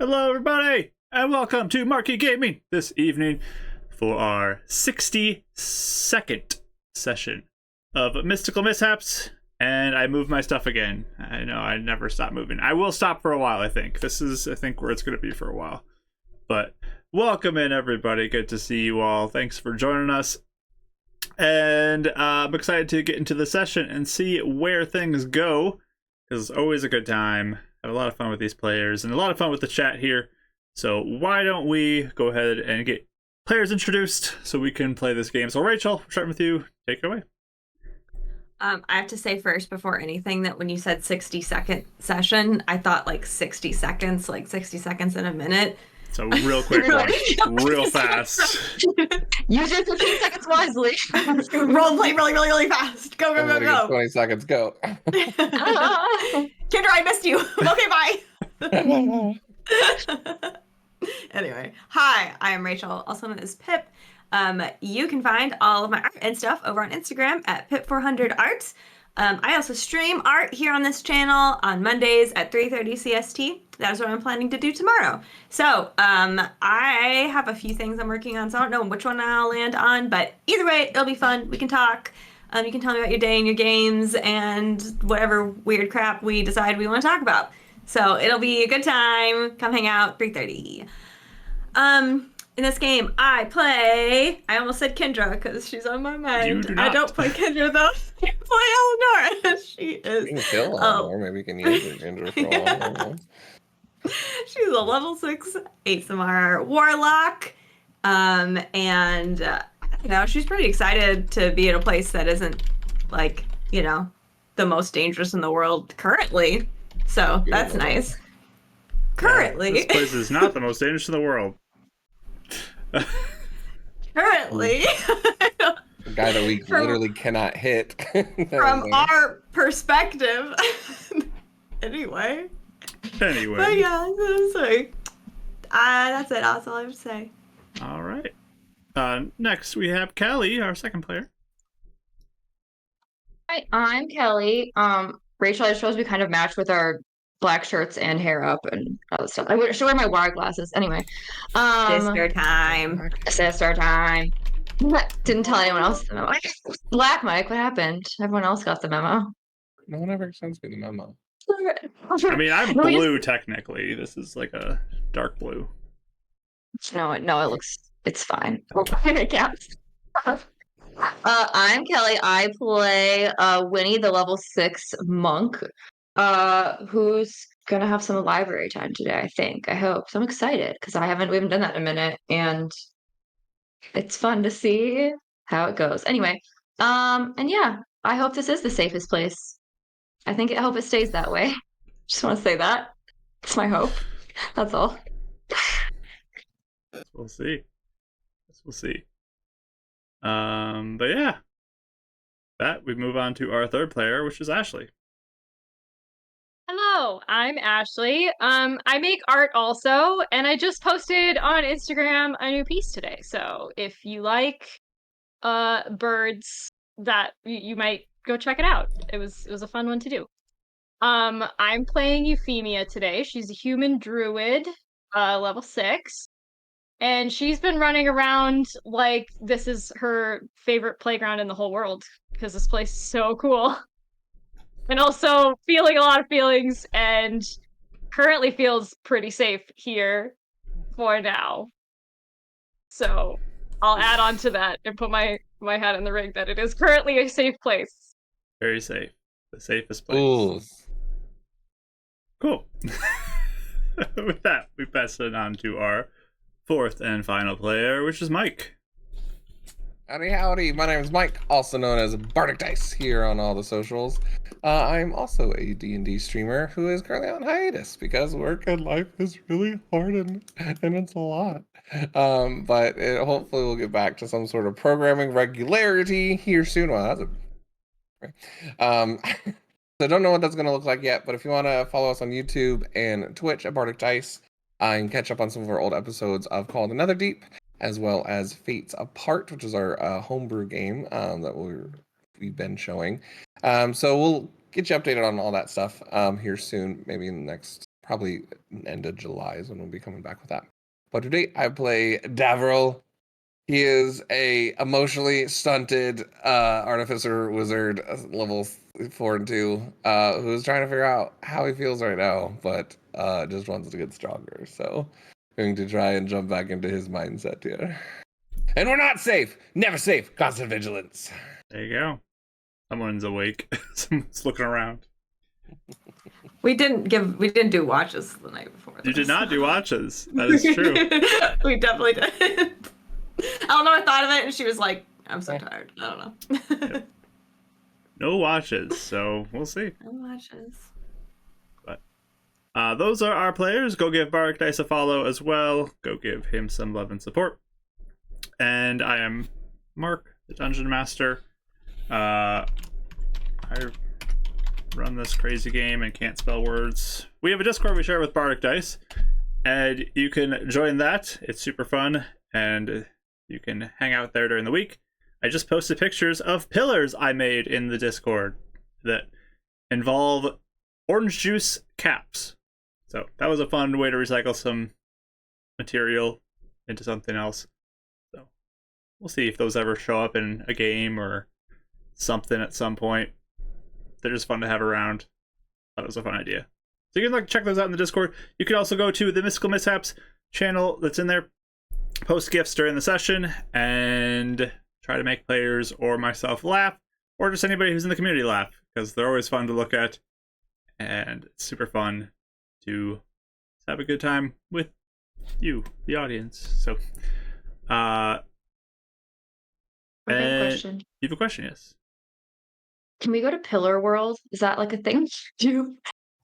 Hello, everybody, and welcome to Marquee Gaming this evening for our 62nd session of Mystical Mishaps. And I moved my stuff again. I know I never stop moving. I will stop for a while, I think. This is, I think, where it's going to be for a while. But welcome in, everybody. Good to see you all. Thanks for joining us. And I'm excited to get into the session and see where things go, because it's always a good time. Have a lot of fun with these players and a lot of fun with the chat here. So why don't we go ahead and get players introduced so we can play this game. So Rachel, starting with you, take it away. I have to say first before anything that when you said 60-second session, I thought like 60 seconds, like 60 seconds in a minute. So real quick one, real fast. Use your 15 seconds wisely. Role play really fast. Go, go, go, go. 20 seconds, go. Kendra, I missed you. Okay, bye. Anyway, hi, I am Rachel, also known as Pip. You can find all of my art and stuff over on Instagram at Pip400Arts. I also stream art here on this channel on Mondays at 3:30 CST. That's what I'm planning to do tomorrow. So I have a few things I'm working on, so I don't know which one I'll land on, but either way, it'll be fun. We can talk. You can tell me about your day and your games and whatever weird crap we decide we want to talk about. So it'll be a good time. Come hang out, 3:30. In this game, I almost said Kendra because she's on my mind. I don't play Kendra though. I play Eleanor. She is. You can kill Eleanor. Maybe you can use her ginger for a while. She's a level 6 ASMR warlock. And she's pretty excited to be in a place that isn't like, the most dangerous in the world currently. So that's nice. Currently. This place is not the most dangerous in the world. Currently. The guy that we literally cannot hit. From our perspective. Anyway. But yeah, sorry. That's it. That's all I have to say. All right. Next, we have Kelly, our second player. Hi, I'm Kelly. Rachel, I just chose to be kind of matched with our black shirts and hair up and other stuff. I should wear my wire glasses anyway. Sister time. Sister time. Didn't tell anyone else the memo. Black Mike, what happened? Everyone else got the memo. No one ever sends me the memo. I mean, I'm blue technically. This is like a dark blue. No, it's fine. I'm Kelly. I play Winnie, the level 6 monk, who's gonna have some library time today, I think. I hope. So I'm excited because we haven't done that in a minute, and it's fun to see how it goes. Anyway, and yeah, I hope this is the safest place. I hope it stays that way. Just want to say that. It's my hope. That's all. We'll see. But yeah. We move on to our third player, which is Ashley. Hello, I'm Ashley. I make art also, and I just posted on Instagram a new piece today. So if you like birds, that you might go check it out. It was a fun one to do. I'm playing Euphemia today. She's a human druid, level 6. And she's been running around like this is her favorite playground in the whole world because this place is so cool. And also feeling a lot of feelings and currently feels pretty safe here for now. So I'll add on to that and put my hat in the ring that it is currently a safe place. Very safe. The safest place. Ooh. Cool. With that, we pass it on to our fourth and final player, which is Mike. Howdy. My name is Mike, also known as Bardic Dice here on all the socials. I'm also a D&D streamer who is currently on hiatus because work and life is really hard and it's a lot. But hopefully we'll get back to some sort of programming regularity here soon. Well, so don't know what that's going to look like yet, but if you want to follow us on YouTube and Twitch at Bardic Dice, I can catch up on some of our old episodes of Called Another Deep, as well as Fates Apart, which is our homebrew game that we've been showing. So we'll get you updated on all that stuff here soon, maybe in the next probably end of July is when we'll be coming back with that. But today I play Davriel. He is a emotionally stunted artificer wizard, level 4 and 2, who's trying to figure out how he feels right now, but just wants to get stronger. So going to try and jump back into his mindset here. And we're not safe. Never safe. Constant vigilance. There you go. Someone's awake. Someone's looking around. We didn't do watches the night before. You did this. not do watches. That is true. We definitely did. Eleanor thought of it, and she was like, "I'm so tired. I don't know." Yep. No watches, so we'll see. No watches. But those are our players. Go give Bardic Dice a follow as well. Go give him some love and support. And I am Mark, the Dungeon Master. I run this crazy game and can't spell words. We have a Discord we share with Bardic Dice, and you can join that. It's super fun, and you can hang out there during the week. I just posted pictures of pillars I made in the Discord that involve orange juice caps. So that was a fun way to recycle some material into something else. So we'll see if those ever show up in a game or something at some point. They're just fun to have around. Thought it was a fun idea. So you can check those out in the Discord. You can also go to the Mystical Mishaps channel that's in there, post gifts during the session, and try to make players or myself laugh, or just anybody who's in the community laugh, because they're always fun to look at, and it's super fun to have a good time with you, the audience. So, I have a question. You have a question, yes? Can we go to Pillar World? Is that like a thing? Do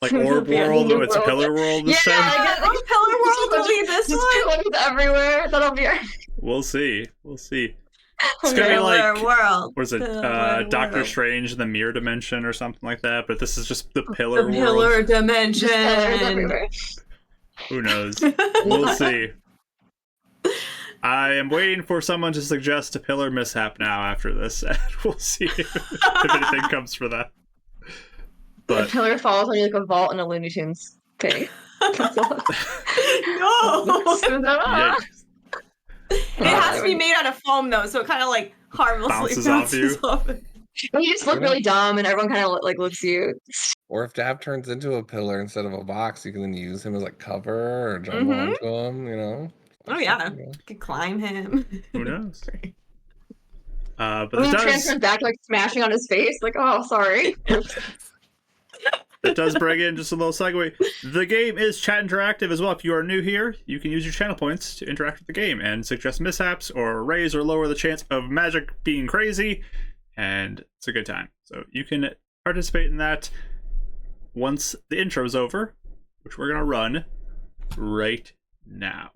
Like Orb World, but it's Pillar World this time? I got Oh, Pillar World will be this just one. pillars everywhere. That'll be our We'll see. We'll see. It's gonna be Pillar like, World. what is it, Pillar Doctor World. Strange in the Mirror Dimension or something like that, but this is just the The Pillar World. Pillar just pillars Dimension. everywhere. Who knows? We'll see. I am waiting for someone to suggest a pillar mishap now after this, and we'll see if anything comes for that. The But pillar falls on you like a vault in a Looney Tunes thing. That's all. No. yikes, It has to be made out of foam though, so it kind of like harmlessly Bounces off you. off it. You just look really dumb, and everyone kind of like looks at you. Or if Dav turns into a pillar instead of a box, you can then use him as like cover or jump onto him, you know? Oh yeah, You know. you could climb him. who knows? But And it then does, transfers back like smashing on his face. Like, oh, sorry. it does bring in just a little segue. The game is chat interactive as well. If you are new here, you can use your channel points to interact with the game and suggest mishaps or raise or lower the chance of magic being crazy, and it's a good time. So you can participate in that once the intro is over, which we're gonna run right now.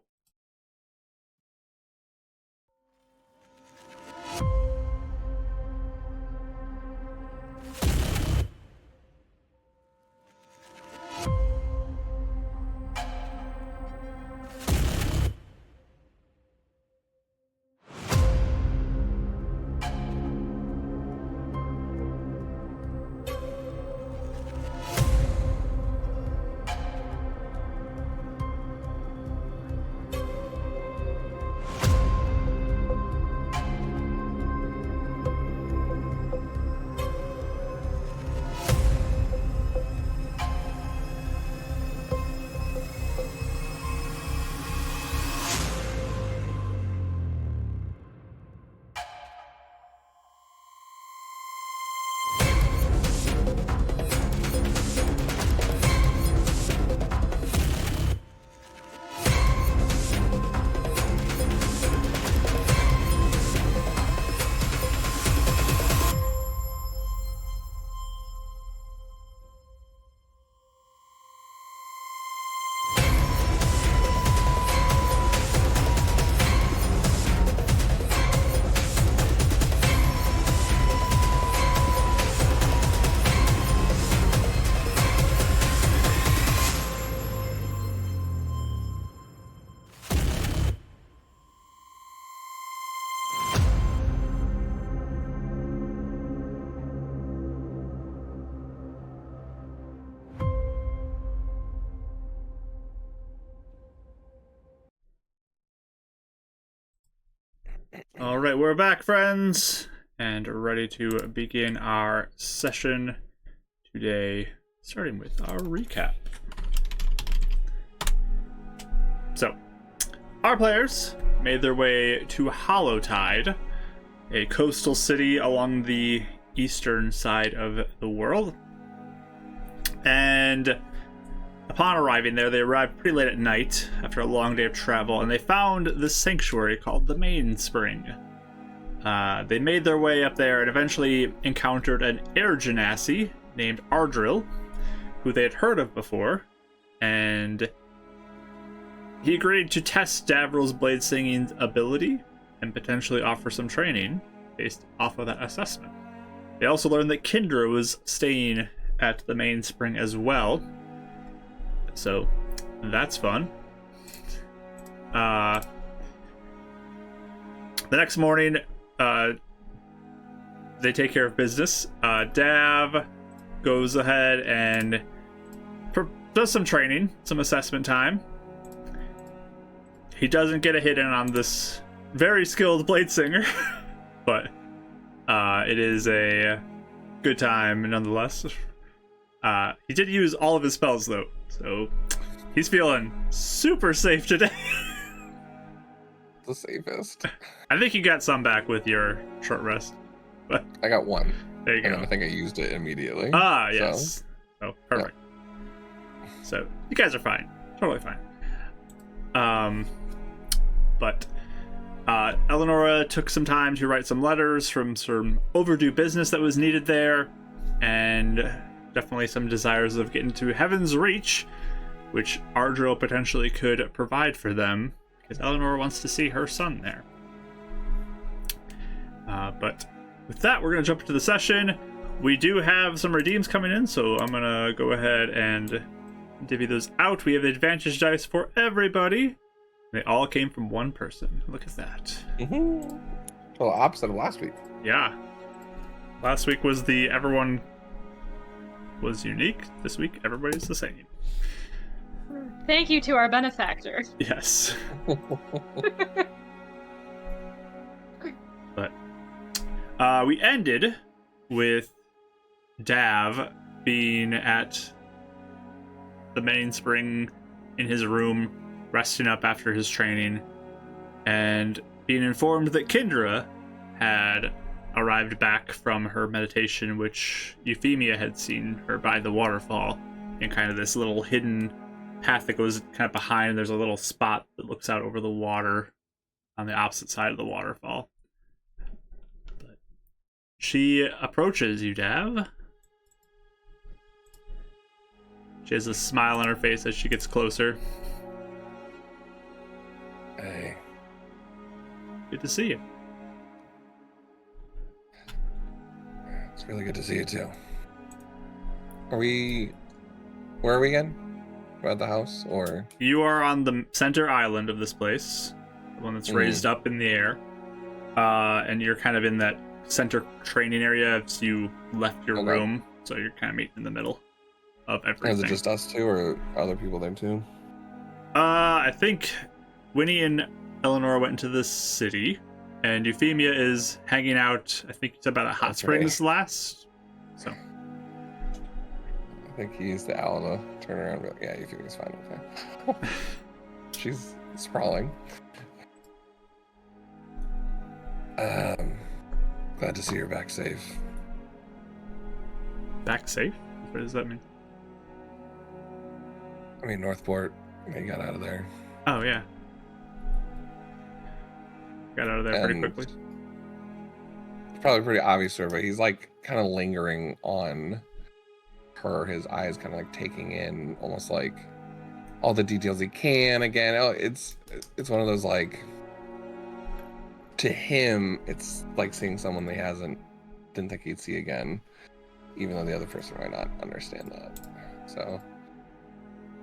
right, we're back, friends, and ready to begin our session today, starting with our recap. So, our players made their way to Hollowtide, a coastal city along the eastern side of the world. And upon arriving there, they arrived pretty late at night after a long day of travel, and they found this sanctuary called the Mainspring. They made their way up there and eventually encountered an air genasi named Ardril, who they had heard of before, and he agreed to test Davril's Bladesinging ability and potentially offer some training based off of that assessment. They also learned that Kindra was staying at the Mainspring as well, so that's fun. The next morning, they take care of business. Dav goes ahead and does some training, some assessment time. He doesn't get a hit in on this very skilled Bladesinger, but it is a good time nonetheless. He did use all of his spells though, so he's feeling super safe today. The safest. I think you got some back with your short rest, but I got one. there you And go. I think I used it immediately. Ah, yes. Oh, perfect. So you guys are fine, totally fine. But Eleonora took some time to write some letters from some overdue business that was needed there, and definitely some desires of getting to Heaven's Reach, which Ardril potentially could provide for them, because Eleanor wants to see her son there. But with that, we're going to jump into the session. We do have some redeems coming in, so I'm going to go ahead and divvy those out. We have the advantage dice for everybody. They all came from one person. Look at that. Mm-hmm. Well, opposite of last week. Yeah. Last week was the everyone was unique. This week, everybody's the same. Thank you to our benefactor. Yes. But we ended with Dav being at the Mainspring in his room, resting up after his training, and being informed that Kindra had arrived back from her meditation, which Euphemia had seen her by the waterfall, in kind of this little hidden path that goes kind of behind. There's a little spot that looks out over the water on the opposite side of the waterfall. But she approaches you, Dav. She has a smile on her face as she gets closer. Hey. Good to see you. It's really good to see you too. Where are we again? We're at the house, or? You are on the center island of this place, the one that's raised up in the air. And you're kind of in that center training area as you left your room, so you're kind of meeting in the middle of everything. Is it just us two, or are other people there too? I think Winnie and Eleanor went into this city, and Euphemia is hanging out, I think it's about a hot springs last. So I think he used the owl to turn around and be like, yeah, Euphemia's fine. Okay. She's sprawling. Glad to see you're back safe. back safe? What does that mean? I mean, Northport, you got out of there. Oh, yeah. Got out of there pretty And quickly. It's probably pretty obvious to her, but he's like kind of lingering on her, his eyes kind of like taking in almost like all the details he can again. Oh, it's one of those like, to him, it's like seeing someone they didn't think he'd see again, even though the other person might not understand that. So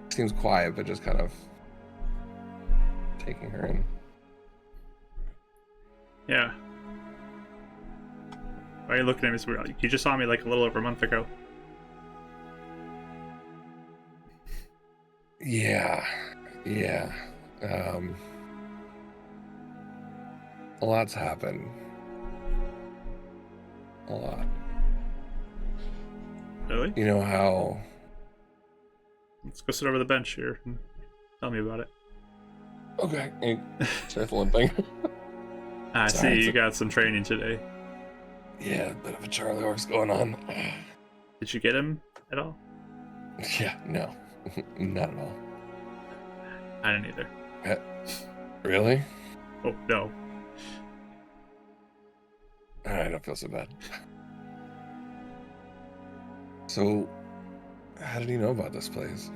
seems quiet, but just kind of taking her in. Yeah. Why are you looking at me so weird? You just saw me like a little over a month ago. Yeah. A lot's happened. A lot. Really? You know how... Let's go sit over the bench here and tell me about it. Okay, hey, start limping. I Sorry, see it's you a- got some training today. Yeah, a bit of a Charlie horse going on. Did you get him at all? Yeah, no. Not at all. I didn't either. Really? Oh, no. Alright, I don't feel so bad. So, how did he know about this place?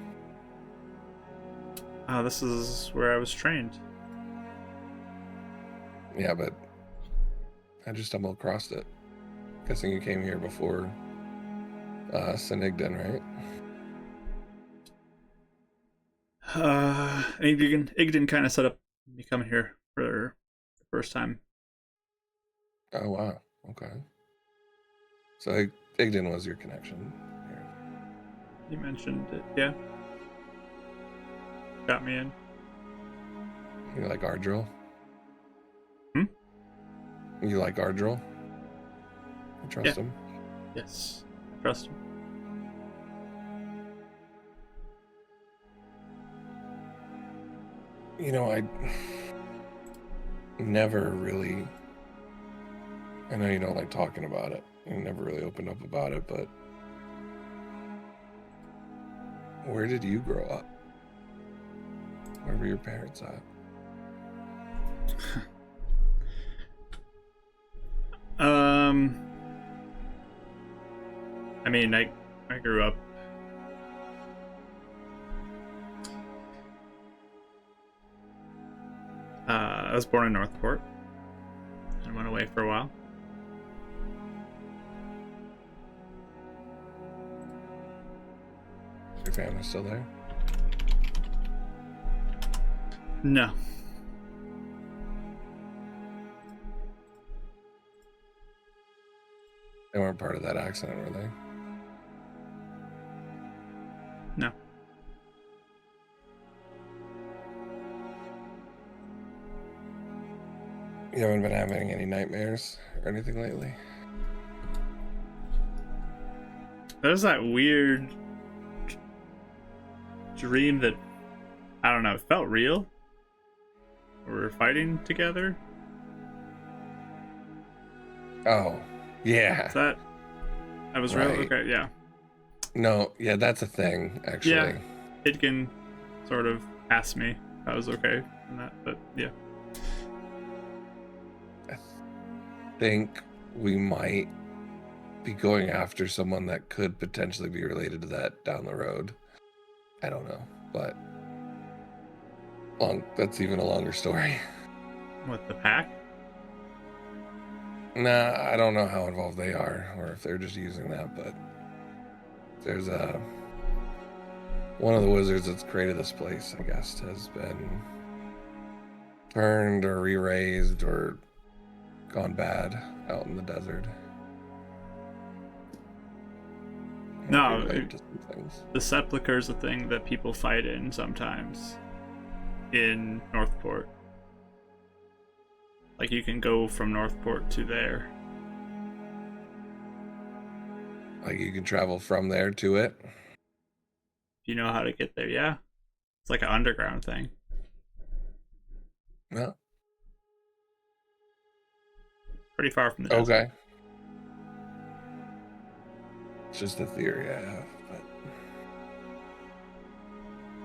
Oh, this is where I was trained. Yeah, but I just stumbled across it. Guessing you came here before Sinigden, right? Igden kind of set up me coming here for the first time. Oh, wow. Okay. So Igden was your connection here. You mentioned it, yeah. Got me in. You like Ardril? Hmm? You like Ardril? You trust Yeah. him? Yes. Trust him. You know, I never really... I know you don't like talking about it. You never really opened up about it, but... Where did you grow up? Where were your parents at? I mean, I grew up. I was born in Northport and went away for a while. Your family's still there? No. They weren't part of that accident, were they? No. You haven't been having any nightmares or anything lately? There's that weird dream that, I don't know, it felt real. We were fighting together. Oh, yeah. Is that was real? Right. Okay, yeah. No, yeah, that's a thing, actually. Yeah. Idkin sort of asked me if I was okay in that, but yeah. I think we might be going after someone that could potentially be related to that down the road. I don't know, but that's even a longer story. What, the pack? Nah, I don't know how involved they are or if they're just using that, but there's one of the wizards that's created this place, I guess, has been turned or re-raised or gone bad out in the desert. No, Related to some things. the sepulchre is a thing that people fight in sometimes in Northport. Like, you can go from Northport to there. Like you can travel from there to it. If you know how to get there, yeah. It's like an underground thing. No. Pretty far from the desert. Okay. It's just a theory I have, but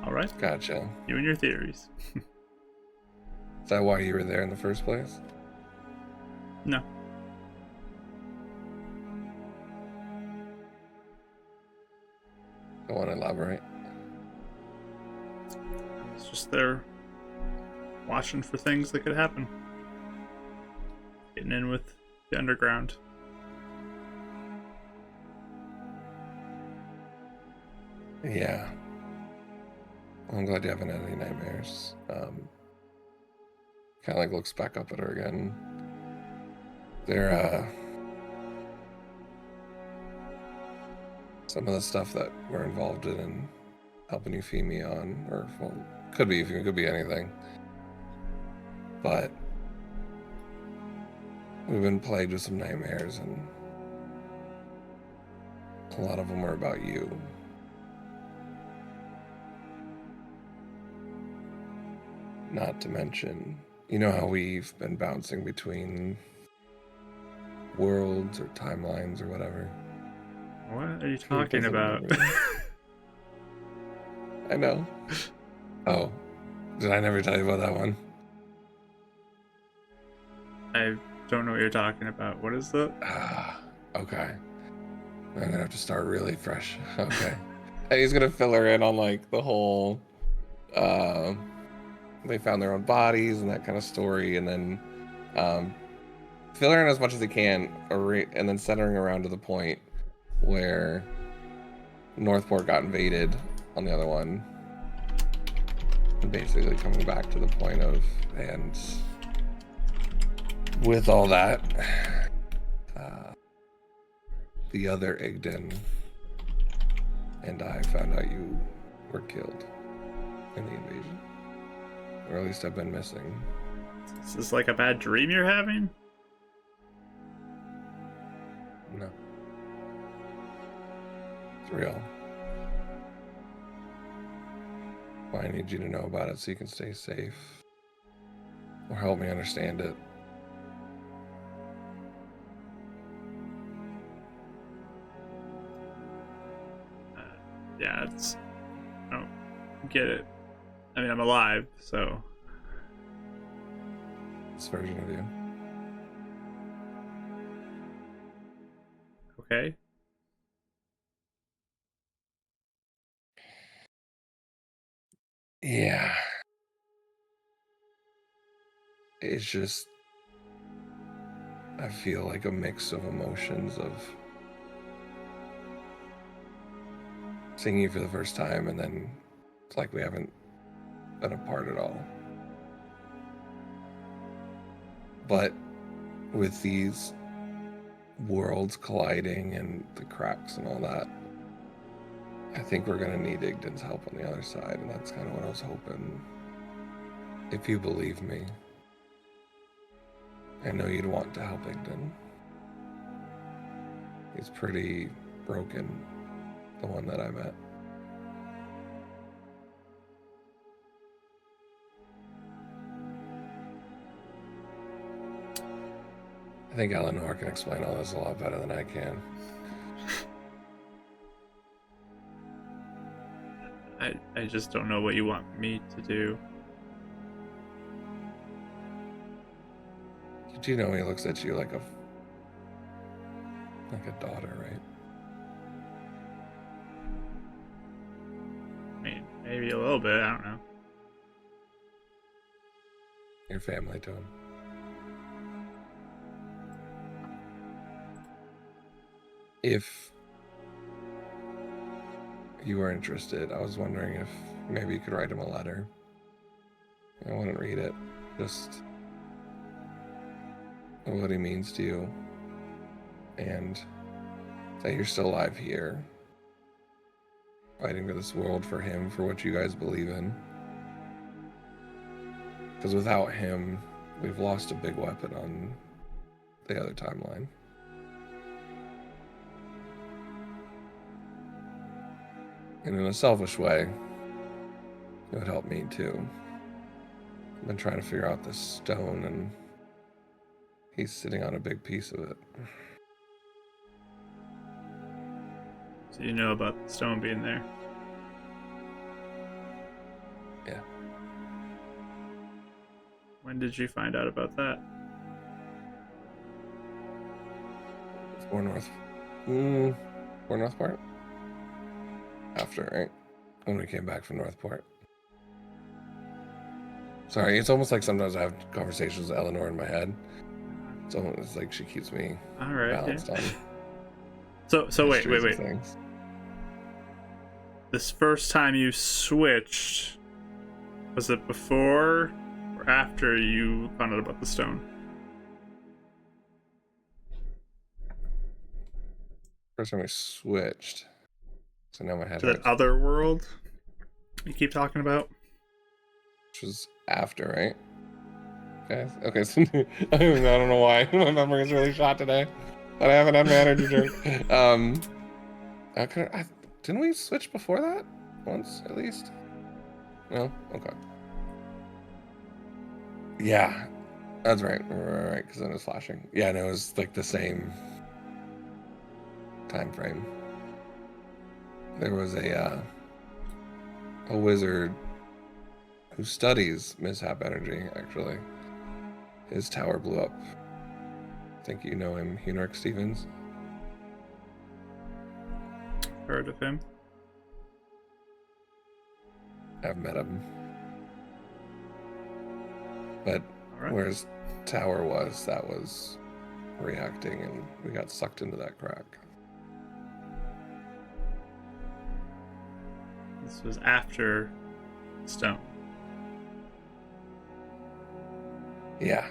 All right. gotcha. You and your theories. Is that why you were there in the first place? No. Don't want to elaborate. It's just there watching for things that could happen. Getting in with the underground. Yeah. Well, I'm glad you haven't had any nightmares. Kind of like looks back up at her again. They're some of the stuff that we're involved in and helping you feed me on, or well, could be anything. But we've been plagued with some nightmares, and a lot of them are about you. Not to mention, you know how we've been bouncing between worlds or timelines or whatever. What are you Can you talking visit about? memory? I know. Oh, did I never tell you about that one? I don't know what you're talking about. What is that? Okay. I'm gonna have to start really fresh. Okay. And he's gonna fill her in on like the whole they found their own bodies and that kind of story, and then fill her in as much as he can, and then centering around to the point where Northport got invaded on the other one, and basically coming back to the point of, and with all that, the other Igden and I found out you were killed in the invasion, or at least I've been missing. Is this like a bad dream you're having? No. It's real. Well, I need you to know about it so you can stay safe. Or help me understand it. Yeah, it's... I don't get it. I mean, I'm alive, so... This version of you. Okay. Yeah. It's just... I feel like a mix of emotions of seeing you for the first time, and then it's like we haven't been apart at all. But with these worlds colliding and the cracks and all that, I think we're gonna need Igden's help on the other side, and that's kind of what I was hoping. If you believe me, I know you'd want to help Igden. He's pretty broken, the one that I met. I think Eleanor can explain all this a lot better than I can. I just don't know what you want me to do. Do you know he looks at you like a daughter, right? I mean, maybe a little bit, I don't know. Your family to him. If you were interested, I was wondering if maybe you could write him a letter. I wouldn't read it, just what he means to you, and that you're still alive here, fighting for this world, for him, for what you guys believe in. Because without him, we've lost a big weapon on the other timeline. And in a selfish way, it would help me too. I've been trying to figure out this stone, and he's sitting on a big piece of it. So you know about the stone being there? Yeah. When did you find out about that? Four Northport? After, right? When we came back from Northport. Sorry, it's almost like sometimes I have conversations with Eleanor in my head. It's like she keeps me balanced on. So wait. Things. This first time you switched, was it before or after you found out about the stone? First time we switched. So now my head To that hurts. other world you keep talking about? Which was after, right? guys. Okay, so I don't know why my memory is really shot today, but I haven't had my energy drink. Didn't we switch before that once at least? No. Okay. Yeah, that's right. Right, because then it was flashing. Yeah, no, it was like the same time frame. There was a wizard who studies mishap energy, actually. His tower blew up. I think you know him, Henrik Stevens. Heard of him? I've met him. But Alright. where his tower was, that was reacting, and we got sucked into that crack. This was after Stone. Yeah,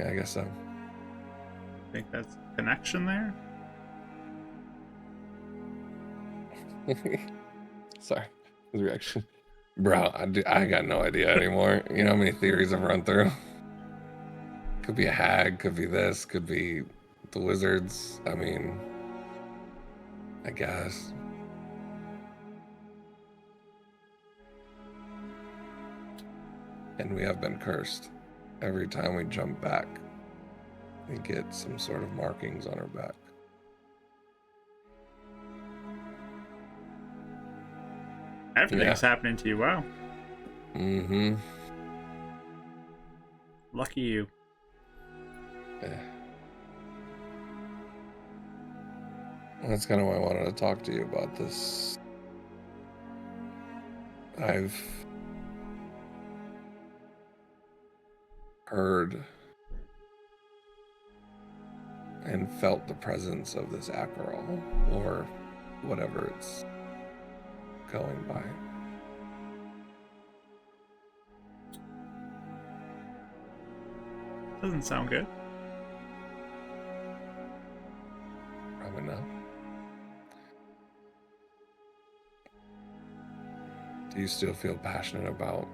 I guess so. I think that's a connection there. Sorry, his reaction. Bro, I got no idea anymore. You know how many theories I've run through? Could be a hag, could be this, could be the wizards. I mean, I guess. And we have been cursed. Every time we jump back, we get some sort of markings on our back. Everything's happening to you. Wow. Mm-hmm. Lucky you. Yeah. That's kind of why I wanted to talk to you about this. I've heard and felt the presence of this Acheron, or whatever it's going by. Doesn't sound good. Probably not. Do you still feel passionate about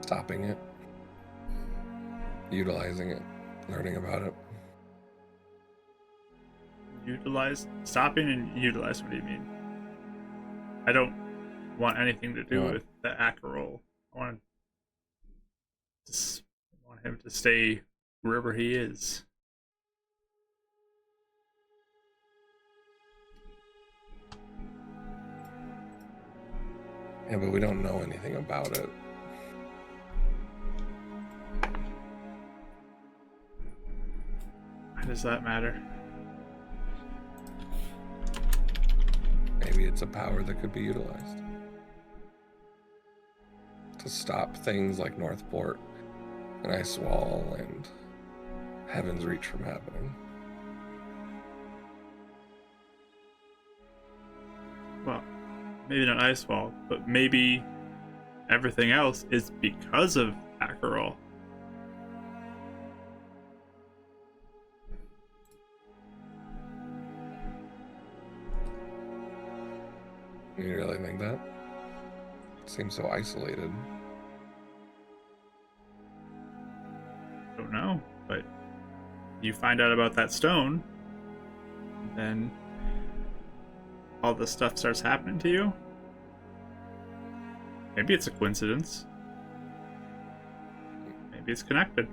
stopping it, utilizing it, learning about it? Stopping and utilize. What do you mean? I don't want anything to do with the Acherol. I want him to stay wherever he is. Yeah, but we don't know anything about it. Why does that matter? Maybe it's a power that could be utilized to stop things like Northport and Ice Wall and Heaven's Reach from happening. Well, maybe not Ice Wall, but maybe everything else is because of Acherol. You really think that? It seems so isolated. I don't know, but you find out about that stone, then all this stuff starts happening to you. Maybe it's a coincidence. Maybe it's connected.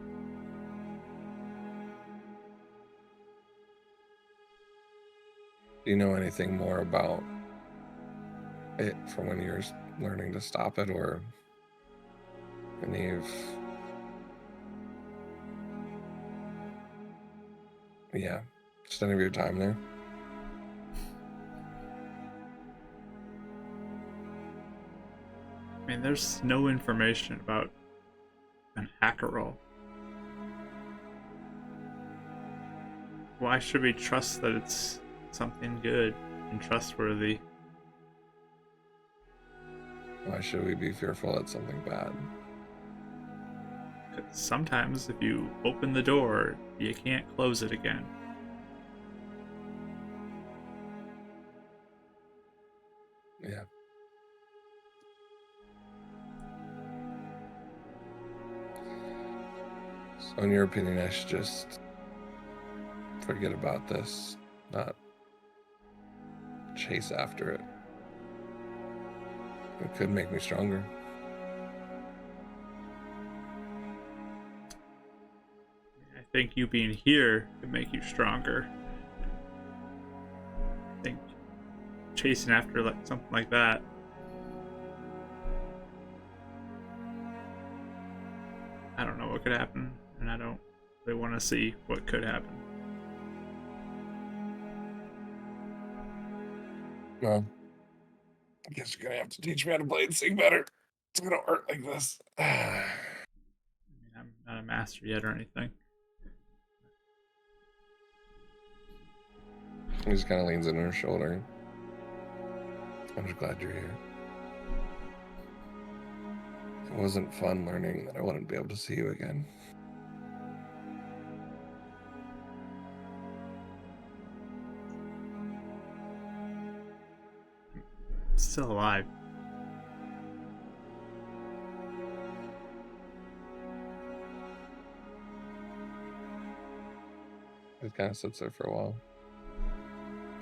Do you know anything more about it from when you're learning to stop it, or any of just any of your time there? I mean, there's no information about an Acherol. Why should we trust that it's something good and trustworthy? Why should we be fearful it's something bad? 'Cause sometimes if you open the door, you can't close it again. Yeah. So in your opinion, I should just forget about this, not chase after it. It could make me stronger. I think you being here could make you stronger. I think chasing after like something like that. I don't know what could happen, and I don't really want to see what could happen. Well, I guess you're gonna have to teach me how to Bladesing better. It's gonna work like this. I mean, I'm not a master yet or anything. He just kind of leans in her shoulder. I'm just glad you're here. It wasn't fun learning that I wouldn't be able to see you again. Still alive. It kind of sits there for a while.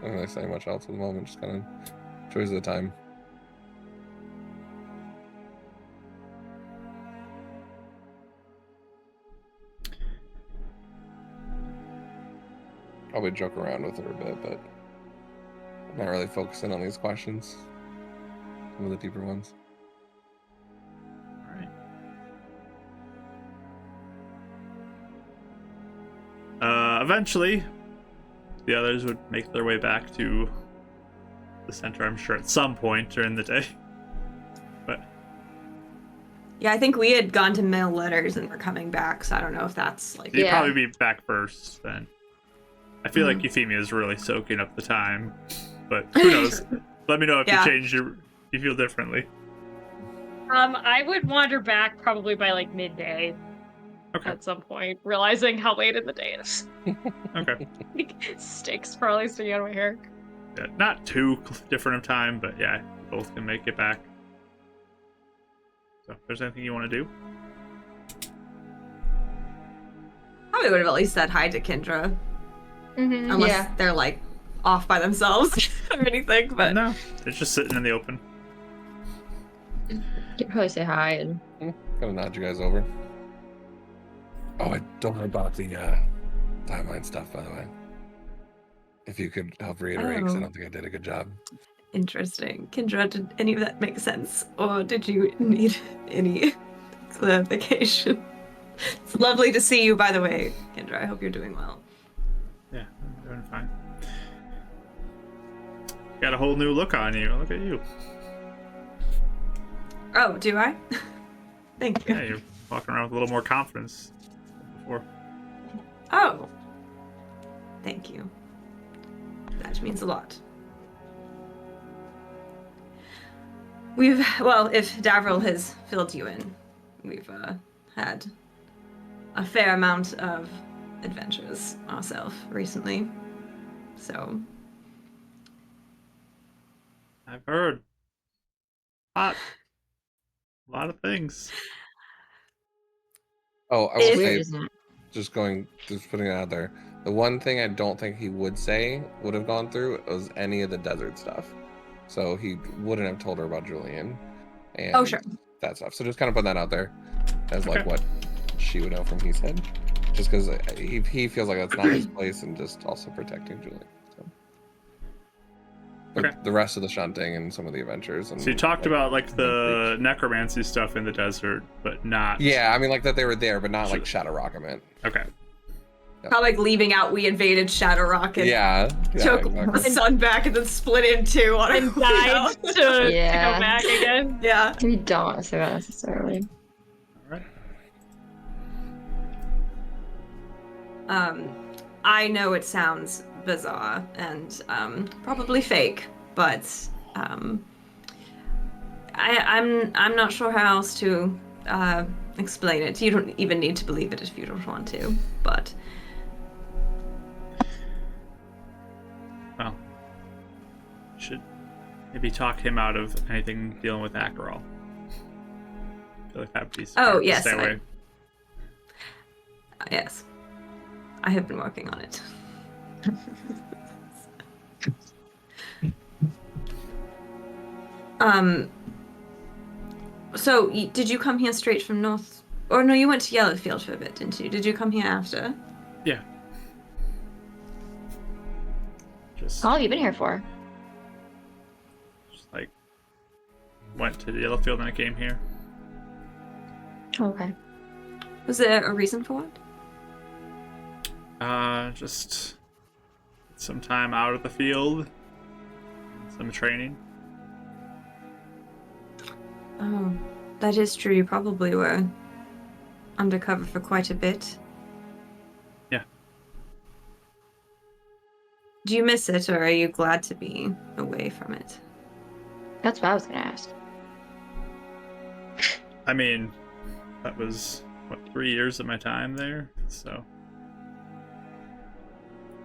I don't really say much else at the moment, just kind of enjoys the time. Probably joke around with her a bit, but I'm not really focusing on these questions. Some of the deeper ones. Alright. Eventually, the others would make their way back to the center, I'm sure, at some point during the day. But Yeah, I think we had gone to mail letters and we're coming back, so I don't know if that's like... you'd Yeah. probably be back first then. I feel like Euphemia is really soaking up the time, but who knows? Let me know if Yeah. you feel differently. I would wander back probably by like midday Okay. at some point, realizing how late in the day it is. Okay. Sticks probably sticking out of my hair. Yeah, not too different of time, but yeah, both can make it back. So if there's anything you want to do? Probably would have at least said hi to Kendra. Mm-hmm. Unless Yeah. they're like off by themselves or anything, but No, it's just sitting in the open. You could probably say hi and Gonna nod you guys over. Oh, I don't know about the timeline stuff, by the way. If you could help reiterate, because I Oh. don't think I did a good job. interesting. Kendra, did any of that make sense? Or did you need any clarification? It's lovely to see you, by the way, Kendra. I hope you're doing well. Yeah, I'm doing fine. Got a whole new look on you. Look at you. Oh, do I? Thank you. Yeah, you're walking around with a little more confidence than before. Oh. Thank you. That means a lot. Well, if Davril has filled you in, we've had a fair amount of adventures ourselves recently. So, I've heard. A lot of things. Oh, I will It's say, weird, isn't it? just putting it out there. The one thing I don't think he would say would have gone through was any of the desert stuff. So he wouldn't have told her about Julian and Oh, sure. that stuff. So just kind of put that out there as like Okay. what she would know from his head. Just because he feels like that's not his place and just also protecting Julian. So. But Okay. the rest of the shunting and some of the adventures. And So you talked about like the necromancy stuff in the desert, but not. Yeah, I mean like that they were there, but not like Sure. Shadow Rockament. Okay. probably like leaving out we invaded Shadow Rock and Yeah. took exactly. the sun back and then split in two on And our way died out. to Yeah. go back again. Yeah. We don't want to say that necessarily. All right. I know it sounds bizarre and probably fake, but I'm not sure how else to explain it. You don't even need to believe it if you don't want to, but Well, should maybe talk him out of anything dealing with Acheron. I feel like that would be smart to yes, stay away. Yes. I have been working on it. So, did you come here straight from North... Or no, you went to Yellowfield for a bit, didn't you? Did you come here after? Yeah. Just, How long have you been here for? just like went to the Yellowfield and I came here. Okay. Was there a reason for it? Just some time out of the field, some training. Oh, that is true. You probably were undercover for quite a bit. Yeah. Do you miss it, or are you glad to be away from it? That's what I was gonna ask. I mean, that was, what, 3 years of my time there? So,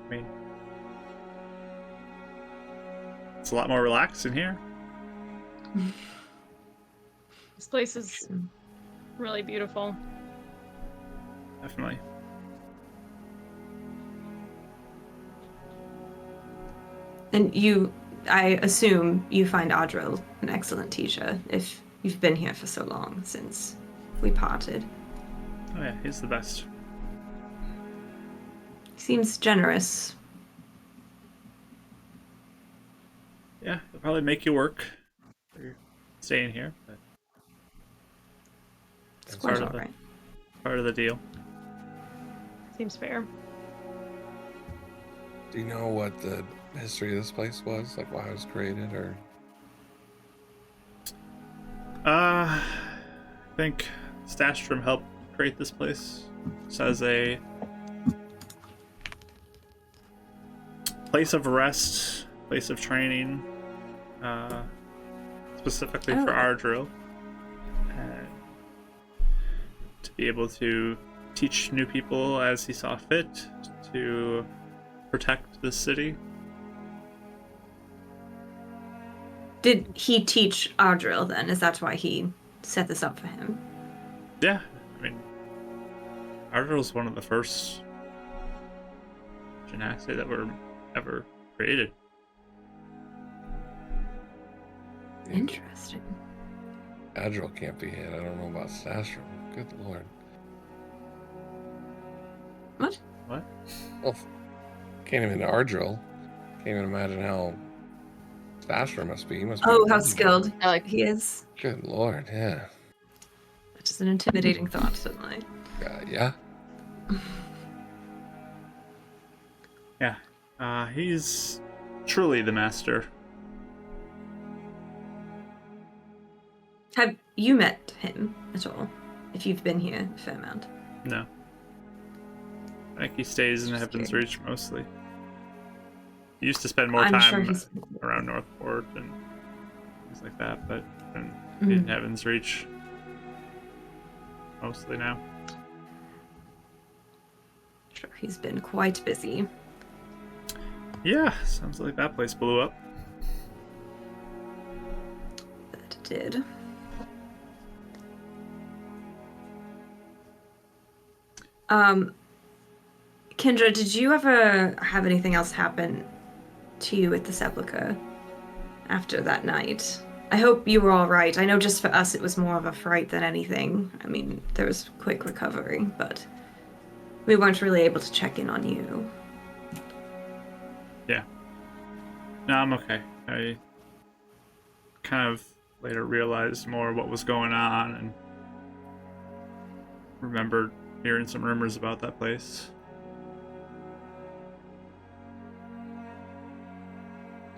I mean, it's a lot more relaxed in here. This place is really beautiful. Definitely. And I assume you find Adril an excellent teacher if you've been here for so long since we parted. Oh yeah, he's the best. He seems generous. Yeah, he'll probably make you work for staying here, but It's That's quite part of alright. part of the deal. Seems fair. Do you know what the history of this place was? Like why it was created, or? I think Stastrom helped create this place. This as a place of rest, place of training, specifically for Ardril, and to be able to teach new people as he saw fit to protect the city. Did he teach Ardril then? Is that why he set this up for him? Yeah, I mean, Ardril's one of the first Genasi that were ever created. Interesting. Adril can't be it. I don't know about Sastrom. Good lord. What? What? Well, can't even Ardril. Can't even imagine how Sastrom must be. He must be. Oh, how skilled I like he is. Good lord, yeah. Which is an intimidating thought, certainly. Yeah. Yeah, he's truly the master. Have you met him at all? If you've been here a fair amount. No. I think he stays in Just Heaven's curious. Reach mostly. He used to spend more I'm sure time he's... around Northport and things like that, but in Mhm. Heaven's Reach mostly now. Sure, he's been quite busy. Yeah, sounds like that place blew up. That did. Kendra, did you ever have anything else happen to you at the Sepulchre after that night? I hope you were all right. I know just for us it was more of a fright than anything. I mean, there was quick recovery, but we weren't really able to check in on you. Yeah. No, I'm okay. I kind of later realized more what was going on and remembered hearing some rumors about that place.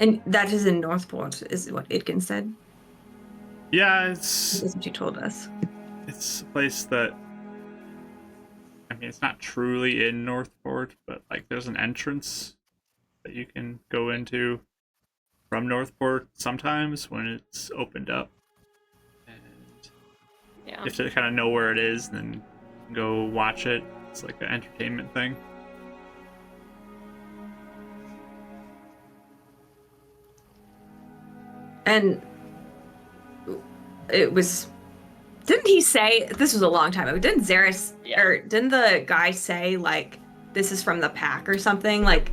And that is in Northport, is what Idkin said. Yeah, it's That's what you told us. a place that, I mean, it's not truly in Northport, but like there's an entrance that you can go into from Northport sometimes when it's opened up, and Yeah. you have to kind of know where it is and then go watch it. It's like an entertainment thing. And it was Didn't he say, this was a long time ago, didn't Zaris, Yeah. or didn't the guy say, like, this is from the pack or something? Like,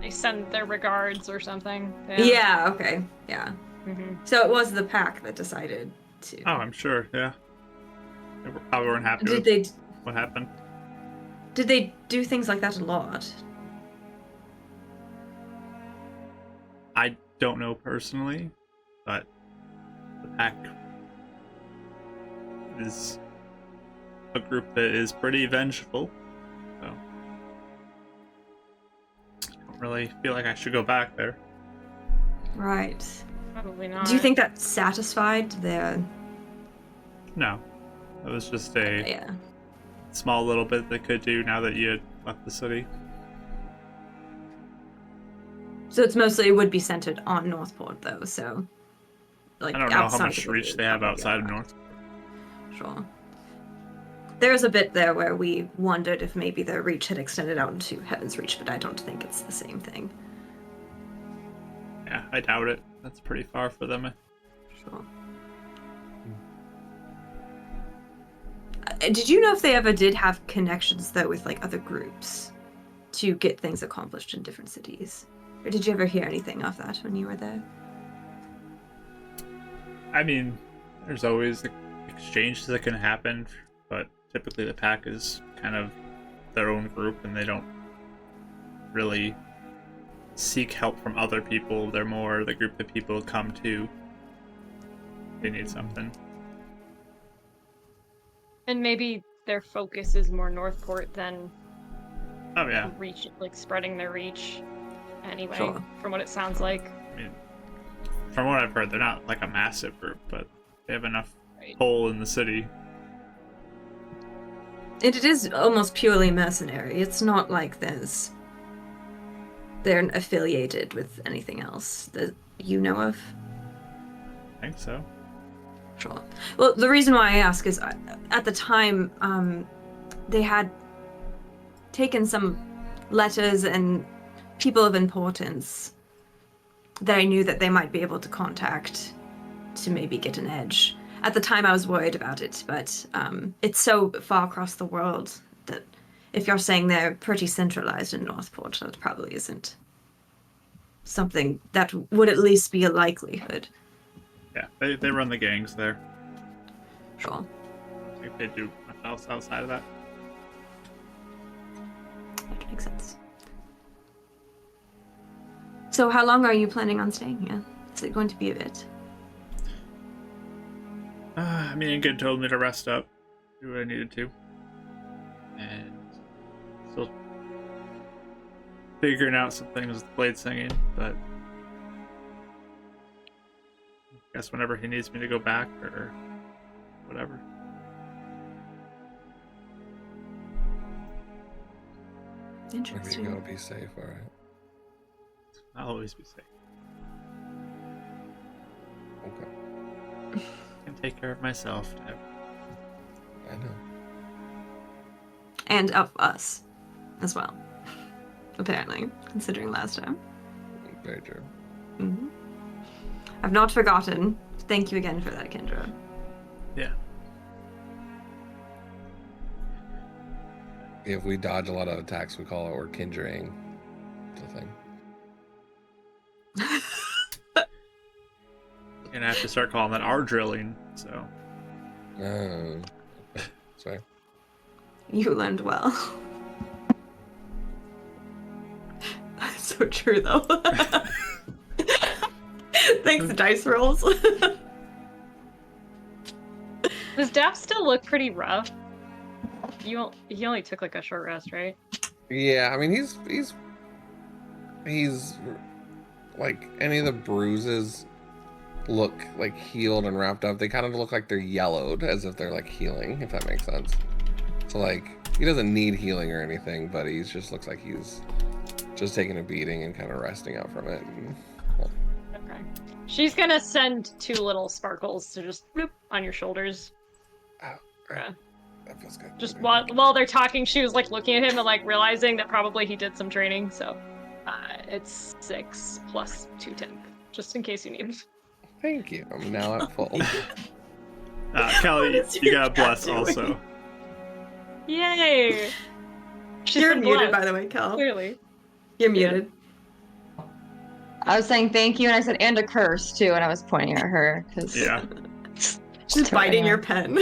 They send their regards or something. yeah, okay, yeah. Mm-hmm. So it was the pack that decided to. Oh, I'm sure. Yeah. They probably weren't happy Did with they what happened. did they do things like that a lot? I don't know personally, but the pack is a group that is pretty vengeful. So I don't really feel like I should go back there. Right. Probably not. Do you think that satisfied their? No. It was just a Yeah. small little bit they could do now that you had left the city. So it's mostly it would be centered on Northport though. So like I don't know how outside much of it, reach it they have would outside of be North. Sure. There's a bit there where we wondered if maybe their reach had extended out into Heaven's Reach, but I don't think it's the same thing. Yeah, I doubt it. That's pretty far for them. Sure. Did you know if they ever did have connections though with like other groups to get things accomplished in different cities? Or did you ever hear anything of that when you were there? I mean, there's always exchanges that can happen, but typically the pack is kind of their own group and they don't really seek help from other people. They're more the group that people come to. They need something. And maybe their focus is more Northport than Oh yeah. reach, like spreading their reach. Anyway, Sure. from what it sounds like. I mean, from what I've heard, they're not like a massive group, but they have enough Right. pull in the city. And it is almost purely mercenary. It's not like they're affiliated with anything else that you know of. I think so. Sure. Well, the reason why I ask is at the time, they had taken some letters and people of importance that I knew that they might be able to contact to maybe get an edge. At the time, I was worried about it, but it's so far across the world that if you're saying they're pretty centralized in Northport, that probably isn't something that would at least be a likelihood. Yeah, they run the gangs there. Sure. I think they do much else outside of that. That makes sense. So how long are you planning on staying here? Is it going to be a bit? I mean, Good told me to rest up, do what I needed to, and still figuring out some things with Bladesinging, but I guess whenever he needs me to go back or whatever. Maybe Interesting. you're gonna be safe, alright? I'll always be safe. Okay. I can take care of myself. I know. And of us as well. Apparently, considering last time. Very true. Mm-hmm. I've not forgotten. Thank you again for that, Kendra. Yeah. If we dodge a lot of attacks, we call it we're kindring. It's a thing. Gonna have to start calling that our drilling, so. Sorry. You learned well. That's so true, though. Thanks, dice rolls. Does Daff still look pretty rough? He only took like a short rest, right? Yeah, I mean he's like any of the bruises look like healed and wrapped up. They kind of look like they're yellowed as if they're like healing, if that makes sense. So like he doesn't need healing or anything, but he just looks like he's just taking a beating and kind of resting out from it. And, well, Okay. She's gonna send 2 little sparkles to just bloop on your shoulders. oh, Yeah. that feels good. Just Okay. while they're talking, she was like looking at him and like realizing that probably he did some training. So it's 6 plus 2 temp, just in case you need. Thank you. I'm now at full. Kelly, What is you your got a bless cat also. doing? Yay! She's You're been muted, blessed, by the way, Kel. clearly. You're Yeah. muted. I was saying thank you, and I said and a curse too, and I was pointing at her because Yeah. She's biting your pen.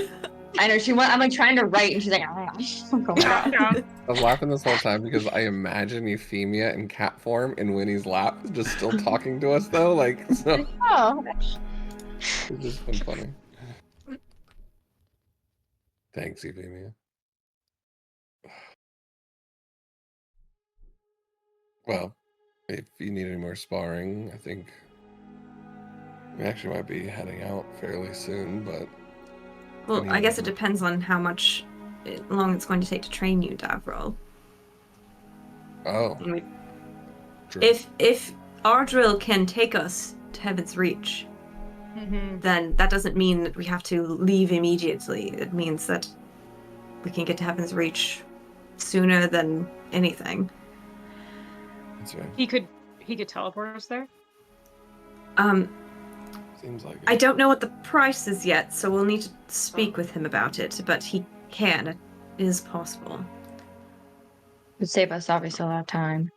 I know she went. I'm like trying to write, and she's like, oh god. Yeah. I was laughing this whole time because I imagine Euphemia in cat form in Winnie's lap, just still talking to us though. Like, so Oh, it's just been funny. Thanks, Euphemia. Well, if you need any more sparring, I think we actually might be heading out fairly soon, but Well, Any I guess it other- depends on how long it's going to take to train you, Davril. oh, And we- true. If Ardril can take us to Heaven's Reach, then that doesn't mean that we have to leave immediately. It means that we can get to Heaven's Reach sooner than anything. That's right. He could teleport us there. Seems like it. I don't know what the price is yet, so we'll need to speak with him about it, but he can. It is possible. it would save us obviously a lot of time.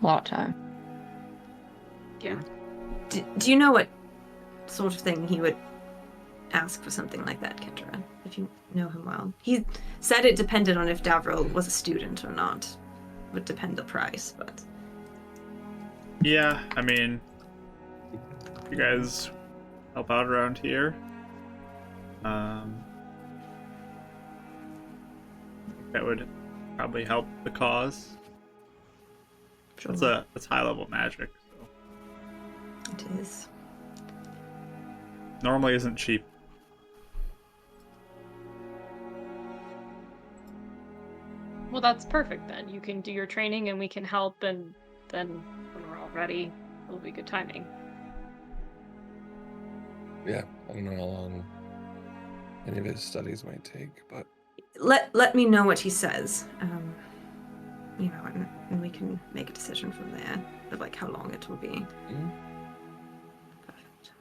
A lot of time. Yeah. Do you know what sort of thing he would ask for something like that, Kendra? If you know him well. He said it depended on if Davril was a student or not. Would depend the price, but... Yeah, I mean, you guys help out around here. I think that would probably help the cause. Sure. That's high level magic. So It is. normally isn't cheap. Well, that's perfect then. You can do your training and we can help, and then when we're all ready, it'll be good timing. Yeah, I don't know how long any of his studies might take, but Let me know what he says. You know, and we can make a decision from there of like how long it will be. Mhm. Perfect.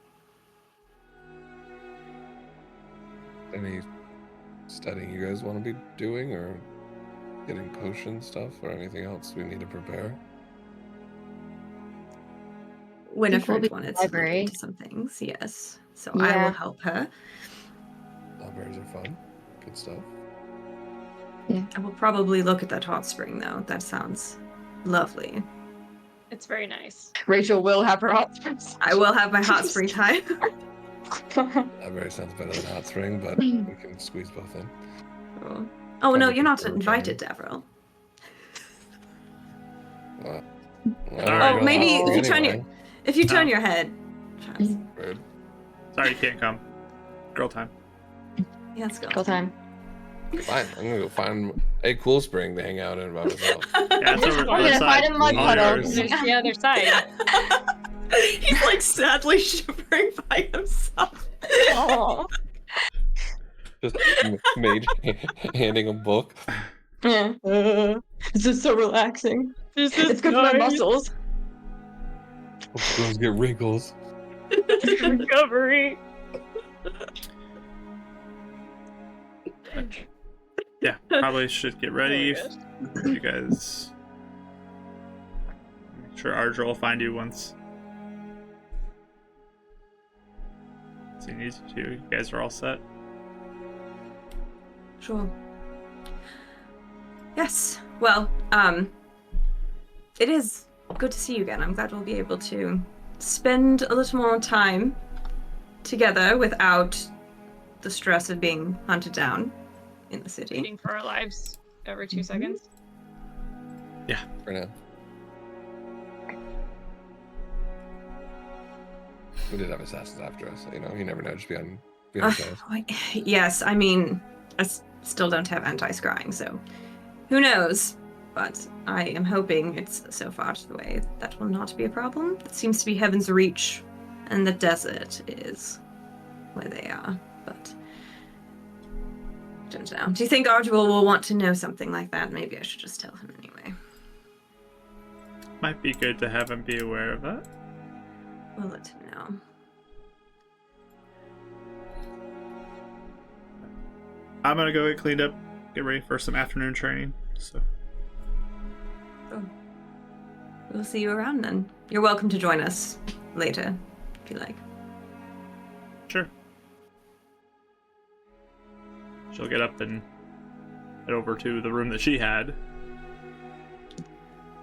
any studying you guys want to be doing, or getting potion stuff, or anything else we need to prepare? we'll Winifred be wanted to look library. into some things, yes. So I Yeah. will help her. Libraries are fun. Good stuff. I will probably look at that hot spring though. That sounds lovely. It's very nice. Rachel will have her hot springs. I will have my hot spring time. Library sounds better than hot spring, but we can squeeze both in. Cool. Oh no, Probably you're not prefer invited, Davril. Well, Oh, maybe if you turn your head. Chance. Rude. Sorry, you can't come. Girl time. Yeah, let's go. Kill time. Fine, I'm gonna go find a cool spring to hang out in by myself. Yeah, it's over I'm the I'm other gonna side. find a mud All puddle. yours. There's the other side. He's like sadly shivering by himself. Oh. Just mage handing a book. Yeah. This is so relaxing. This is It's good for my nice. muscles. Girls get wrinkles. Recovery. Yeah, probably should get ready. Oh You guys. Make sure Ardra will find you once. So you need to. You guys are all set. Sure. Yes. Well, it is good to see you again. I'm glad we'll be able to spend a little more time together without the stress of being hunted down in the city. Waiting for our lives every 2 seconds. For now. We did have assassins after us, so, you know, you never know. Just be on toes. Yes, I mean, still don't have anti-scrying, so who knows? But I am hoping it's so far to the way that will not be a problem. It seems to be Heaven's Reach, and the desert is where they are. But don't know. Do you think Ardwell will want to know something like that? Maybe I should just tell him anyway. Might be good to have him be aware of that. We'll let him know. I'm gonna go get cleaned up, get ready for some afternoon training. So We'll see you around then. You're welcome to join us later, if you like. sure. She'll get up and head over to the room that she had.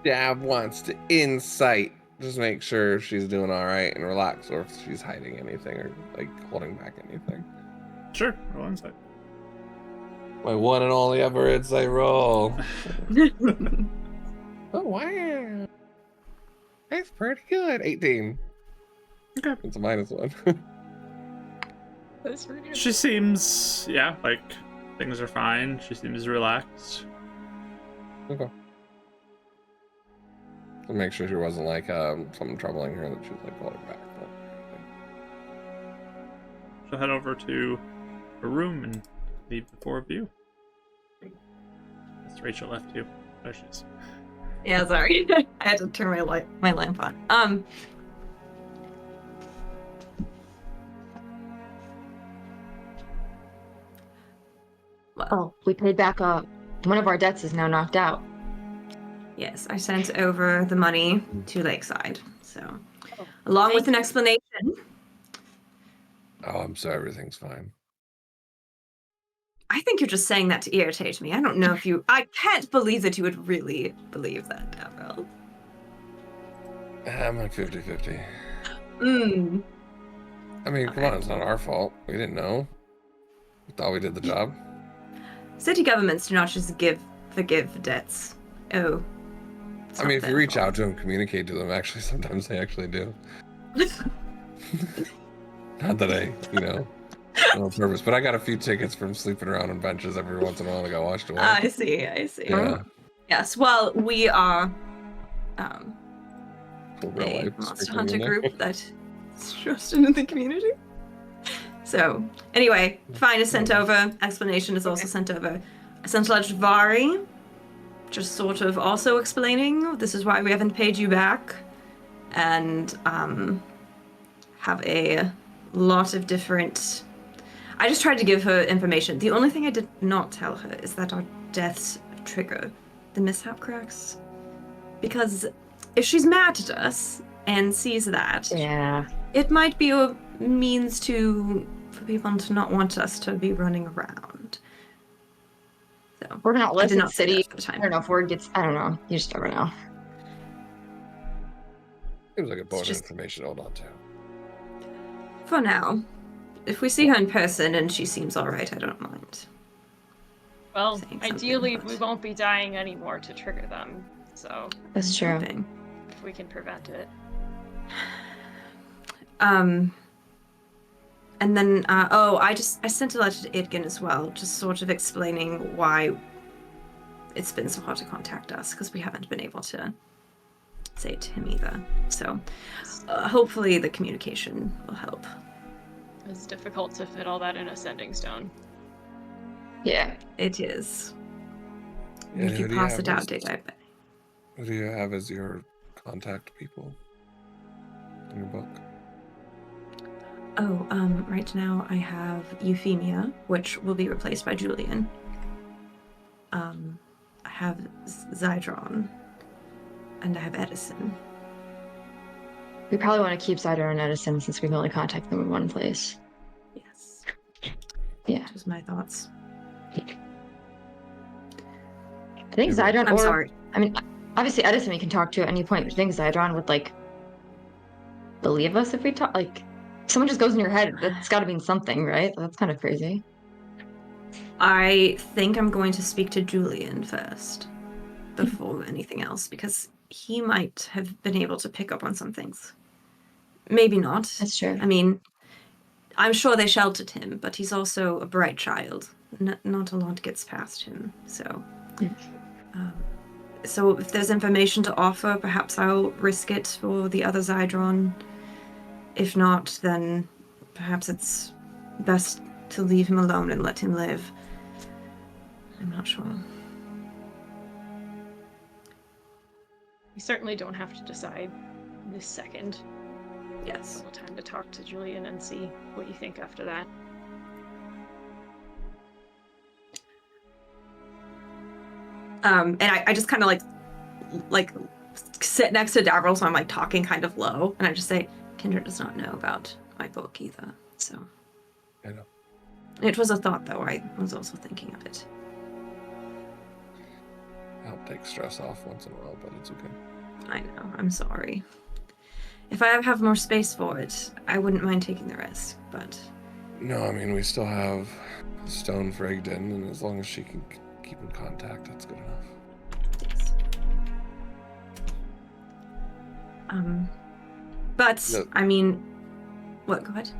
Dab wants to insight. Just make sure she's doing all right and relax, or if she's hiding anything or like holding back anything. Sure, roll insight. My one and only ever insight roll. Oh wow, that's pretty good. 18. Okay. It's a -1. That's pretty good. She seems, yeah, like things are fine. She seems relaxed. Okay. To make sure she wasn't like something troubling her that she was like holding back. But... She'll head over to her room and leave the four of you. That's Rachel left too. There she is. Yeah, sorry. I had to turn my lamp on. Oh, we paid back one of our debts is now knocked out. Yes, I sent over the money to Lakeside. So, along with an explanation. Oh, I'm sorry, everything's fine. I think you're just saying that to irritate me. I don't know if you. I can't believe that you would really believe that, Daryl. I'm like 50-50. Mm. I mean, come Okay. on, it's not our fault. We didn't know. We thought we did the job. City governments do not just forgive debts. Oh. it's I not mean, if you their reach fault. out to them, communicate to them, actually, sometimes they actually do. Not that I, on purpose, but I got a few tickets from sleeping around on benches every once in a while that got washed away. I see. Yeah. Yes, well, we are For real a life monster sprinkling hunter in there. group that is trusted in the community. So, anyway, fine is sent over. Explanation is also sent over. I sent a letter to Vari, just sort of also explaining this is why we haven't paid you back, and have a lot of different. I just tried to give her information. The only thing I did not tell her is that our deaths trigger the mishap cracks, because if she's mad at us and sees that, Yeah. it might be a means for people to not want us to be running around. So We're not I did listed not say city. that for the I time. don't know if word gets. I don't know. You just never know. Seems like a bonus just- information to hold on to. For now, if we see her in person and she seems all right, I don't mind. Well, saying something, ideally, but- we won't be dying anymore to trigger them. So, That's true. Hoping. if we can prevent it. And then I sent a letter to Idgen as well, just sort of explaining why it's been so hard to contact us, because we haven't been able to say it to him either. So hopefully the communication will help. It's difficult to fit all that in a sending stone. Yeah. It is. And If who you do you pass have it out as- day by day. Who do you have as your contact people in your book? Oh, right now I have Euphemia, which will be replaced by Julian. I have Zydron, and I have Edison. We probably want to keep Cider and Edison since we can only contact them in one place. Yes, Yeah. just my thoughts. I think Yeah, Zydron. I'm or, sorry. I mean, obviously Edison we can talk to at any point. But I think Zydron would believe us if we talk. Like, someone just goes in your head. That's got to mean something, right? That's kind of crazy. I think I'm going to speak to Julian first, before anything else, because he might have been able to pick up on some things. Maybe not. That's true. I mean, I'm sure they sheltered him, but he's also a bright child. Not a lot gets past him, so. So if there's information to offer, perhaps I'll risk it for the other Zydron. If not, then perhaps it's best to leave him alone and let him live. I'm not sure. We certainly don't have to decide this second. Yes. A little time to talk to Julian and see what you think after that. And I just kind of like sit next to Davril, so I'm like talking kind of low, and I just say, Kendra does not know about my book either, so. I know. It was a thought, though. I was also thinking of it. Help take stress off once in a while, but it's okay. I know. I'm sorry. If I have more space for it, I wouldn't mind taking the risk, but... No, I mean, we still have Stone frigged in, and as long as she can keep in contact, that's good enough. Yes. But, No. I mean... What? Go ahead.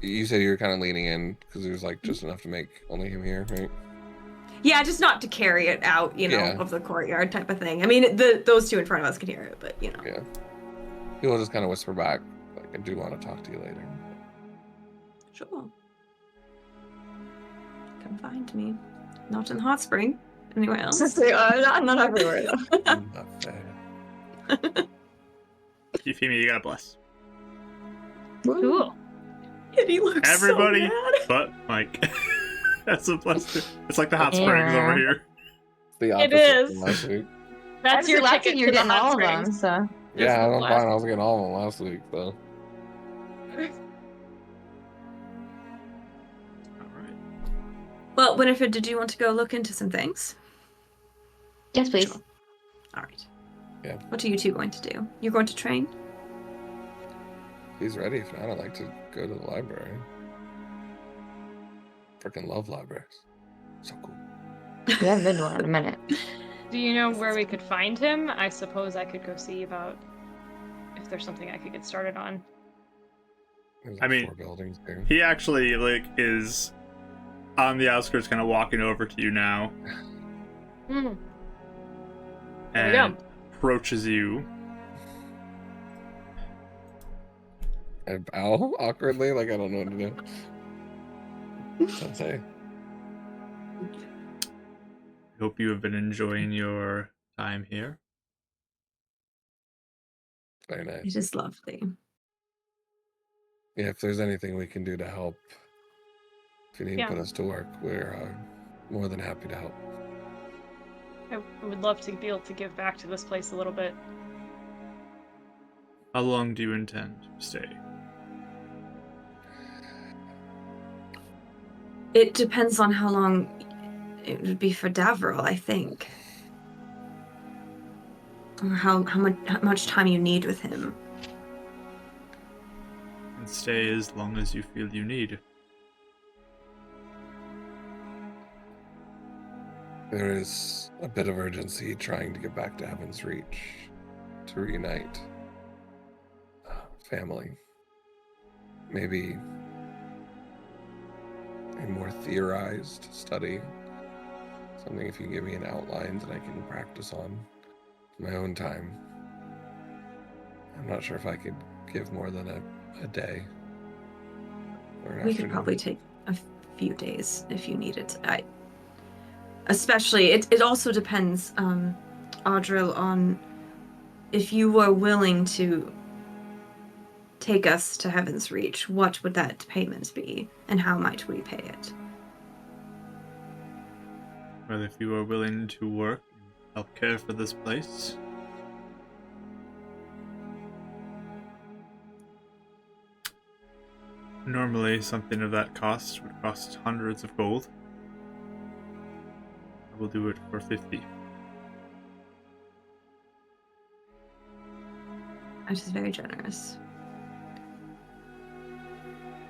You said you were kind of leaning in, because there's, like, just enough to make only him here, right? Yeah, just not to carry it out, you know, Yeah. of the courtyard type of thing. I mean, those two in front of us could hear it, but, you know. Yeah. He'll just kind of whisper back, like, I do want to talk to you later. Sure. Come find me. Not in Hot Spring. Anywhere else? Not everywhere. Not fair. Euphemia, you gotta bless. Cool. Kitty looks Everybody so mad. but Mike. That's a bless. It's like the hot springs over here. The It opposite is. from last week. That's your last ticket you're to the getting hot all of springs. them, so. Yeah, This I'm is fine. I was getting all of them last week, though. Alright. Well, Winifred, did you want to go look into some things? Yes, please. Sure. All right. Yeah. What are you two going to do? You're going to train? He's ready. If not, I'd like to go to the library. Freaking love libraries. So cool. We haven't been to one in a minute. Do you know where we could find him? I suppose I could go see about if there's something I could get started on. There's I like mean, 4 buildings here. He actually is on the outskirts, kind of walking over to you now, Hmm. There we and go. approaches you. I bow awkwardly, like I don't know what to do. Sensei. Hope you have been enjoying your time here. Very nice. It is lovely. Yeah, if there's anything we can do to help, if you need Yeah. to put us to work, we're more than happy to help. I would love to be able to give back to this place a little bit. How long do you intend to stay? It depends on how long it would be for Davril, I think. Or how much time you need with him. And stay as long as you feel you need. There is a bit of urgency trying to get back to Heaven's Reach to reunite family. Maybe a more theorized study. Something if you give me an outline that I can practice on in my own time. I'm not sure if I could give more than a day. Or an We could afternoon. probably take a few days if you need it. Especially, it also depends, Audril, on if you were willing to take us to Heaven's Reach, what would that payment be, and how might we pay it? Well, if you are willing to work and help care for this place, normally something of that cost would cost hundreds of gold. I will do it for 50. That is very generous.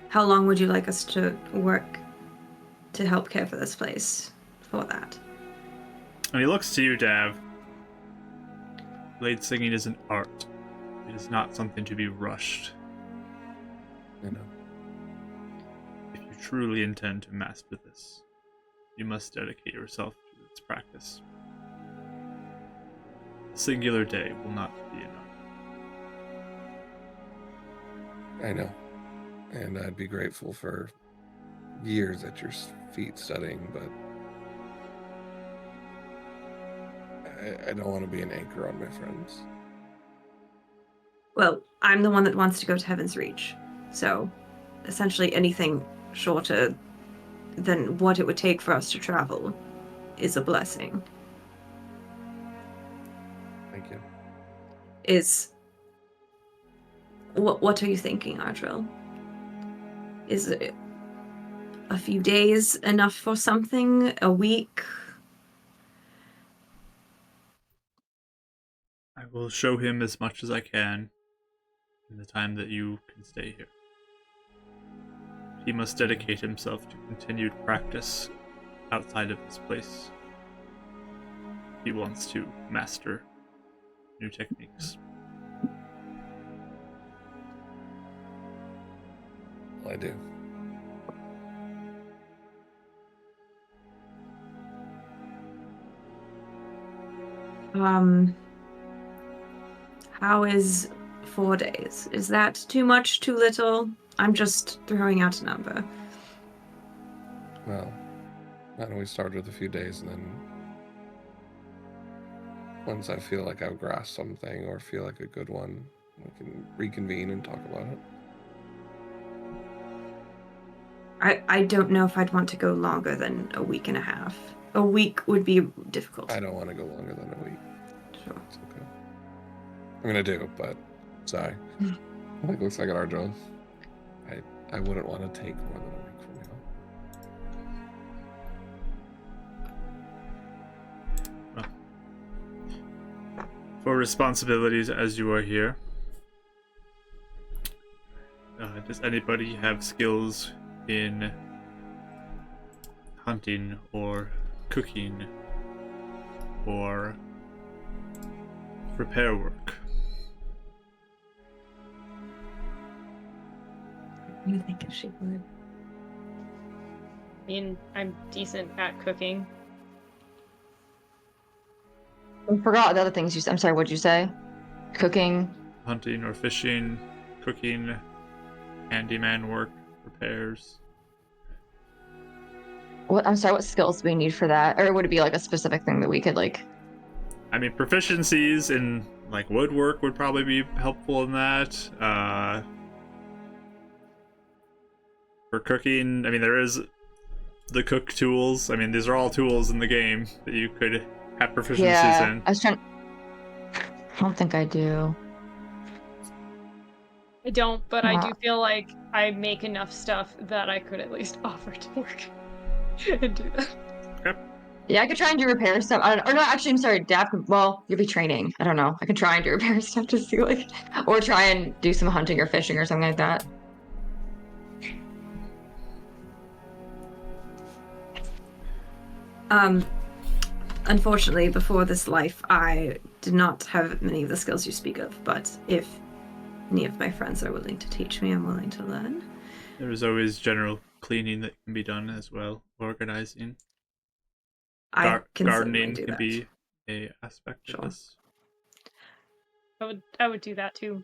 How long would you like us to work to help care for this place for that? And he looks to you, Dav. Bladesinging is an art. It is not something to be rushed. You know. If you truly intend to master this, you must dedicate yourself to its practice. A singular day will not be enough. I know. And I'd be grateful for years at your feet studying, but I don't want to be an anchor on my friends. Well, I'm the one that wants to go to Heaven's Reach, so essentially anything shorter than what it would take for us to travel is a blessing. is... What are you thinking, Ardril? Is it a few days enough for something? A week? I will show him as much as I can in the time that you can stay here. He must dedicate himself to continued practice outside of this place. He wants to master new techniques. I do. How is 4 days? Is that too much, too little? I'm just throwing out a number. Well, why don't we start with a few days and then once I feel like I've grasped something or feel like a good one, we can reconvene and talk about it. I don't know if I'd want to go longer than a week and a half. A week would be difficult. I don't want to go longer than a week. Sure. It's okay. I'm gonna do, but sorry. Like looks like an hard job. I wouldn't want to take more than a week from now. Well, for responsibilities as you are here, does anybody have skills in hunting or cooking or repair work? You think if she would? I mean, I'm decent at cooking. I forgot the other things you said. I'm sorry, what'd you say? Cooking. Hunting or fishing, cooking, handyman work, repairs. What? I'm sorry, what skills do we need for that? Or would it be like a specific thing that we could like... I mean, proficiencies in like woodwork would probably be helpful in that. For cooking, I mean, there is the cook tools. I mean, these are all tools in the game that you could have proficiencies in. I was trying... I don't think I do. I don't, but I do feel like I make enough stuff that I could at least offer to work and do that. Okay. Yeah, I could try and do repair stuff. I don't know. Or no, actually, I'm sorry. Dab could, well, you'll be training. I don't know. I could try and do repair stuff to see like... Or try and do some hunting or fishing or something like that. Unfortunately, before this life, I did not have many of the skills you speak of, but if any of my friends are willing to teach me, I'm willing to learn. There is always general cleaning that can be done as well, organizing. I can Gardening do can that. be a aspect Sure. of this. I would do that too.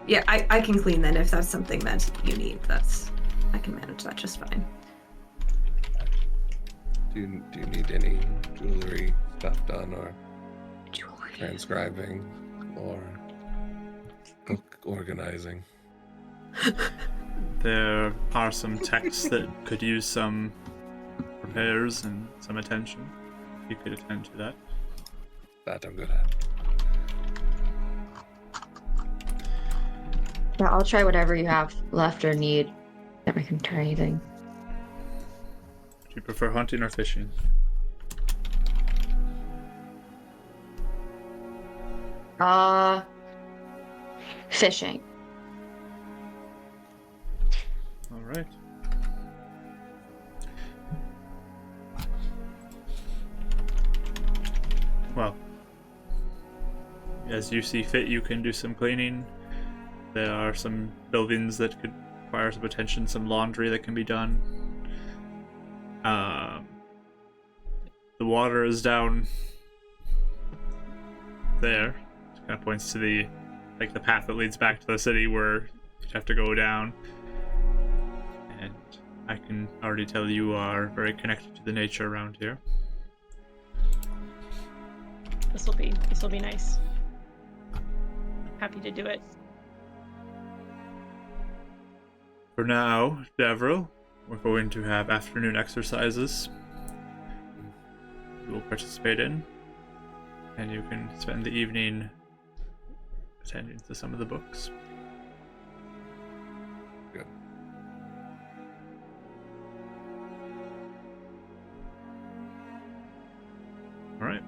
Yeah, I can clean then if that's something that you need. I can manage that just fine. Do you need any jewelry stuff done or transcribing or book organizing? There are some texts that could use some repairs and some attention. You could attend to that. That I'm good at. Yeah, I'll try whatever you have left or need. If I can try anything. Do you prefer hunting or fishing? Fishing. All right. Well, as you see fit, you can do some cleaning. There are some buildings that could require some attention, some laundry that can be done. The water is down there. It kind of points to the path that leads back to the city where you have to go down. And I can already tell you are very connected to the nature around here. This will be nice. Happy to do it. For now, Devril, we're going to have afternoon exercises you will participate in. and you can spend the evening attending to some of the books. Good. All right.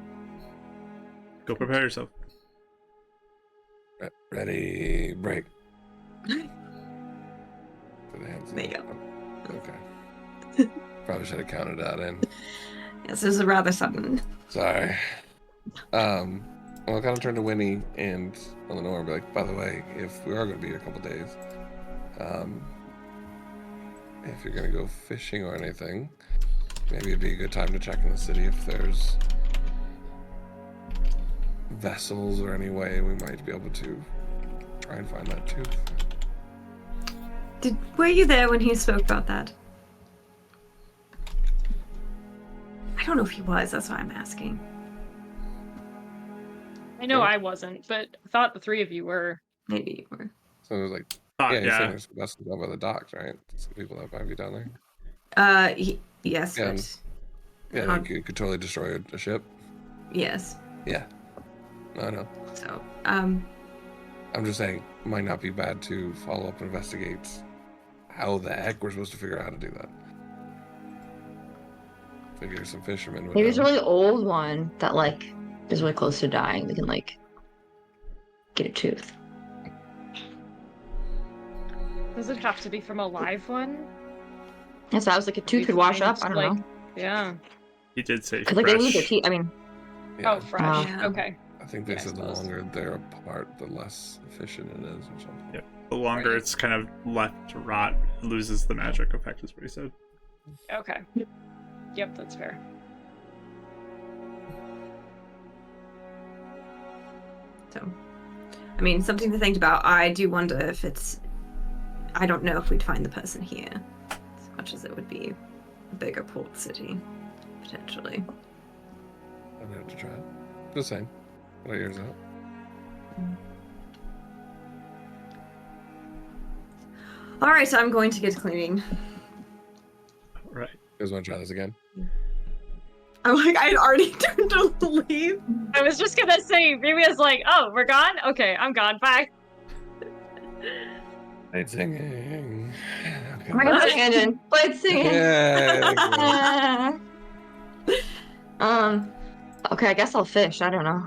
Go prepare yourself. Ready, break. For the hands There you up. Okay. Probably should have counted that in. Yes, this is rather sudden. Sorry. I'll kind of turn to Winnie and Eleanor and be like, by the way, if we are going to be here a couple days, if you're going to go fishing or anything, maybe it'd be a good time to check in the city if there's vessels or any way we might be able to try and find that tooth. Were you there when he spoke about that? I don't know if he was, that's why I'm asking. I know Yeah. I wasn't, but I thought the three of you were. Maybe you were. So it was like, Ah, yeah, he's saying yeah. there's vessels down by the docks, right? Some people that might be down there. Yes, Yeah. but... Yeah, you could totally destroy a ship. Yes. Yeah. I know. So, I'm just saying, it might not be bad to follow up and investigate how the heck we're supposed to figure out how to do that. Figure some fishermen would Maybe it's a know. really old one that like is really close to dying. We can like get a tooth. Does it have to be from a live one? And so I was like, a tooth could wash up. I don't know. Yeah. He did say Because like they lose their fresh. teeth. I mean, Yeah, Oh, fresh. Yeah. Okay. I think they Yeah, I said the suppose. longer they're apart, the less efficient it is or something. Yep. The longer Right. it's kind of left to rot, it loses the magic effect, is what he said. Okay. Yep, that's fair. so... I mean, something to think about. I do wonder if it's... I don't know if we'd find the person here. As much as it would be a bigger port city, potentially. I'm gonna have to try it. Just saying. What are yours out? Alright, so I'm going to get cleaning. All right. You guys want to try this again? I'm like, I had already turned to leave. I was just gonna say, Vivia's like, oh, we're gone? Okay, I'm gone. Bye. Bladesinging. oh my god, tangent. Blade singing. Yeah. Okay, I guess I'll fish. I don't know.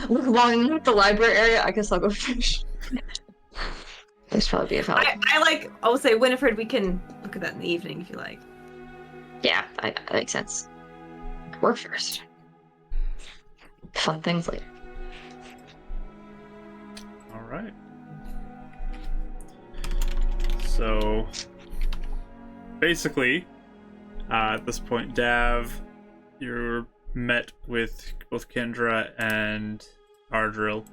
While I'm at the library area, I guess I'll go fish. This probably be a help. I'll say, Winifred, we can look at that in the evening if you like. Yeah, that makes sense. Work first. Fun things later. All right. So, basically, at this point, Dav, you're met with both Kendra and Ardril,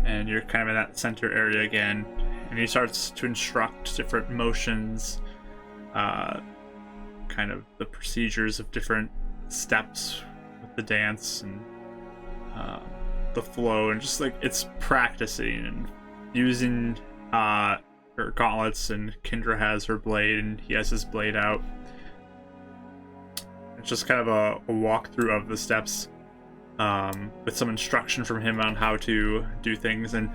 and you're kind of in that center area again, and he starts to instruct different motions, kind of the procedures of different steps with the dance and the flow, and just like it's practicing and using her gauntlets, and Kendra has her blade and he has his blade out. It's just kind of a walkthrough of the steps, with some instruction from him on how to do things, and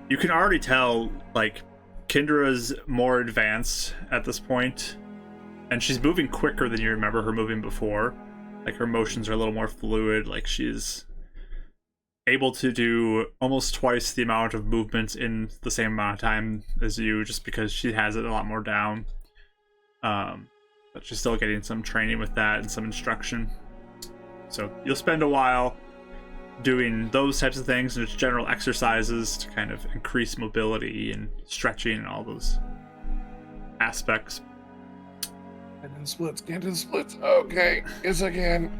you can already tell like Kendra's more advanced at this point, and she's moving quicker than you remember her moving before. Like her motions are a little more fluid, like she's able to do almost twice the amount of movements in the same amount of time as you, just because she has it a lot more down. But she's still getting some training with that and some instruction. So you'll spend a while doing those types of things and just general exercises to kind of increase mobility and stretching and all those aspects. Can't do the splits. Can't do the splits. Okay. Yes, I can.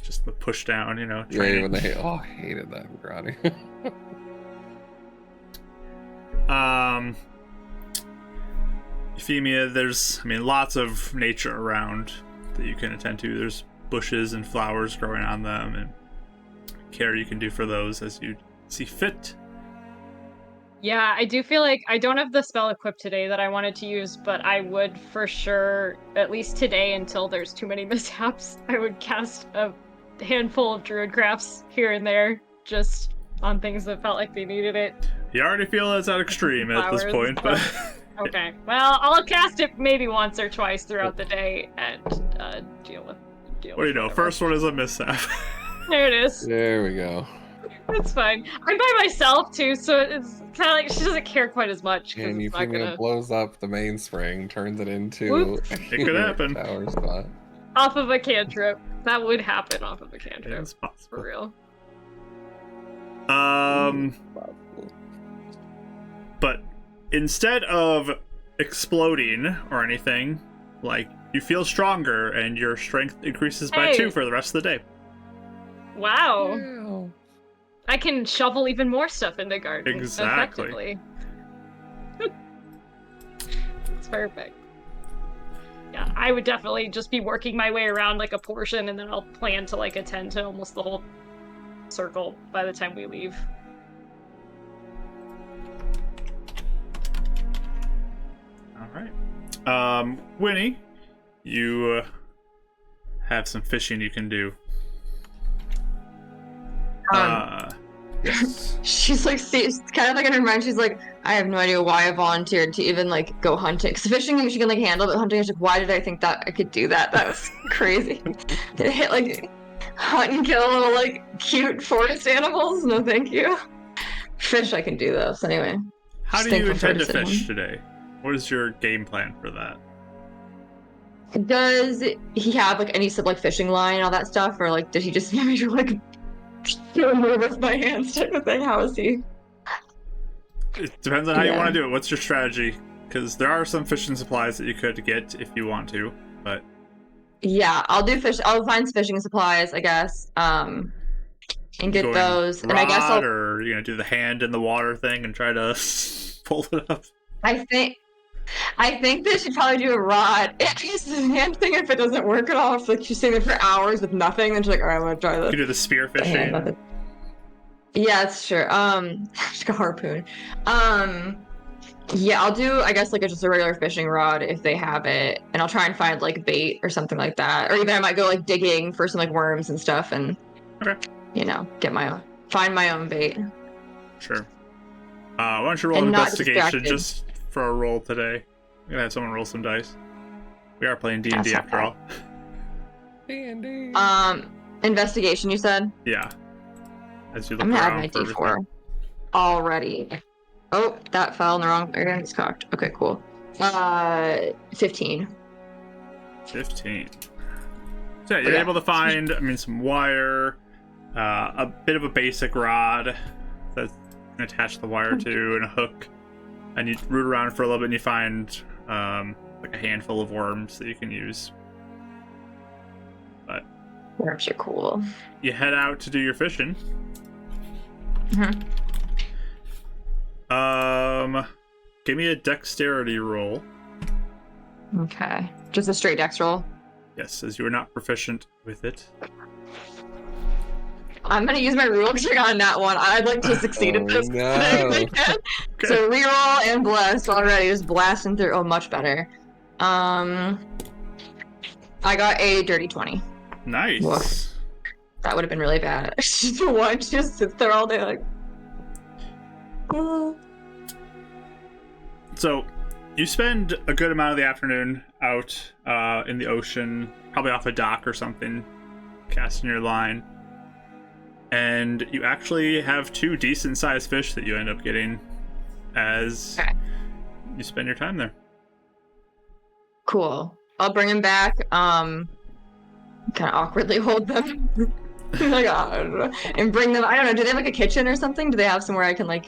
Just the push down, you know, Yeah, training. when they I hated that in karate. Euphemia, there's, lots of nature around that you can attend to. There's bushes and flowers growing on them, and care you can do for those as you see fit. Yeah, I do feel like I don't have the spell equipped today that I wanted to use, but I would for sure, at least today until there's too many mishaps, I would cast a handful of druid crafts here and there, just on things that felt like they needed it. You already feel it's at extreme at this Flowers point, and but Okay. Well, I'll cast it maybe once or twice throughout the day and deal with. what do you know? whatever. First one is a mishap. There it is. There we go. It's fine. I'm by myself too, so it's kind of like she doesn't care quite as much because And it's not Euphemia gonna. blows up the mainspring, turns it into Whoops. a It could happen. tower spot. Off of a cantrip. That would happen off of a cantrip. It's For possible. real. But instead of exploding or anything, like, you feel stronger and your strength increases by Hey. 2 for the rest of the day. Wow. Wow. I can shovel even more stuff in the garden. Exactly. Effectively. It's perfect. Yeah, I would definitely just be working my way around like a portion, and then I'll plan to like attend to almost the whole circle by the time we leave. All right. Winnie, you have some fishing you can do. Yes. She's like, it's kind of like in her mind, she's like, I have no idea why I volunteered to even like go hunting. Because fishing, she can like handle, but hunting, she's like, why did I think that I could do that? That was crazy. To hit like hunt and kill little like cute forest animals. No, thank you. Fish, I can do those anyway. How Just do you thankful for intend to the fish decision. today? What is your game plan for that? Does he have like any sort of like fishing line and all that stuff, or like did he just need me to like move with my hands type of thing? How is he? It depends on how you Yeah. want to do it. What's your strategy? Because there are some fishing supplies that you could get if you want to, but Yeah, I'll do fish. I'll find fishing supplies, I guess. And get going those. And I guess rod, I'll. or you're gonna do the hand in the water thing and try to pull it up. I think they should probably do a rod. It's a hand thing if it doesn't work at all. If like she's sitting there for hours with nothing, then she's like, all right, I'm gonna try You this. can do the spear The hand fishing. method. Yeah, it's true. Just a harpoon. Yeah, I'll do, I guess, like just a regular fishing rod if they have it, and I'll try and find like bait or something like that, or even I might go like digging for some like worms and stuff, and Okay. find my own bait. Sure. Why don't you roll an And not investigation distracted. just for a roll today? I'm gonna have someone roll some dice. We are playing D&D That's not after bad. all. D&D. Investigation, you said? Yeah. As you look I'm gonna add around my for D4 everything. already. Oh, that fell in the wrong area. It's cocked. Okay, cool. 15. 15. So yeah, you're Yeah. able to find, some wire, a bit of a basic rod that you can attach the wire to, and a hook. And you root around for a little bit and you find like a handful of worms that you can use. But Worms are cool. you head out to do your fishing. Mhm. Give me a dexterity roll. Okay. Just a straight dex roll. Yes, as you are not proficient with it. I'm gonna use my reroll because I got a nat one. I'd like to succeed at this. no. Okay. So reroll and bless already, just blasting through. Oh, much better. I got a dirty 20. Nice. Woof. That would have been really bad. The one just sits there all day like. So, you spend a good amount of the afternoon out in the ocean, probably off a dock or something, casting your line. And you actually have 2 decent-sized fish that you end up getting as Okay. you spend your time there. Cool. I'll bring him back. Kind of awkwardly hold them. Like, and bring them. I don't know. Do they have like a kitchen or something? Do they have somewhere I can like?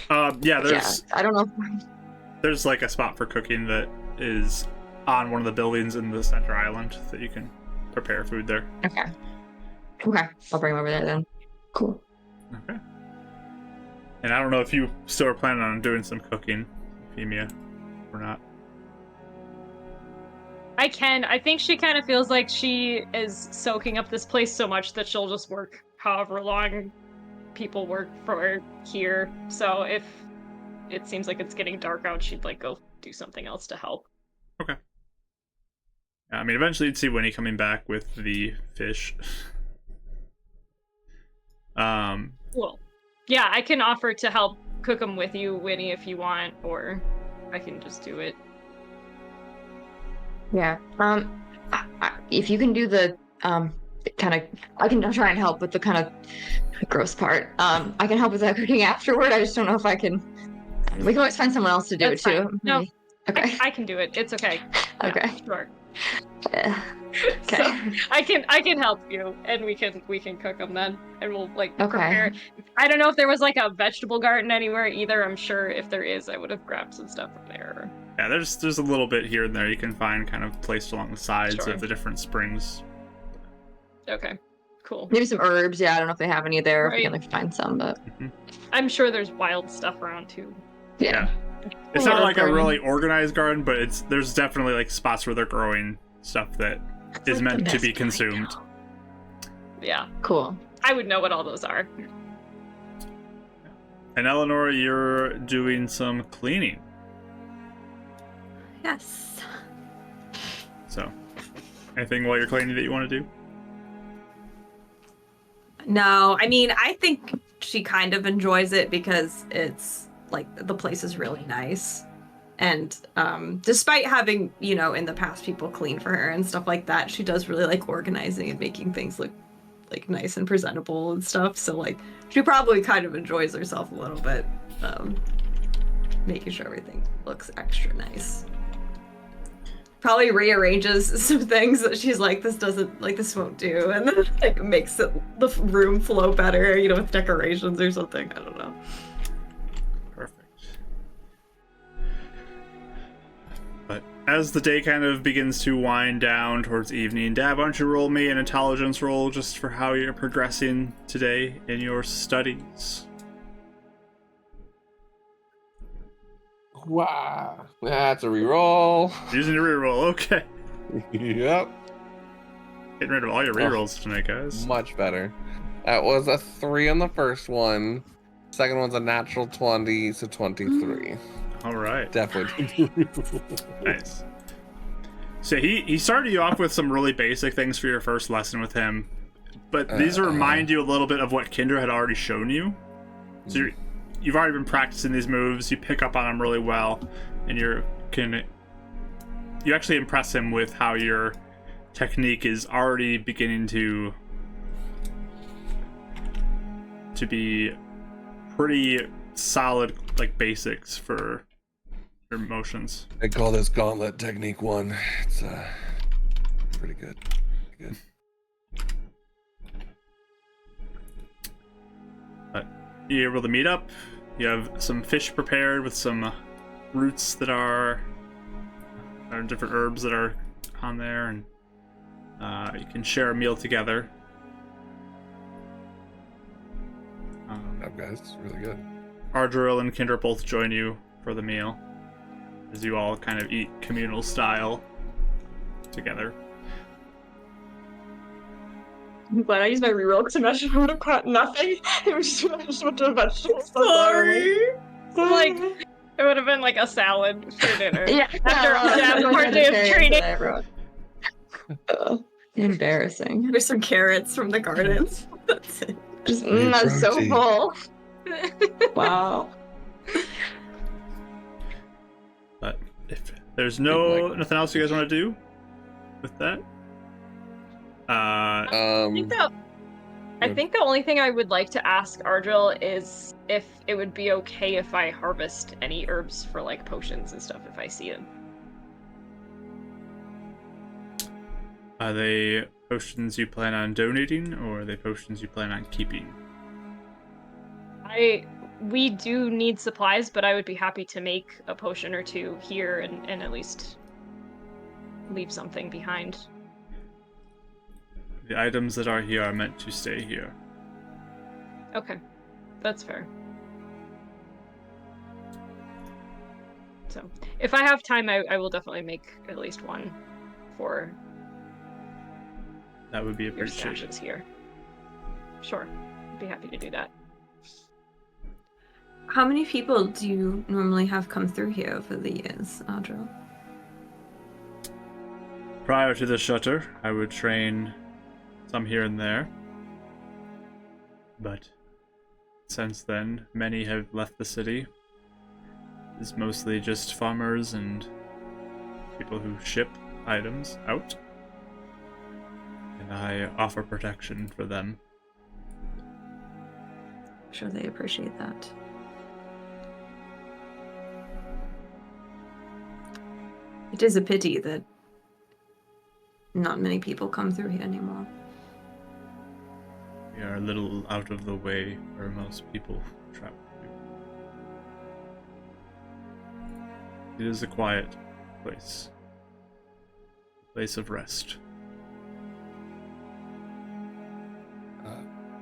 Yeah, there's I don't know. there's like a spot for cooking that is on one of the buildings in the center island that you can prepare food there. Okay. Okay. I'll bring him over there then. Cool. Okay. And I don't know if you still are planning on doing some cooking, Euphemia, or not. I can. I think she kind of feels like she is soaking up this place so much that she'll just work however long people work for here. So if it seems like it's getting dark out, she'd like go do something else to help. Okay. I mean, eventually you'd see Winnie coming back with the fish. Cool. Yeah, I can offer to help cook them with you, Winnie, if you want, or I can just do it. Yeah. If you can do the kind of, I can try and help with the kind of gross part. I can help with that cooking afterward. I just don't know if I can. We can always find someone else to do That's it too. fine. No, Maybe. Okay. I can do it. It's okay. Okay. Yeah, sure. Okay. So I can help you, and we can cook them then, and we'll like prepare. I don't know if there was like a vegetable garden anywhere either. I'm sure if there is, I would have grabbed some stuff from there. Yeah, there's a little bit here and there you can find kind of placed along the sides Sure. of the different springs. Okay, cool. Maybe some herbs. Yeah, I don't know if they have any there. Right. We can like find some, but I'm sure there's wild stuff around too. yeah. It's not like a garden. really organized garden, but there's definitely like spots where they're growing stuff that is like the meant to best be part consumed. now. Yeah, Cool. I would know what all those are. And Eleanor, you're doing some cleaning. Yes. So, anything while you're cleaning that you want to do? No, I mean, I think she kind of enjoys it because it's like the place is really nice. And despite having, you know, in the past people clean for her and stuff like that, she does really like organizing and making things look like nice and presentable and stuff. So like she probably kind of enjoys herself a little bit, making sure everything looks extra nice. Probably rearranges some things that she's like, this won't do, and then like makes the room flow better, you know, with decorations or something. I don't know. Perfect. But as the day kind of begins to wind down towards evening, Dad, why don't you roll me an intelligence roll just for how you're progressing today in your studies? Wow. That's a reroll. Using your reroll, okay. Yep. Getting rid of all your rerolls tonight, guys. Much better. That was a 3 on the first one. Second one's a natural 20, so 23. All right. Definitely. Nice. So he started you off with some really basic things for your first lesson with him, but these remind you a little bit of what Kendra had already shown you. So you've already been practicing these moves. You pick up on them really well, and you actually impress him with how your technique is already beginning to be pretty solid, like basics for your motions. I call this gauntlet technique 1. It's pretty good. Good. But you're able to meet up. You have some fish prepared with some roots that are different herbs that are on there, and you can share a meal together. Up, guys. It's really good. Ardril and Kendra both join you for the meal, as you all kind of eat communal style together. I'm glad I used my reroll because imagine I would have caught nothing. It was just, I just went to a vegetables. Sorry. Like it would have been like a salad for dinner. Yeah. After a hard day of training. Embarrassing. There's some carrots from the gardens. That's it. Just Need I'm so protein. full. Wow. But if there's nothing else you guys want to do with that, I think the only thing I would like to ask Ardril is if it would be okay if I harvest any herbs for like potions and stuff if I see them. are they potions you plan on donating, or are they potions you plan on keeping? We do need supplies, but I would be happy to make a potion or two here and at least leave something behind. The items that are here are meant to stay here. Okay, that's fair. So, if I have time, I will definitely make at least one for That would be your appreciated. stashes here. Sure, I'd be happy to do that. How many people do you normally have come through here over the years, Audrey? Prior to the shutter, I would train some here and there. But since then, many have left the city. It's mostly just farmers and people who ship items out. And I offer protection for them. I'm sure they appreciate that. It is a pity that not many people come through here anymore. We are a little out of the way where most people travel to. It is a quiet place. A place of rest.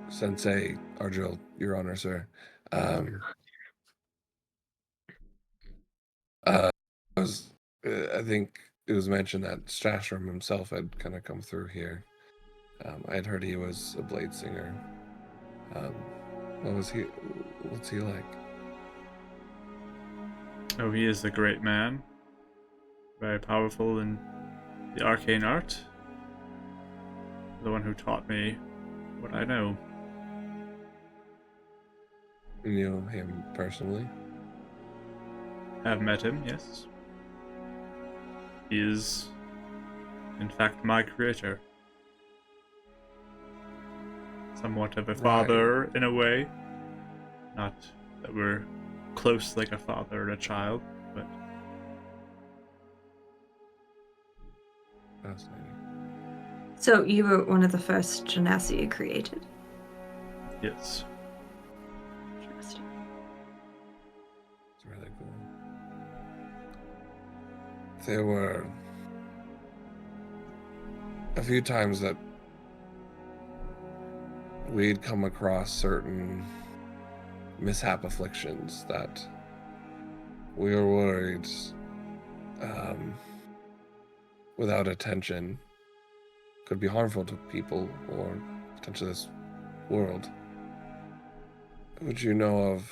Sensei Argil, Your Honor, sir. I think it was mentioned that Strashram himself had kind of come through here. I had heard he was a Bladesinger. What's he like? Oh, he is a great man. Very powerful in the arcane art. The one who taught me what I know. You know him personally? Have met him, yes. He is, in fact, my creator. Somewhat of a father in a way. Not that we're close like a father and a child, but... Fascinating. So you were one of the first Genasi created? Yes. Interesting. It's really cool. There were a few times that we'd come across certain mishap afflictions that we were worried without attention could be harmful to people or potentially this world. Would you know of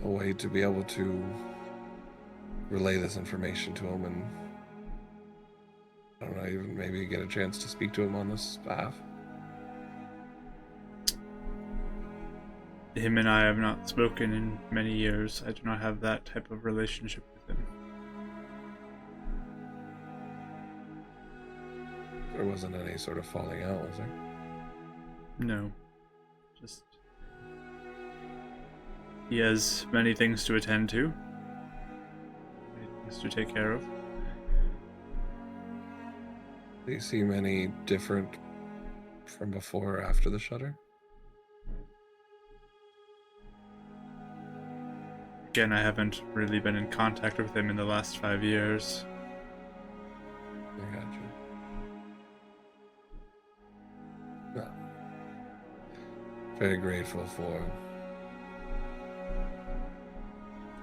a way to be able to relay this information to him and, I don't know, even maybe get a chance to speak to him on this behalf? Him and I have not spoken in many years. I do not have that type of relationship with him. There wasn't any sort of falling out, was there? No. Just... He has many things to attend to. Many things to take care of. Do you seem any different from before or after the shutter? Again, I haven't really been in contact with him in the last 5 years. I got you. Well, very grateful for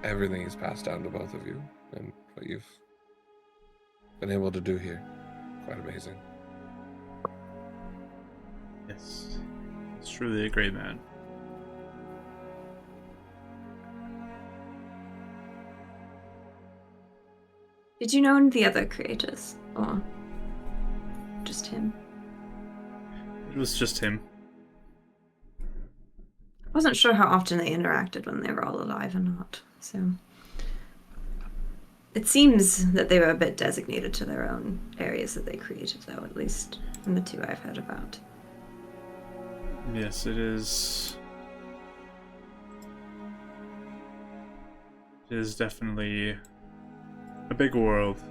everything he's passed down to both of you and what you've been able to do here. Quite amazing. Yes. He's truly a great man. Did you know any of the other creators? Or just him? It was just him. I wasn't sure how often they interacted when they were all alive or not, so... It seems that they were a bit designated to their own areas that they created, though, at least from the two I've heard about. Yes, it is. It is definitely a big world.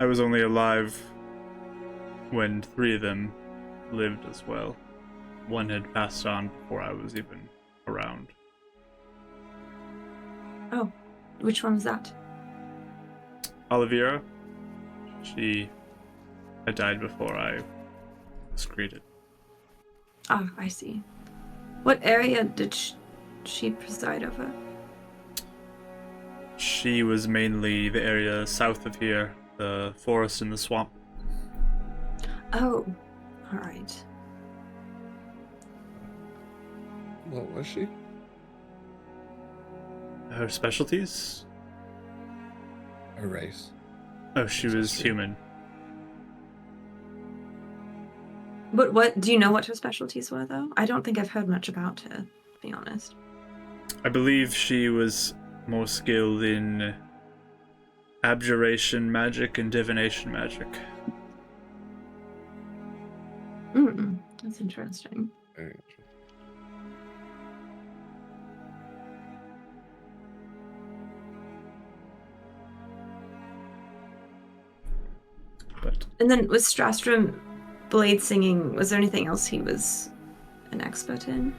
I was only alive when 3 of them lived as well. One had passed on before I was even around. Oh, which one was that? Olivera, she had died before I was created. Ah, I see. What area did she preside over? She was mainly the area south of here, the forest and the swamp. Oh, alright. What was she? Her specialties? Her race. Oh, she was human. But what do you know what her specialties were, though? I don't think I've heard much about her, to be honest. I believe she was more skilled in abjuration magic and divination magic. That's interesting. Very interesting. But And then with Strastrom Bladesinging, was there anything else he was an expert in?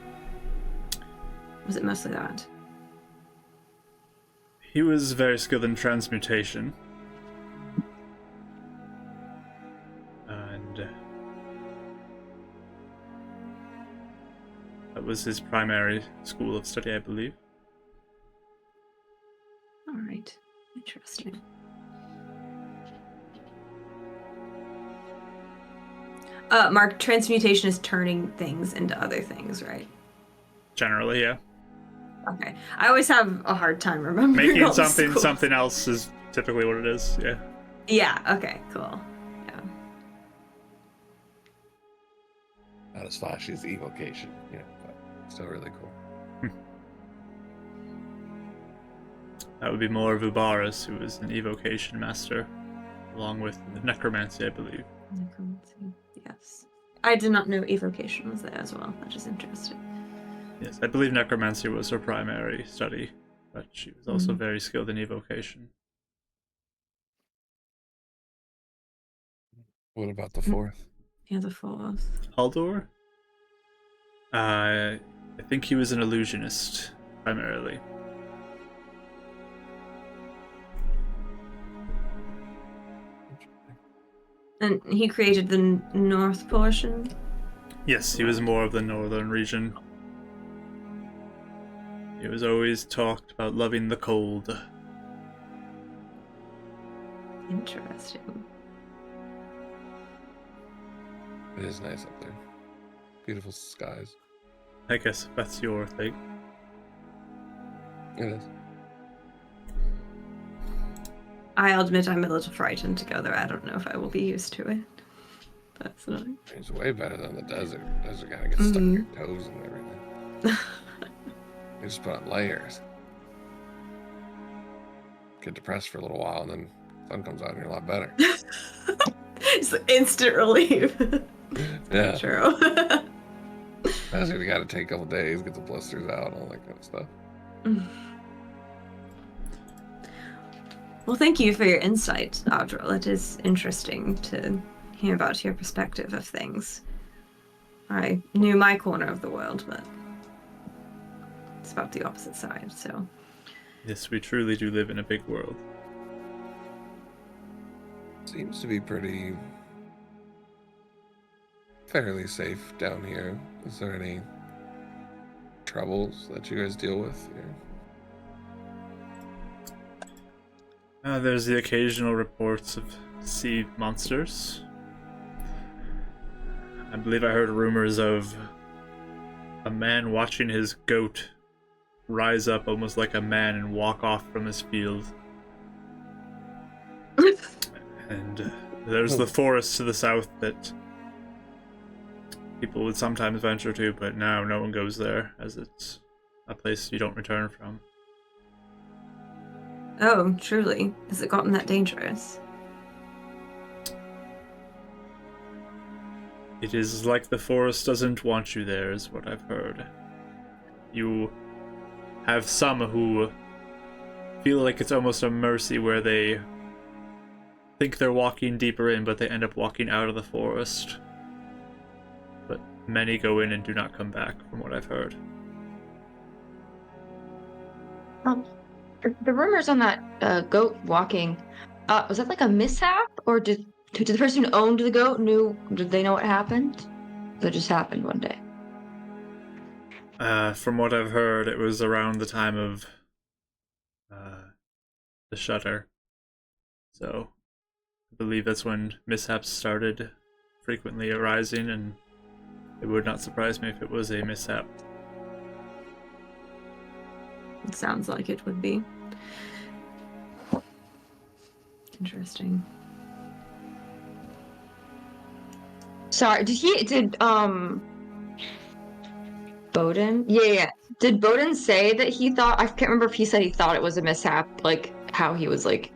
Was it mostly that? he was very skilled in transmutation. And that was his primary school of study, I believe. All right. Interesting. Mark, transmutation is turning things into other things, right? Generally, yeah. Okay. I always have a hard time remembering Making all the something schools. something else is typically what it is, yeah. Yeah, okay, cool. Yeah. Not as flashy as evocation, but still really cool. That would be more of Ubaris, who was an evocation master, along with necromancy, I believe. Necromancy, yes. I did not know evocation was there as well. That is interesting. Yes, I believe necromancy was her primary study, but she was also Mhm. very skilled in evocation. What about the fourth? Yeah, the fourth. Haldor? I think he was an illusionist, primarily. And he created the north portion? Yes, he was more of the northern region. He was always talked about loving the cold. Interesting. It is nice up there. Beautiful skies. I guess that's your thing. It is. I'll admit I'm a little frightened to go there. I don't know if I will be used to it. That's annoying. It's way better than the desert. The desert kind of gets stuck in your toes and everything. You just put on layers. Get depressed for a little while, and then the sun comes out and you're a lot better. It's instant relief. Yeah. True. Desert, you got to take a couple days, get the blisters out, all that kind of stuff. Well, thank you for your insight, Audril. It is interesting to hear about your perspective of things. I knew my corner of the world, but it's about the opposite side, so... Yes, we truly do live in a big world. Seems to be pretty fairly safe down here. Is there any troubles that you guys deal with here? There's the occasional reports of sea monsters. I believe I heard rumors of a man watching his goat rise up almost like a man and walk off from his field. And there's the forest to the south that people would sometimes venture to, but now no one goes there, as it's a place you don't return from. Oh, truly. Has it gotten that dangerous? It is like the forest doesn't want you there, is what I've heard. You have some who feel like it's almost a mercy where they think they're walking deeper in, but they end up walking out of the forest. But many go in and do not come back, from what I've heard. The rumors on that goat walking, was that like a mishap, or did the person who owned the goat did they know what happened? Or it just happened one day? From what I've heard, it was around the time of the Shutter. So I believe that's when mishaps started frequently arising, and it would not surprise me if it was a mishap. It sounds like it would be. Interesting. Sorry, did Bowden? Yeah. Did Bowden say that he thought, I can't remember if he said he thought it was a mishap, like how he was like,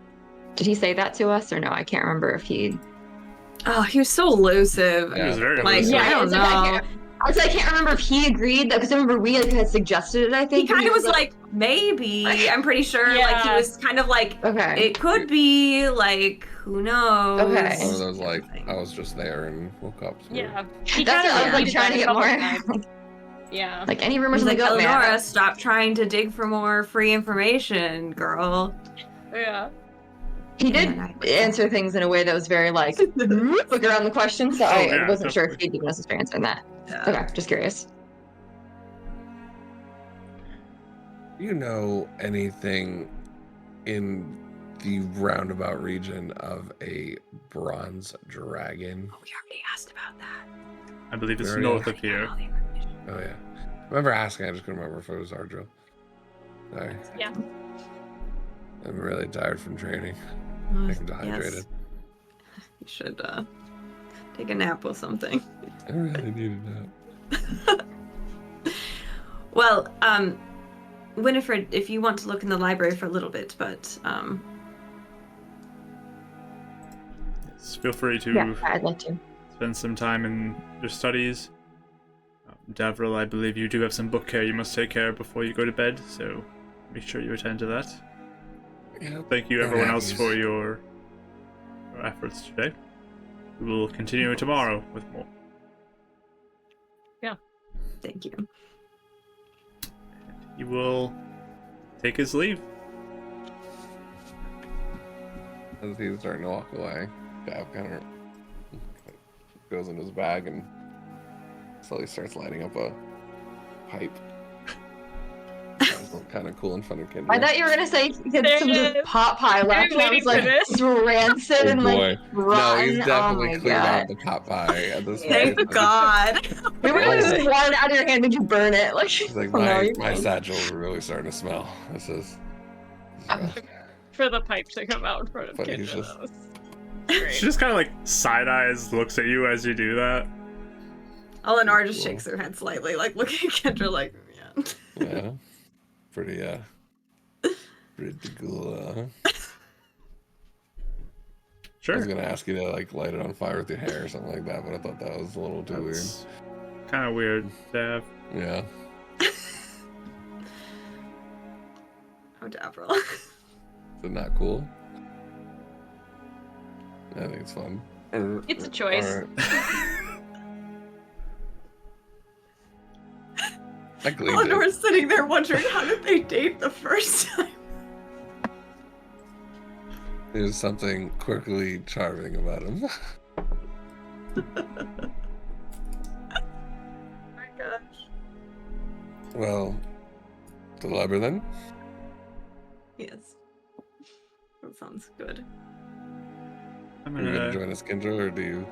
did he say that to us or no? I can't remember if he. Oh, he was so elusive. He was very Like, elusive. I don't it's like, know. I can't remember if he agreed, because I remember we had suggested it, I He think. kind of was like, maybe. I'm pretty sure. Like, he Yeah. was kind of like, okay. it could be. Like, who knows? Okay. One of those Type like of thing. I was just there and woke up. So. Yeah. He That's kinda what I was like repeated trying to that a get couple more. times. Yeah. Like any rumors He's on the like, goat, Eleonora, man. stop trying to dig for more free information, girl. Yeah. He did And I- answer things in a way that was very like look around the question, so I yeah, wasn't sure if definitely. he'd given us a straight answer on that. Yeah. Okay, just curious. Do you know anything in the roundabout region of a bronze dragon? Oh, we already asked about that. I believe it's Very north nice. of here. Oh yeah. I remember asking, I just couldn't remember if it was Ardril. Sorry. Yeah. I'm really tired from training. Oh, I'm dehydrated. yes. You should take a nap or something. I really needed that. Well, Winifred, if you want to look in the library for a little bit, but Yes, feel free to Yeah, I'd like to. spend some time in your studies. Davril, I believe you do have some book care you must take care of before you go to bed, so make sure you attend to that. Yeah. Thank you, everyone else, for your efforts today. We will continue tomorrow with more. thank you. He will take his leave. As he's starting to walk away, Dav kind of goes into his bag and slowly starts lighting up a pipe. Kind of cool in front of Kendra. I thought you were gonna say you had There some it just is. pot pie left, been and I waiting was like, for this. it's rancid Oh and boy. like No, rotten. he's Oh definitely my cleared god. out the pot pie at this Thank point. God. We were Oh. just one out of your hand, did you burn it? Like, He's like, oh, no, my you're my fine. satchel's really starting to smell. This is rough. For the pipe to come out in front of But he's Kendra. just- That was She great. just kind of like side eyes, looks at you as you do that. Eleanor just Cool. shakes her head slightly, like looking at Kendra, like, yeah. Yeah. Pretty cool. I Sure. was gonna ask you to like light it on fire with your hair or something like that, but I thought that was a little too That's kind of weird, Dav. weird. Yeah. Oh, Davril. Is it not cool? I think it's fun. It's a choice. Alright. I gleaned it. Eleanor's sitting there wondering, how did they date the first time? There's something quirkily charming about him. Oh my gosh. Well, to the library then? Yes. That sounds good. I'm Are you gonna gonna join us, Kendra, or do you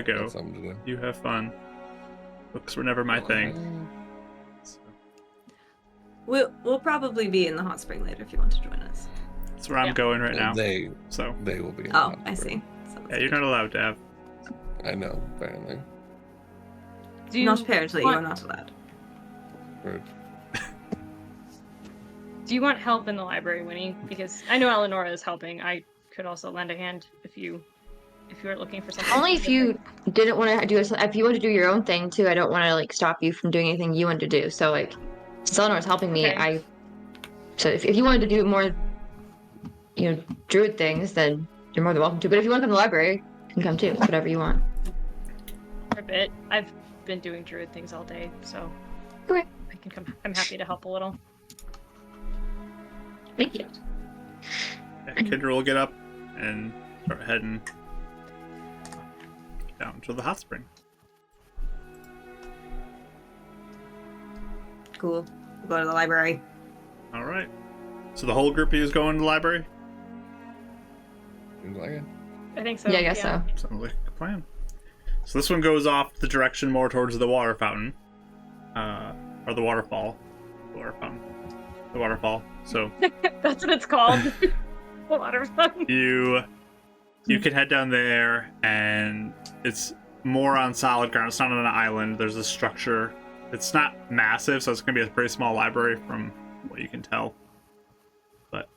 go. have something to do? You have fun. Books were never my thing. So We'll probably be in the hot spring later if you want to join us. that's where I'm Yeah. going right now. They So will be. in the Oh, hot I spring. see. Sounds yeah, you're good. not allowed, Dav. I know, apparently. Do you Not apparently, you are want- not allowed. Or- Do you want help in the library, Winnie? Because I know Eleonora is helping. I could also lend a hand if you were looking for something. Only if you didn't want to do it. If you want to do your own thing too, I don't want to like stop you from doing anything you want to do. So like, since Eleanor's helping me, Okay. So if you wanted to do more, druid things, then you're more than welcome to. But if you want to come to the library, you can come too. Whatever you want. For a bit. I've been doing druid things all day, so Okay. I can come. I'm happy to help a little. Thank you. Yeah, Kendra will get up and start heading down to the hot spring. Cool. We'll go to the library. All right. So the whole group is going to the library? Seems like it. I think so. Yeah, I guess so. Sounds like a plan. So this one goes off the direction more towards the water fountain. Or the waterfall. Water fountain. the waterfall. So That's what it's called. A lot of fun. you can head down there, and it's more on solid ground. It's not on an island. There's a structure. It's not massive, so it's going to be a pretty small library from what you can tell. But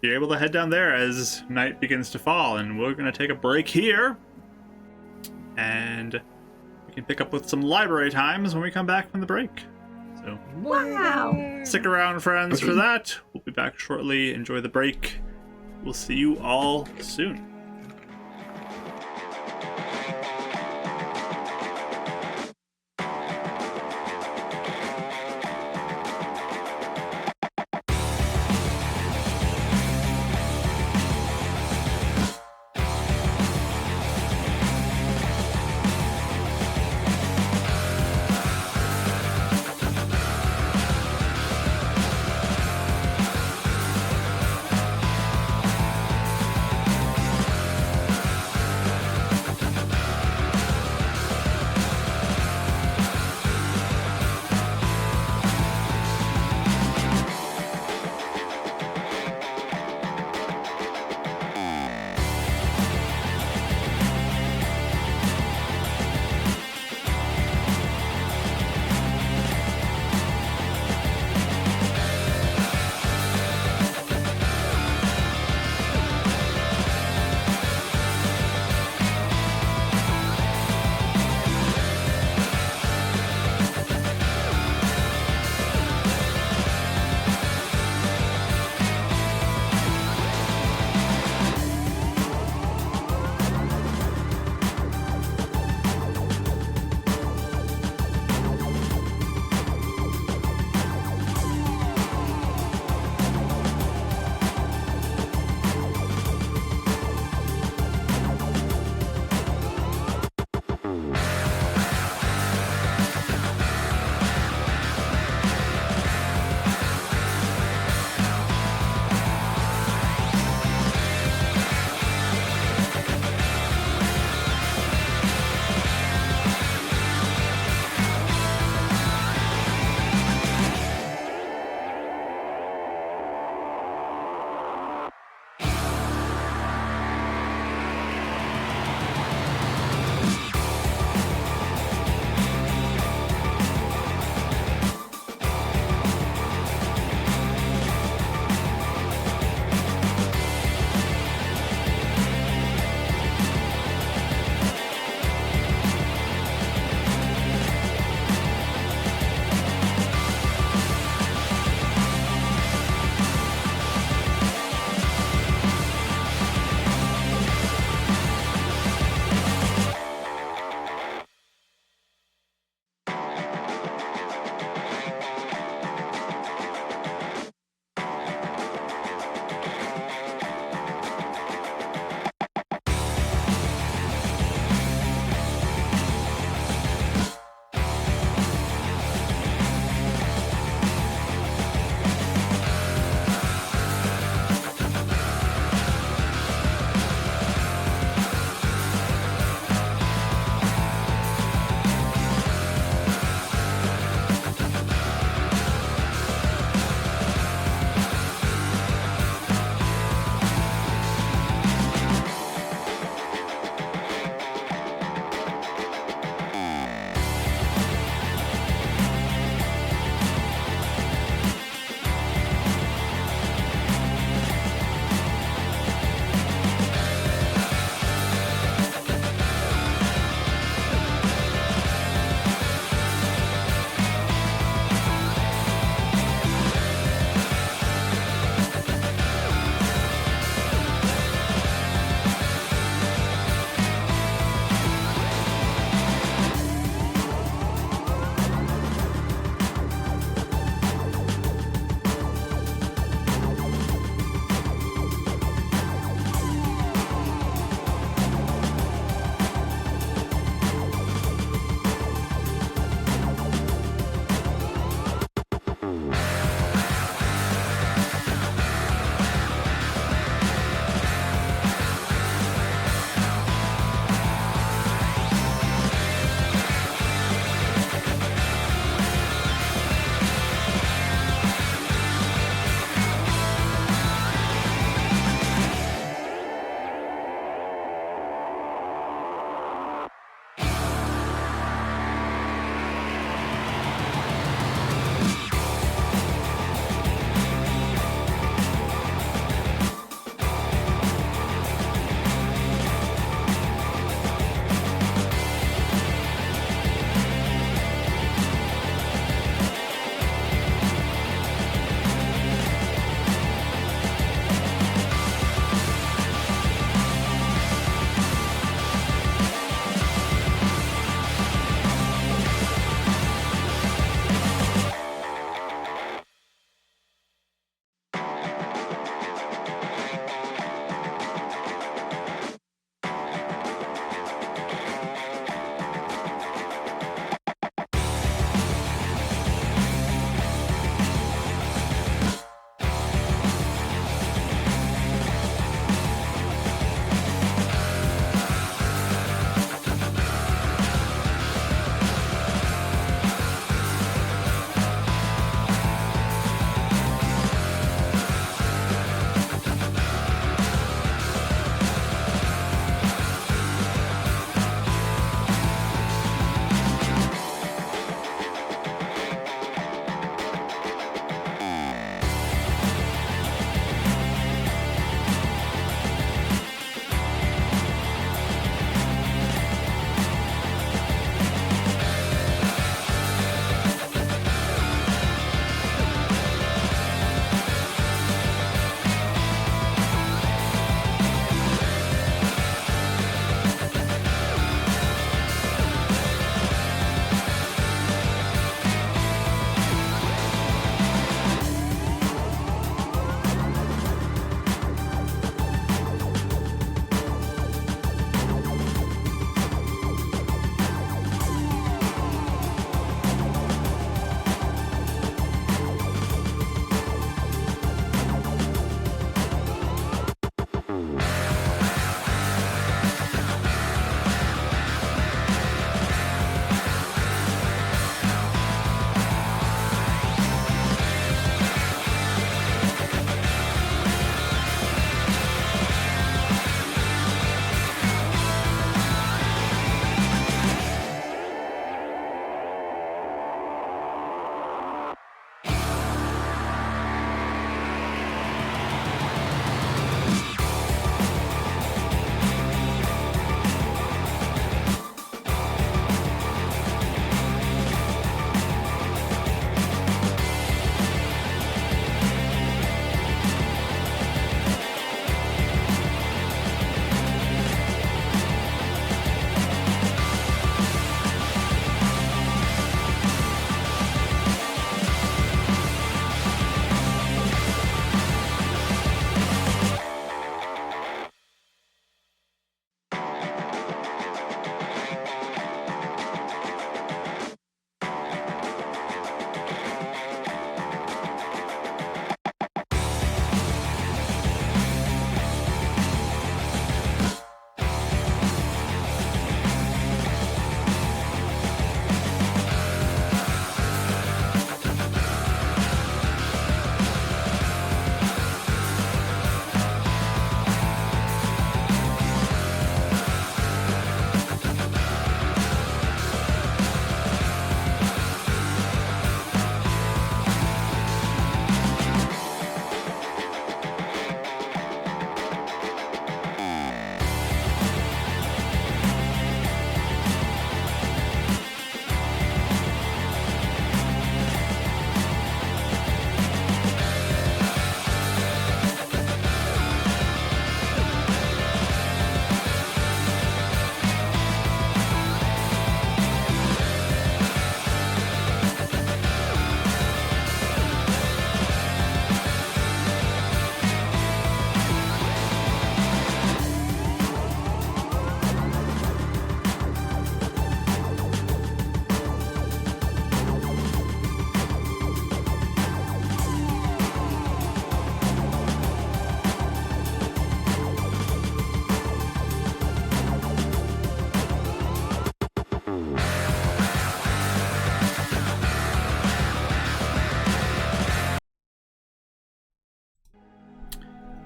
you're able to head down there as night begins to fall, and we're going to take a break here. And we can pick up with some library times when we come back from the break. So Wow. stick around, friends, for that. We'll be back shortly. Enjoy the break. We'll see you all soon.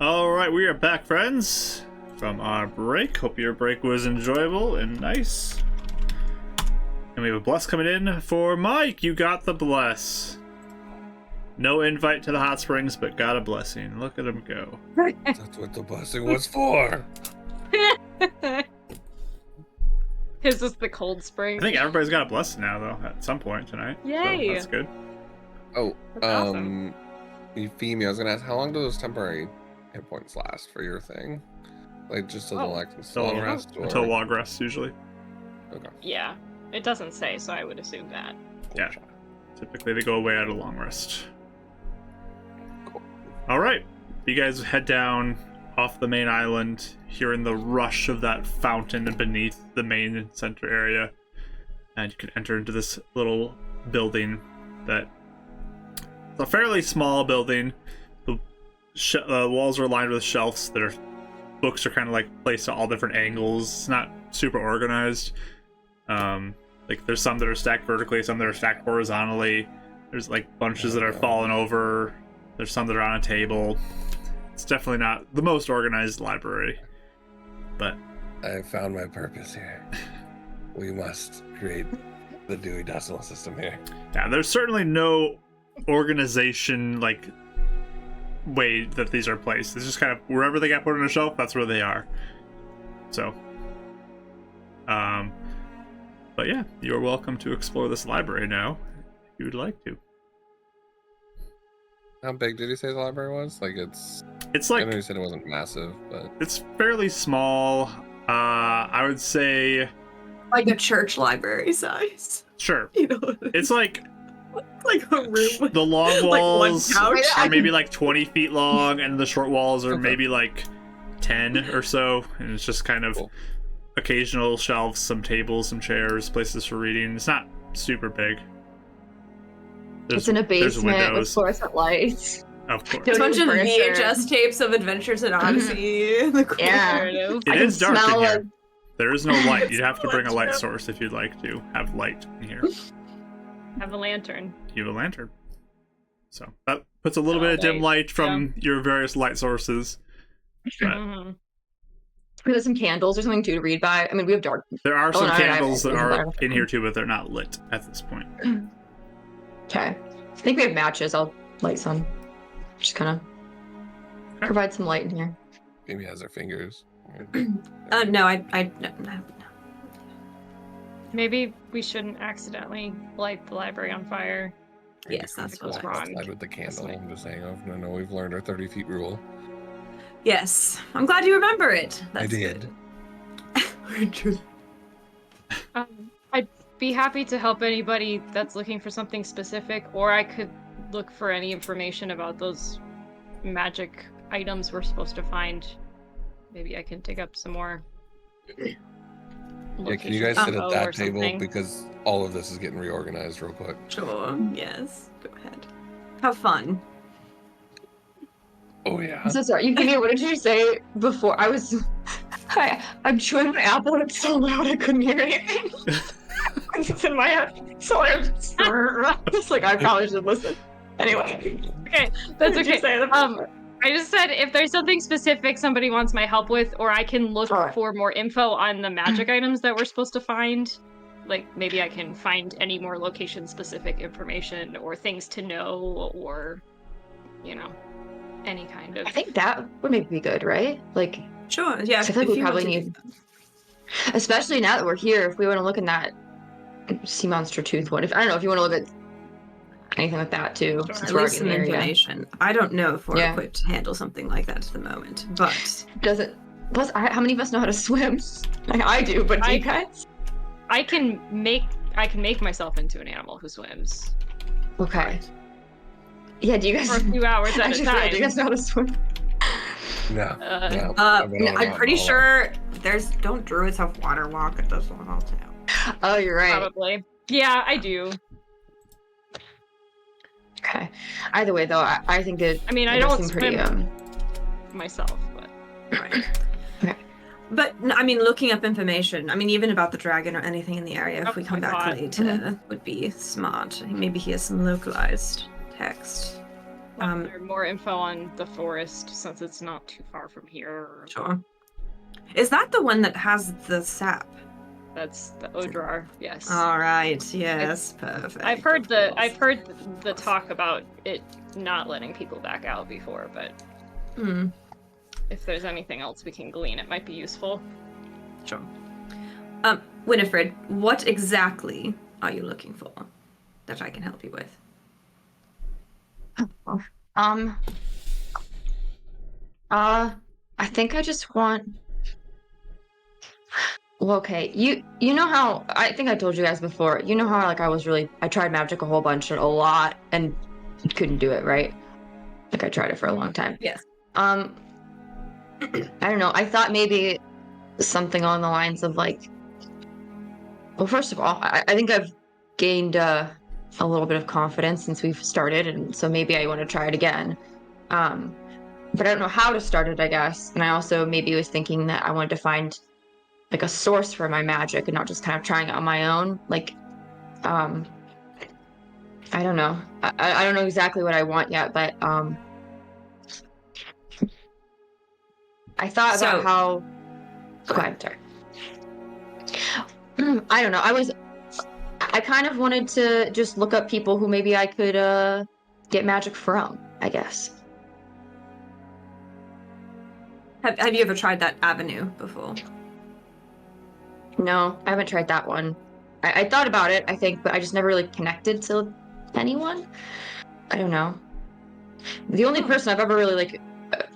All right, we are back, friends, from our break. Hope your break was enjoyable and nice. And we have a bless coming in for Mike. You got the bless. No invite to the hot springs, but got a blessing. Look at him go. That's what the blessing was for. His is the cold spring. I think everybody's got a blessing now, though, at some point tonight. Yay. So that's good. Oh, That's awesome. Euphemia, I was gonna ask, how long do those temporary hit points last for your thing? Like just till the long rest? Or... Until long rest, usually. Okay. Yeah, it doesn't say, so I would assume that. Cool. Yeah. Typically, they go away at a long rest. Cool. All right. You guys head down off the main island, hearing the rush of that fountain beneath the main center area. And you can enter into this little building that... It's a fairly small building. The walls are lined with shelves that are... Books are kind of like placed at all different angles. It's not super organized. Like there's some that are stacked vertically, some that are stacked horizontally. There's like bunches that are fallen over. There's some that are on a table. It's definitely not the most organized library, but I have found my purpose here. We must create the Dewey Decimal System here. yeah, there's certainly no organization like way that these are placed. It's just kind of wherever they got put on a shelf, that's where they are. So, but yeah, you're welcome to explore this library now if you would like to. How big did you say the library was? Like It's I like know you said it wasn't massive, but it's fairly small. I would say Like a church library size. sure. You know, It's like like a room with the long like one walls couch. are maybe like 20 feet long, and the short walls are maybe like 10 or so. And it's just kind of Cool. occasional shelves, some tables, some chairs, places for reading. It's not super big. It's in a there's basement with windows, fluorescent lights. of course. It's a bunch of Furniture. VHS tapes of Adventures in Odyssey. in the corner. Yeah. There it is. It I can is dark in smell here. it. There is no light. You'd have to bring a light Yeah. source if you'd like to have light in here. Have a lantern. You have a lantern. So that puts a little bit of dim light from your various light sources. But Mhm. We have some candles or something too to read by. I mean, we have dark. there are some no, candles that are I- in here too, but they're not lit at this point. Okay. I think we have matches. I'll light some. Just kind of provide some light in here. Amy has her fingers. No, no. Maybe we shouldn't accidentally light the library on fire. Yes, that's goes what wrong. Outside with the candle. way. I'm just saying. I know we've learned our 30 feet rule. Yes, I'm glad you remember it. That's I did. Good. I'd be happy to help anybody that's looking for something specific, or I could look for any information about those magic items we're supposed to find. Maybe I can dig up some more. Yeah, can you guys location sit at info that or table? something. Because all of this is getting reorganized real quick. Sure. Yes. Go ahead. Have fun. Oh, yeah. I'm so sorry. Euphemia, what did you say before? I'm chewing an apple and it's so loud I couldn't hear anything. It's in my head. So I'm just like, I probably should listen. Anyway. Okay, that's What did you okay. say? I just said if there's something specific somebody wants my help with, or I can look Alright. for more info on the magic items that we're supposed to find. Like maybe I can find any more location-specific information or things to know, or any kind of. I think that would maybe be good, right? Like, Sure. Yeah. I feel like if we you probably want to need- do especially now that we're here, if we want to look in that sea monster tooth one. If I don't know if you want to look at anything like that too. Sure. Since at we're least already some in the area. information. I don't know if we're Yeah. equipped to handle something like that at the moment, but Doesn't. Plus, how many of us know how to swim? I do, but do you guys? I can make myself into an animal who swims Okay. Yeah, do you guys? for a few hours at Actually, a yeah, time. do you guys know how to swim? No. Uh, no. I'm pretty sure don't druids have water walk? It does one all too. Oh, you're right. Probably. Yeah, I do. Okay. Either way, though, I think it. I mean, I it does don't seem pretty. swim myself, but Right. Okay. But I mean, looking up information. I mean, even about the dragon or anything in the area, Oh if we come my back God. later, would be smart. Maybe he has some localized text. Or more info on the forest since it's not too far from here. Sure. Is that the one that has the sap? That's the Odrar, yes. All right. Yes. Perfect. I've heard of course. the talk about it not letting people back out before, but if there's anything else we can glean, it might be useful. Sure. Winifred, what exactly are you looking for that I can help you with? I think I just want. Well, okay, you know how I think I told you guys before. You know how like I tried magic a whole bunch and a lot and couldn't do it, right? Like I tried it for a long time. Yes. I don't know. I thought maybe something along the lines of like. Well, first of all, I think I've gained a little bit of confidence since we've started, and so maybe I want to try it again. But I don't know how to start it, I guess. And I also maybe was thinking that I wanted to find like a source for my magic and not just kind of trying it on my own. Like, I don't know. I don't know exactly what I want yet, but I thought about how. Go ahead, sorry. I don't know. I kind of wanted to just look up people who maybe I could get magic from, I guess. Have you ever tried that avenue before? No, I haven't tried that one. I thought about it, I think, but I just never really connected to anyone. I don't know. The only person I've ever really like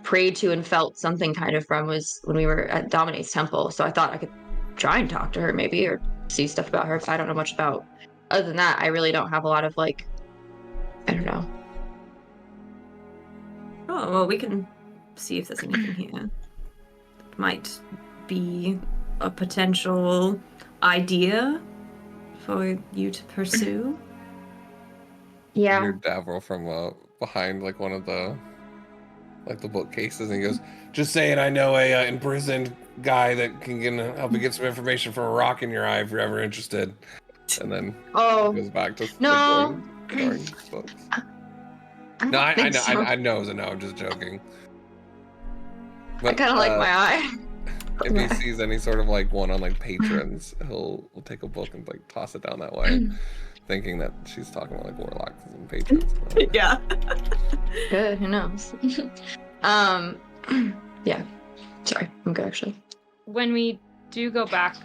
prayed to and felt something kind of from was when we were at Dominate's temple. So I thought I could try and talk to her maybe or see stuff about her. I don't know much about. Other than that, I really don't have a lot of like. I don't know. Oh well, we can see if there's anything here that might be a potential idea for you to pursue. Yeah. Your Davro from behind like one of the bookcases, and he goes, "Just saying, I know a imprisoned guy that can help you get some information from a rock in your eye if you're ever interested." And then goes back to no. going books. No, I know. So. I know. So no, I'm just joking. But, I kind of like my eye. If he sees any sort of like one on like patrons, he'll take a book and like toss it down that way, thinking that she's talking about like warlocks and patrons. Yeah. Good. Who knows? Yeah. Sorry, I'm good actually. When we do go back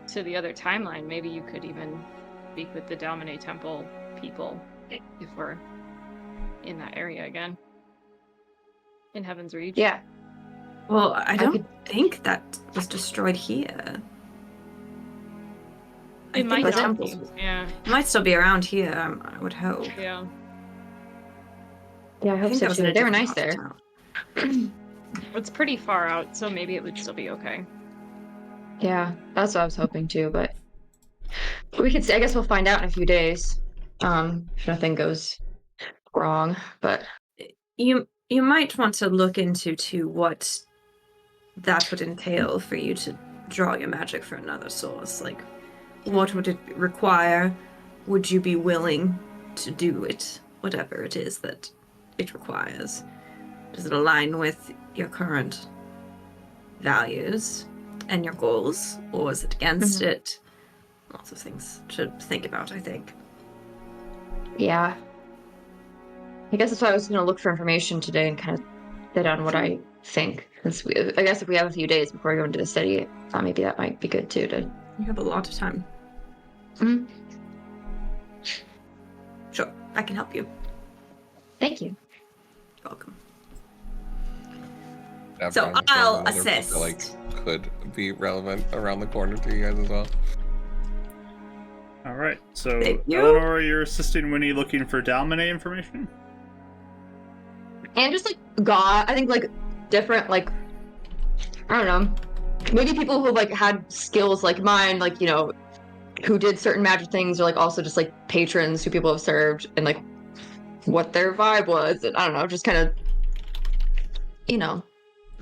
to the other timeline, maybe you could even speak with the Dalmine Temple people if we're in that area again. In Heaven's Reach. Yeah. Well, I don't think that was destroyed here. It might the not be. temples Yeah. It might still be around here, I would hope. Yeah. Yeah, I hope think so that was in too. a They were different nice part there. of town. It's pretty far out, so maybe it would still be okay. Yeah, that's what I was hoping too, but we could see. I guess we'll find out in a few days. If nothing goes wrong, but You might want to look into what that would entail for you to draw your magic for another source. Like, what would it require? Would you be willing to do it? Whatever it is that it requires. Does it align with your current values and your goals? Or is it against it? Lots of things to think about, I think. yeah. I guess that's why I was going to look for information today and kind of sit on what I think. I guess if we have a few days before we go into the city, I thought maybe that might be good too. You have a lot of time. Sure, I can help you. Thank you. You're welcome. So I'll assist. That, like could be relevant around the corner to you guys as well. All right. So Eleanor, you're assisting Winnie looking for Dalmine information. And just like God, I think like different like I don't know, maybe people who like had skills like mine, like you know, who did certain magic things, or like also just like patrons who people have served, and like what their vibe was, and I don't know, just kind of, you know.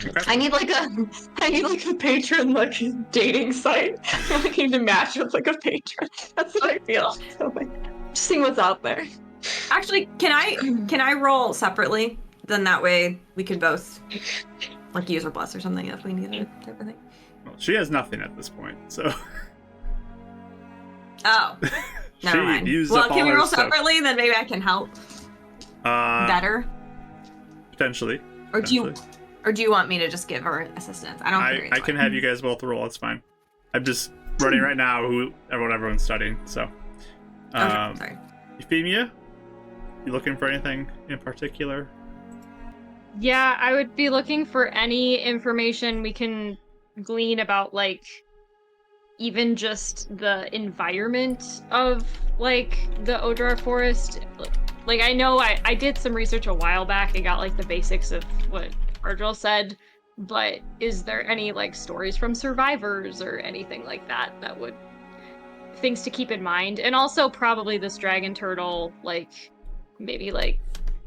Okay. I need like a patron like dating site. I need to match with like a patron. That's what I feel. So like, just seeing what's out there. Actually, Actually, can I roll separately? Then that way we could both like use our bless or something if we need it, type of thing. Well, she has nothing at this point, so. Oh, never She mind. used Well, up can all we her roll stuff. separately? Then maybe I can help better. Potentially. Or do you want me to just give her assistance? I don't care. I can have you guys both roll. It's fine. I'm just running right now. What everyone's studying. So. Okay, sorry. Euphemia, you looking for anything in particular? Yeah, I would be looking for any information we can glean about, like, even just the environment of, like, the Odrar Forest. Like, I know I did some research a while back and got, like, the basics of what Ardril said, but is there any, like, stories from survivors or anything like that that would... things to keep in mind? And also probably this dragon turtle, like, maybe, like,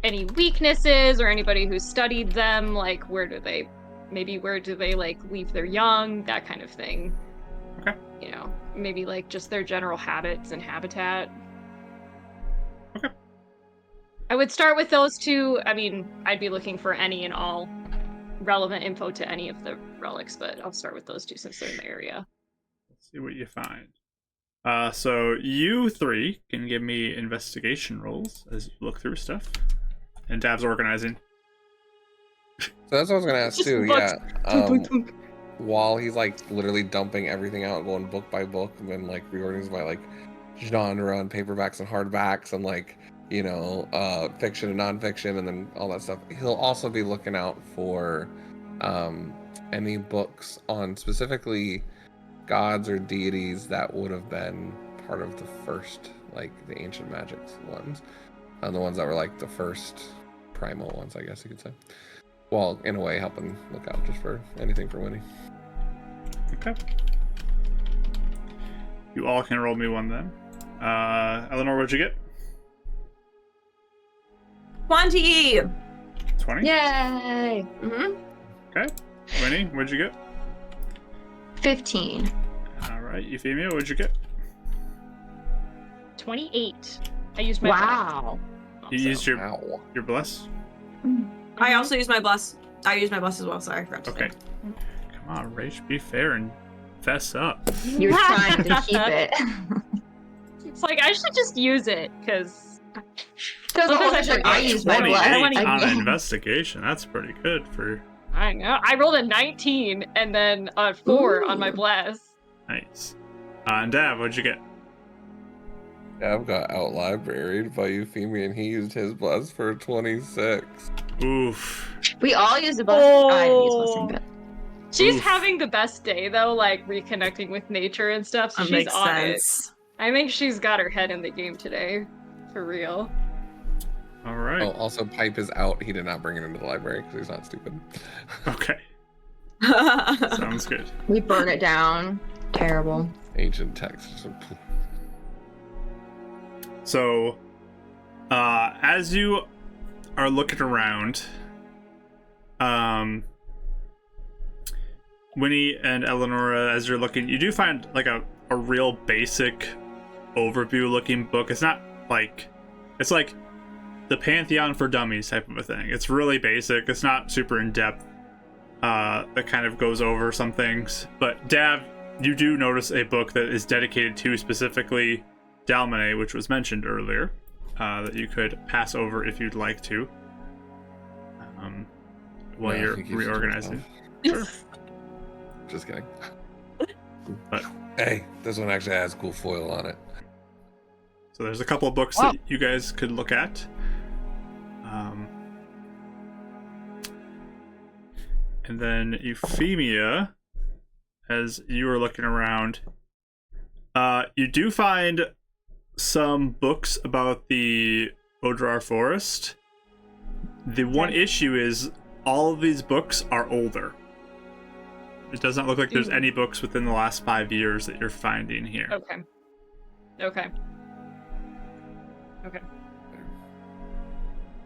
any weaknesses or anybody who studied them, like, where do they, like, leave their young, that kind of thing. Okay. You know, maybe, like, just their general habits and habitat. Okay. I would start with those two. I mean, I'd be looking for any and all relevant info to any of the relics, but I'll start with those two since they're in the area. Let's see what you find. So you three can give me investigation rolls as you look through stuff. And Dab's organizing. So that's what I was gonna ask Just too. books. Yeah. While he's like literally dumping everything out, going book by book, and then like reordering by like genre and paperbacks and hardbacks and like fiction and nonfiction and then all that stuff. He'll also be looking out for any books on specifically gods or deities that would have been part of the first, like the ancient magics ones, and the ones that were like the first primal ones, I guess you could say. Well, in a way, helping look out just for anything for Winnie. Okay. You all can roll me one then. Eleanor, what'd you get? 20. 20? Yay! Mm-hmm. Okay. Winnie, what'd you get? 15. Alright. Euphemia, what'd you get? 28. I used my Wow. You used your Ow. bless? I also use my bless. I use my bless as well. Sorry, I forgot to Okay. say. Come on, Rach, be fair and fess up. You're trying to keep it. It's like, I should just use it, because... Because I use my 28 blood. on an investigation. That's pretty good for... I know. I rolled a 19 and then a 4 on my bless. Nice. And Dav, what'd you get? I've got out libraried by Euphemia, and he used his bless for 26. Oof. We all use a blessing. I didn't use blessing, but She's Oof. having the best day, though, like, reconnecting with nature and stuff, so That she's makes on sense. it. I think she's got her head in the game today. For real. All right. Oh, also, Pipe is out. He did not bring it into the library because he's not stupid. Okay. Sounds good. we burn it down. Terrible. Ancient text. Just So, as you are looking around, Winnie and Eleonora, as you're looking, you do find like a real basic overview looking book. It's not like, it's like the Pantheon for Dummies type of a thing. It's really basic. It's not super in depth. That kind of goes over some things. But Dav, you do notice a book that is dedicated to specifically Dalmine, which was mentioned earlier, that you could pass over if you'd like to, while Yeah, I you're think you should do it reorganizing. yourself. Sure. Just kidding. But Hey, this one actually has cool foil on it. so there's a couple of books that you guys could look at. And then Euphemia, as you were looking around, you do find some books about the Odrar Forest. The one issue is all of these books are older. It does not look like there's any books within the last 5 years that you're finding here. Okay. Okay. Okay.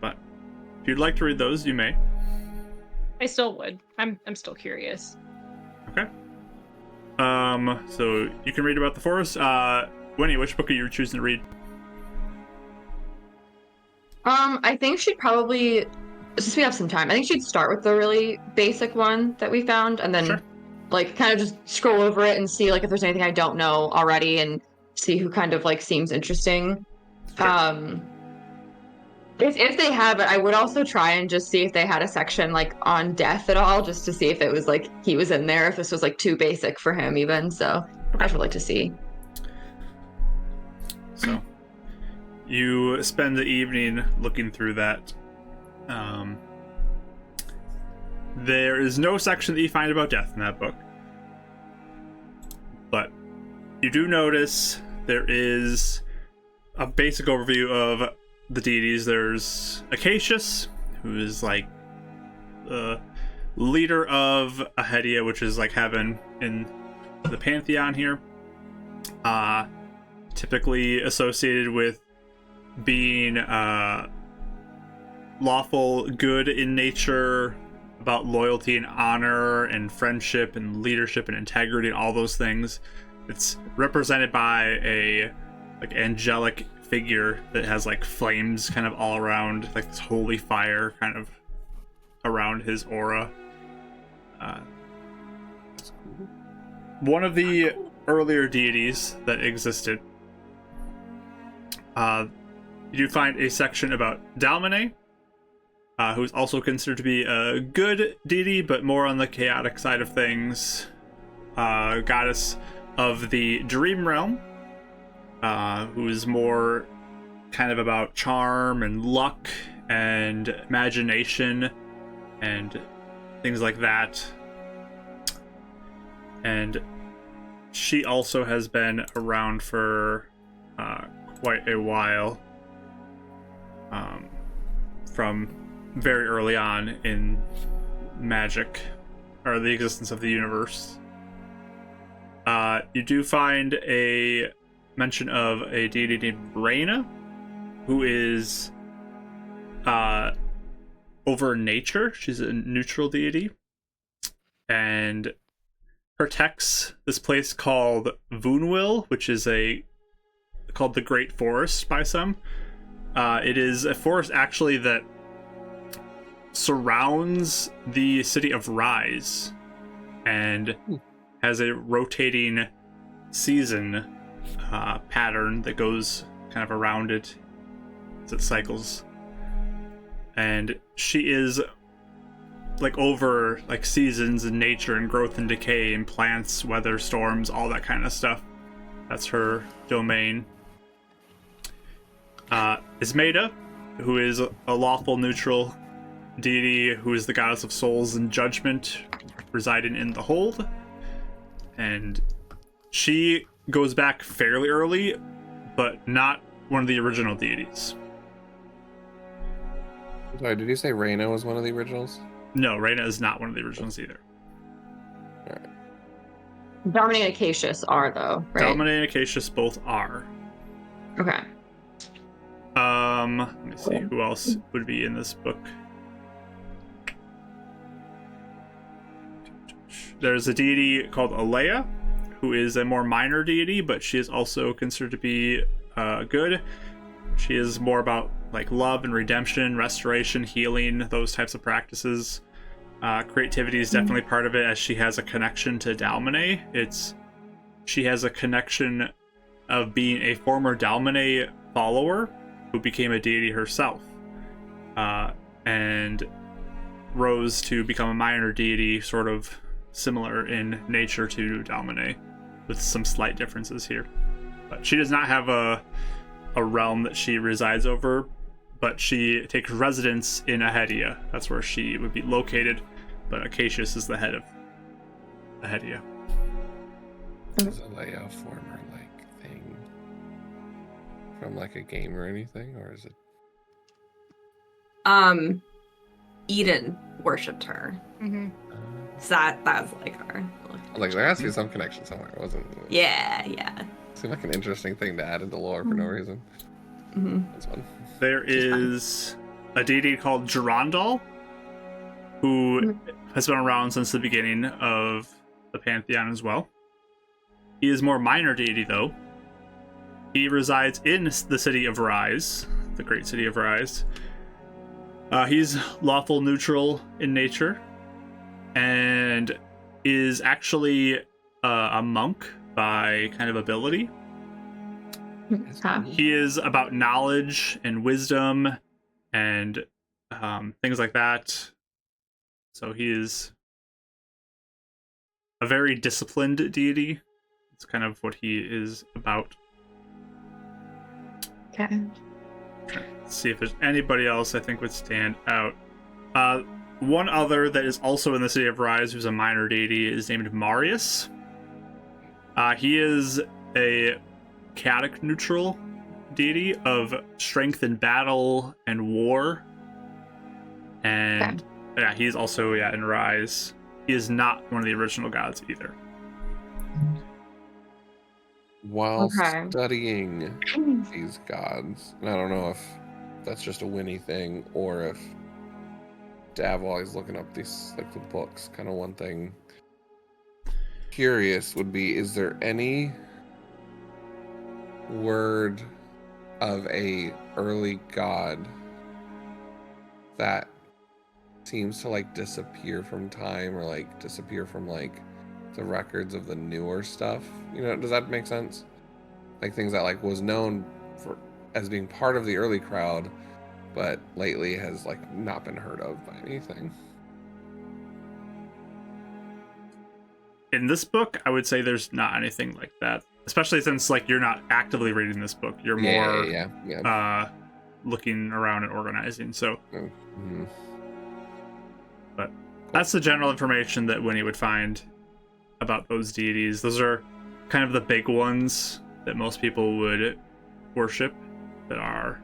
But if you'd like to read those, you may. I still would. I'm still curious. Okay. So you can read about the forest. Winnie, which book are you choosing to read? I think she'd probably, since we have some time, I think she'd start with the really basic one that we found, and then Sure. like kind of just scroll over it and see like if there's anything I don't know already, and see who kind of like seems interesting. Sure. If they have it, I would also try and just see if they had a section like on death at all, just to see if it was like he was in there, if this was like too basic for him even. So I would like to see. So you spend the evening looking through that. There is no section that you find about death in that book, but you do notice there is a basic overview of the deities. There's Acacius, who is like the leader of Ahedia, which is like heaven in the pantheon here. Typically associated with being lawful, good in nature, about loyalty and honor and friendship and leadership and integrity and all those things. It's represented by a like angelic figure that has like flames kind of all around, like this holy fire kind of around his aura. One of the earlier deities that existed, you do find a section about Dalmine, who is also considered to be a good deity, but more on the chaotic side of things. Goddess of the dream realm, who is more kind of about charm and luck and imagination and things like that. And she also has been around for quite a while, from very early on in magic, or the existence of the universe. You do find a mention of a deity named Reyna, who is over nature. She's a neutral deity and protects this place called Voonwill, which is called the Great Forest by some. It is a forest actually that surrounds the city of Rise and has a rotating season pattern that goes kind of around it as it cycles. And she is like over like seasons and nature and growth and decay and plants, weather, storms, all that kind of stuff. That's her domain. Ismeda, who is a lawful neutral deity who is the goddess of souls and judgment, residing in the hold. And she goes back fairly early, but not one of the original deities. Sorry, did you say Reyna was one of the originals? No, Reyna is not one of the originals either. Dalmine and Acacius are though, right? Dalmine and Acacius both are. Okay. Let me see who else would be in this book. There's a deity called Alea, who is a more minor deity, but she is also considered to be good. She is more about like love and redemption, restoration, healing, those types of practices. Creativity is definitely part of it, as she has a connection to Dalmine. She has a connection of being a former Dalmine follower who became a deity herself, and rose to become a minor deity, sort of similar in nature to Dalmine, with some slight differences here. But she does not have a realm that she resides over, but she takes residence in Ahedia. That's where she would be located, but Acacius is the head of Ahedia. Is Alea a former like thing from like a game or anything, or is it? Eden worshipped her. Mm-hmm. So that's like her. Like there has to be some connection somewhere, wasn't it? Yeah. Seemed like an interesting thing to add into lore for no reason. Mm-hmm. That's fun. There is a deity called Gerondal, who has been around since the beginning of the Pantheon as well. He is more minor deity though. He resides in the city of Rise, the great city of Rise. He's lawful neutral in nature and is actually a monk by kind of ability. He is about knowledge and wisdom and things like that. So he is a very disciplined deity. It's kind of what he is about. Okay. Let's see if there's anybody else I think would stand out. One other that is also in the city of Rise, who's a minor deity, is named Marius. He is a chaotic neutral deity of strength in battle and war. And yeah, he's also in Rise. He is not one of the original gods either. While studying these gods, and I don't know if that's just a Winnie thing or if Dav, while he's looking up these like the books, kind of one thing curious would be, is there any word of a early god that seems to like disappear from time or like disappear from like the records of the newer stuff? You know, does that make sense? Like things that like was known for as being part of the early crowd, but lately has like not been heard of by anything. In this book, I would say there's not anything like that, especially since like you're not actively reading this book. You're more looking around and organizing. So, but that's the general information that Winnie would find about those deities. Those are kind of the big ones that most people would worship that are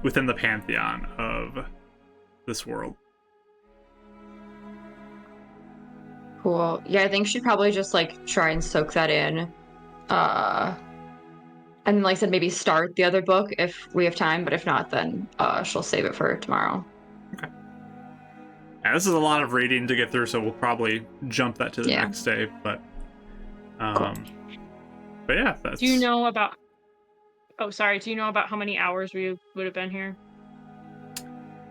within the pantheon of this world. Cool. Yeah, I think she'd probably just like try and soak that in. And like I said, maybe start the other book if we have time, but if not, then she'll save it for tomorrow. Okay. Yeah, this is a lot of reading to get through, so we'll probably jump that to the next day. But, Cool. But yeah, that's. Do you know about? Oh, sorry. Do you know about how many hours we would have been here?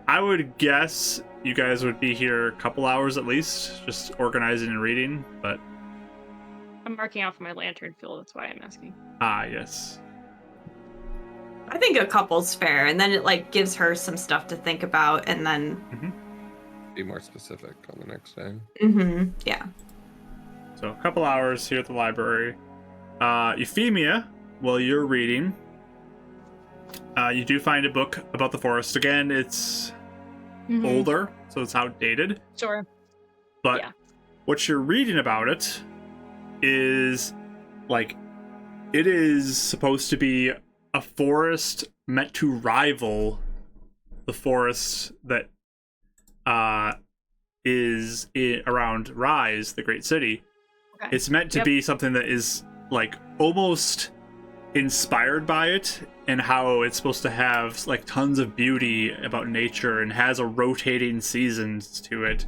I would guess you guys would be here a couple hours at least, just organizing and reading. But I'm marking out for my lantern fuel. That's why I'm asking. Yes. I think a couple's fair, and then it like gives her some stuff to think about, and then Be more specific on the next day. Yeah. So a couple hours here at the library. Euphemia, while you're reading, you do find a book about the forest. Again, it's older, so it's outdated. Sure. But Yeah. what you're reading about it is like it is supposed to be a forest meant to rival the forest that is around Rise, the great city. Okay. It's meant to be something that is like almost inspired by it, and how it's supposed to have like tons of beauty about nature and has a rotating seasons to it,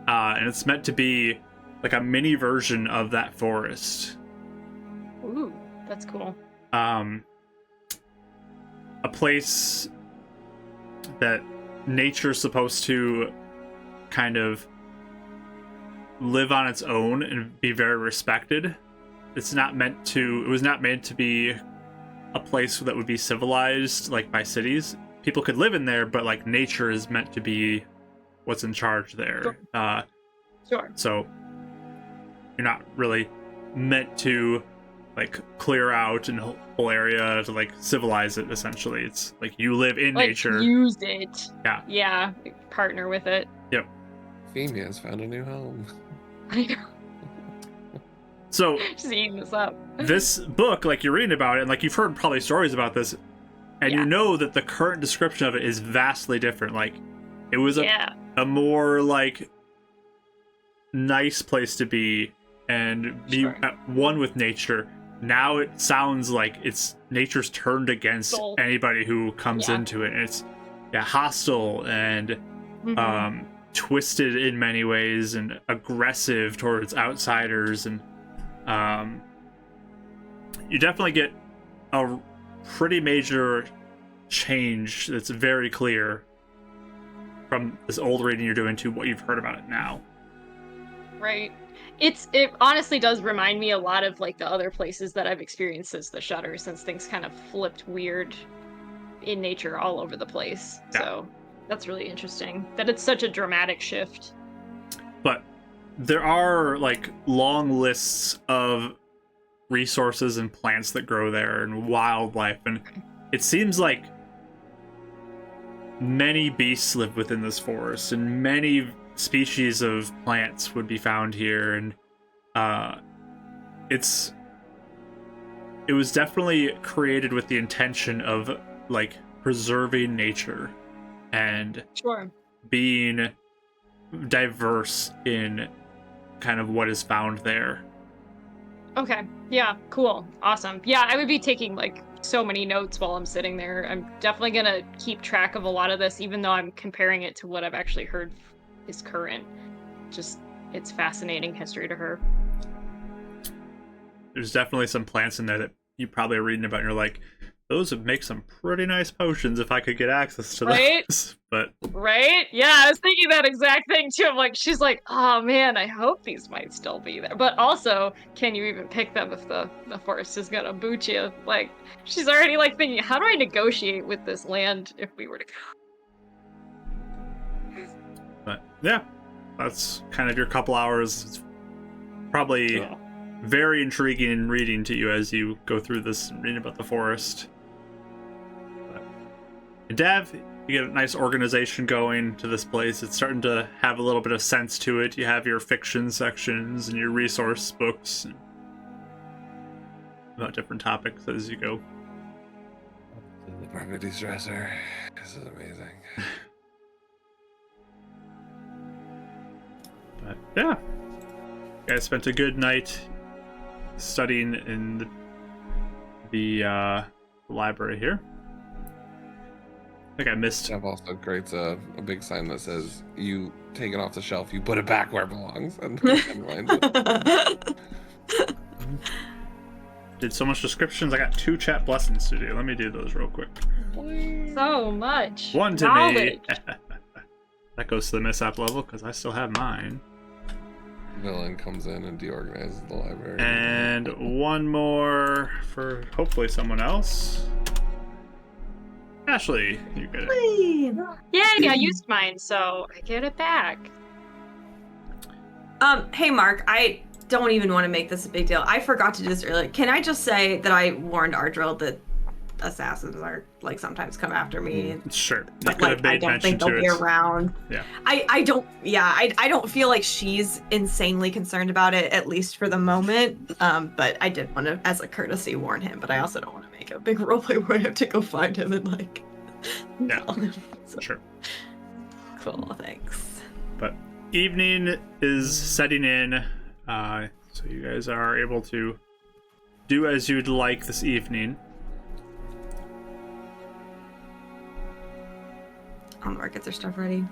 and it's meant to be like a mini version of that forest. Ooh, that's cool. A place that nature's supposed to kind of live on its own and be very respected. It was not meant to be a place that would be civilized like by cities. People could live in there, but like nature is meant to be what's in charge there. Sure. So you're not really meant to like clear out a whole area to like civilize it. Essentially, it's like you live in Like, nature. use it. Yeah. Yeah. Partner with it. Yep. Euphemia has found a new home. I know. So Just eating this up. this book, like you're reading about it, and like you've heard probably stories about this, and you know that the current description of it is vastly different. Like it was a more like nice place to be and be at one with nature. Now it sounds like it's nature's turned against anybody who comes into it, and it's hostile and twisted in many ways and aggressive towards outsiders, and you definitely get a pretty major change that's very clear from this old reading you're doing to what you've heard about it now. Right. It honestly does remind me a lot of like the other places that I've experienced since the Shutter, since things kind of flipped weird in nature all over the place. Yeah. So that's really interesting that it's such a dramatic shift. But there are like long lists of resources and plants that grow there and wildlife, and it seems like many beasts live within this forest and many species of plants would be found here, and it was definitely created with the intention of like preserving nature and Sure. being diverse in kind of what is found there. Okay. Yeah, cool. Awesome. Yeah, I would be taking like so many notes while I'm sitting there. I'm definitely gonna keep track of a lot of this, even though I'm comparing it to what I've actually heard is current. Just, it's fascinating history to her. There's definitely some plants in there that you probably are reading about and you're like, those would make some pretty nice potions if I could get access to Right? those. But Right? Yeah, I was thinking that exact thing too. I'm like, she's like, oh man, I hope these might still be there. But also, can you even pick them if the forest is gonna boot you? Like, she's already like thinking, how do I negotiate with this land if we were to go? But yeah, that's kind of your couple hours. It's probably very intriguing reading to you as you go through this and reading about the forest. And Dav, you get a nice organization going to this place. It's starting to have a little bit of sense to it. You have your fiction sections and your resource books and about different topics as you go. The perfect de-stressor. This is amazing. But yeah, you guys spent a good night studying in the library here. I think I missed. Jeff also creates a big sign that says, "You take it off the shelf, you put it back where it belongs," and underlines it. Did so much descriptions. I got 2 chat blessings to do. Let me do those real quick. So much. One to knowledge. me. That goes to the mishap level because I still have mine. Villain comes in and deorganizes the library. And one more for hopefully someone else. Ashley, you get it. Yay, I used mine, so I get it back. Hey Mark, I don't even want to make this a big deal. I forgot to do this earlier. Can I just say that I warned Ardrill that assassins are like sometimes come after me? Sure. But like I don't think they'll be around. Yeah. I don't feel like she's insanely concerned about it, at least for the moment. But I did want to, as a courtesy, warn him. But I also don't want to make a big roleplay where I have to go find him and like tell him. So, Sure. cool, thanks. But evening is setting in, so you guys are able to do as you'd like this evening. Mark gets her stuff ready.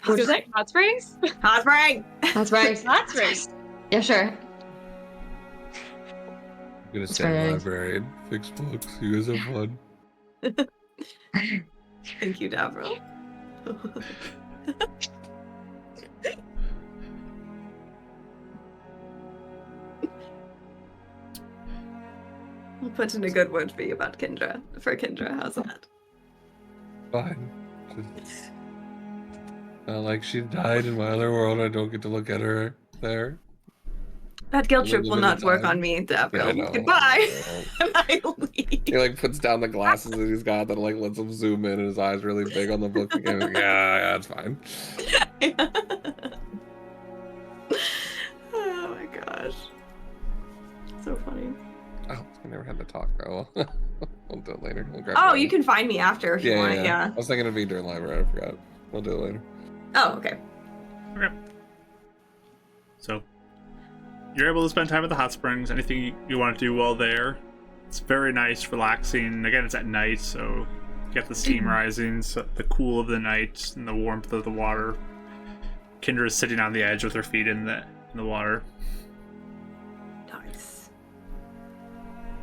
Hot Springs? Hot spring! That's right. Hot Springs. Yeah, sure. I'm gonna stay in very the nice. library and fix books. You guys have fun. Thank you, Davril. I'll put in a good word for you about Kendra. For Kendra, how's that? Fine. Just, not like she died in my other world. I don't get to look at her there. That guilt trip Live will in not the work time. on me, Yeah, I Davril. know. Goodbye. And I leave. He like puts down the glasses that he's got that like lets him zoom in, and his eyes really big on the book again. Like, yeah, it's fine. Oh my gosh. So funny. Oh, I never had to talk though. We'll do it later. We'll grab Oh, it you later. can find me after if you want. Yeah. I was thinking it'd be during library. I forgot. We'll do it later. Oh, okay. So you're able to spend time at the hot springs. Anything you want to do while there. It's very nice, relaxing. Again, it's at night, so you get the steam rising, so the cool of the night and the warmth of the water. Kendra is sitting on the edge with her feet in the water. Nice.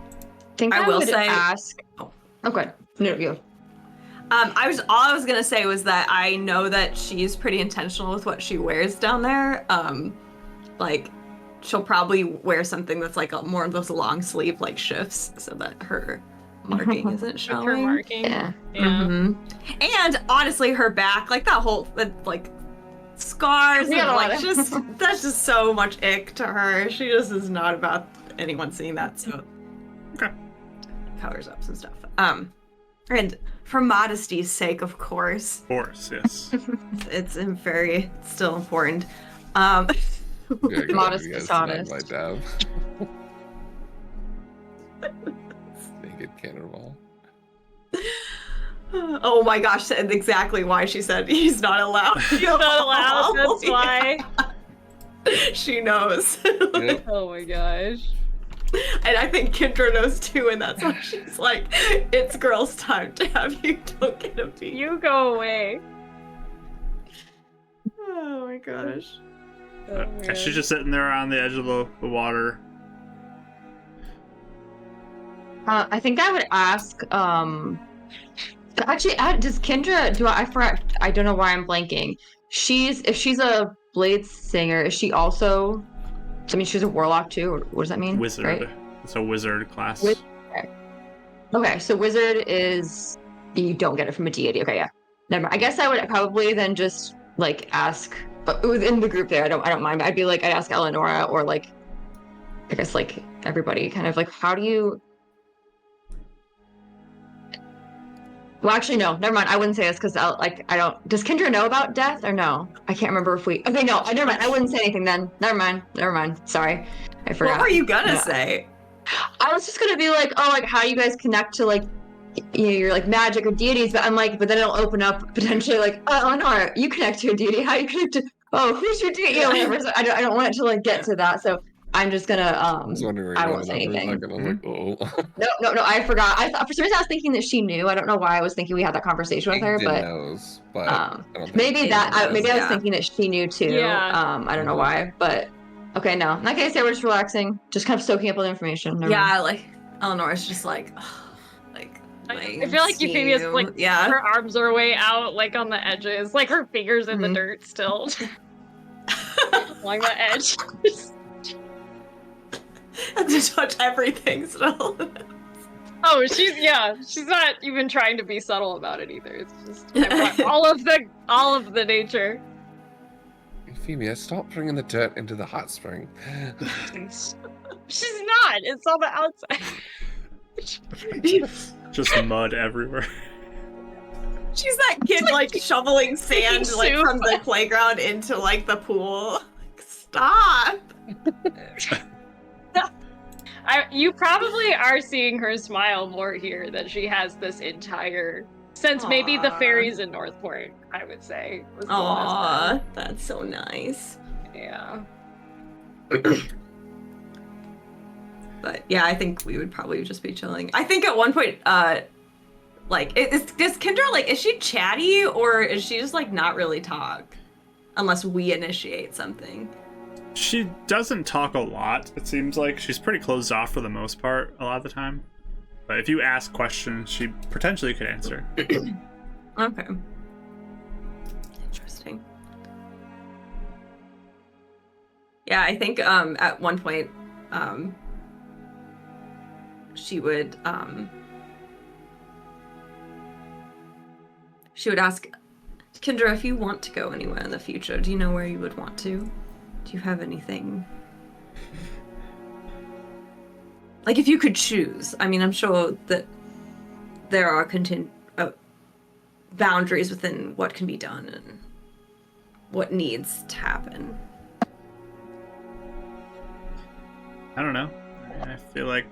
I think I I will would say- ask. Oh. Okay. No, you. All I was gonna say was that I know that she's pretty intentional with what she wears down there. Like she'll probably wear something that's like more of those long sleeve like shifts so that her marking isn't With her showing. marking. Yeah. Yeah. And honestly, her back, like that whole like scars, Yeah, and a like lot of- just that's just so much ick to her. She just is not about anyone seeing that. So Okay. covers up some stuff. And for modesty's sake, of course, Of course, yes. it's very still important. Yeah, Modest you guys is tonight, honest. my dab. Naked cannonball. Oh my gosh, and exactly why she said he's not allowed. She's not allowed, that's why. She knows. Yep. Oh my gosh. And I think Kendra knows too, and that's why she's like, it's girls' time to have you, don't get a beat. You go away. Oh my gosh. Oh, Yeah, she's man. just sitting there on the edge of the water. I think I would ask. Actually, does Kendra? I forgot. I don't know why I'm blanking. If she's a Bladesinger, is she also? I mean, she's a warlock too. Or what does that mean? Wizard. Right? It's a wizard class. Okay, so wizard is you don't get it from a deity. Okay, yeah. Never mind. I guess I would probably then just like ask, but within the group there, I don't mind. I'd be like, I'd ask Eleonora or like, I guess like everybody, kind of like, how do you? Well, actually, no. Never mind. I wouldn't say this because I don't. Does Kendra know about death or no? I can't remember if we. Okay, no. Never mind. I wouldn't say anything then. Never mind. Sorry, I forgot. What were you gonna Yeah. say? I was just gonna be like, oh, like how you guys connect to like, you know, your like magic or deities, but I'm like, but then it'll open up potentially like, oh, Eleanor, you connect to a deity. How you connect to? Oh, who's your deity? You know, whatever. So I don't want it to like get to that. So I'm just gonna I was wondering where I you won't went say for a anything. second. I was like, oh. No. I forgot. I thought for some reason I was thinking that she knew. I don't know why I was thinking we had that conversation with her, Aiden but knows, but I don't think maybe maybe I was Yeah. thinking that she knew too. Yeah. I don't know why, but okay, no. In that case, yeah, we're just relaxing, just kind of soaking up all the information. Never mind. Yeah, like Eleanor's just like, like. I feel like Euphemia's like yeah. her arms are way out, like on the edges, like her fingers in the Mhm. dirt still, along the edge. And to touch everything still. Oh, she's not even trying to be subtle about it either. It's just I want all of the nature. Euphemia, stop bringing the dirt into the hot spring. She's not. It's on the outside. Just mud everywhere. She's that kid like shoveling sand making like soup. from the playground into like the pool. Like, stop. You probably are seeing her smile more here than she has this entire since maybe the Aw. fairies in Northport, I would say. Was the last Aw, that's so nice. time. Yeah. But yeah, I think we would probably just be chilling. I think at one point, like, does Kendra, like, is she chatty or is she just like not really talk? Unless we initiate something. She doesn't talk a lot, it seems like. She's pretty closed off for the most part a lot of the time. But if you ask questions, she potentially could answer. Okay. Interesting. Yeah, I think at one point she would ask Kendra, if you want to go anywhere in the future, do you know where you would want to? Do you have anything? Like, if you could choose. I mean, I'm sure that there are boundaries within what can be done and what needs to happen. I don't know. I feel like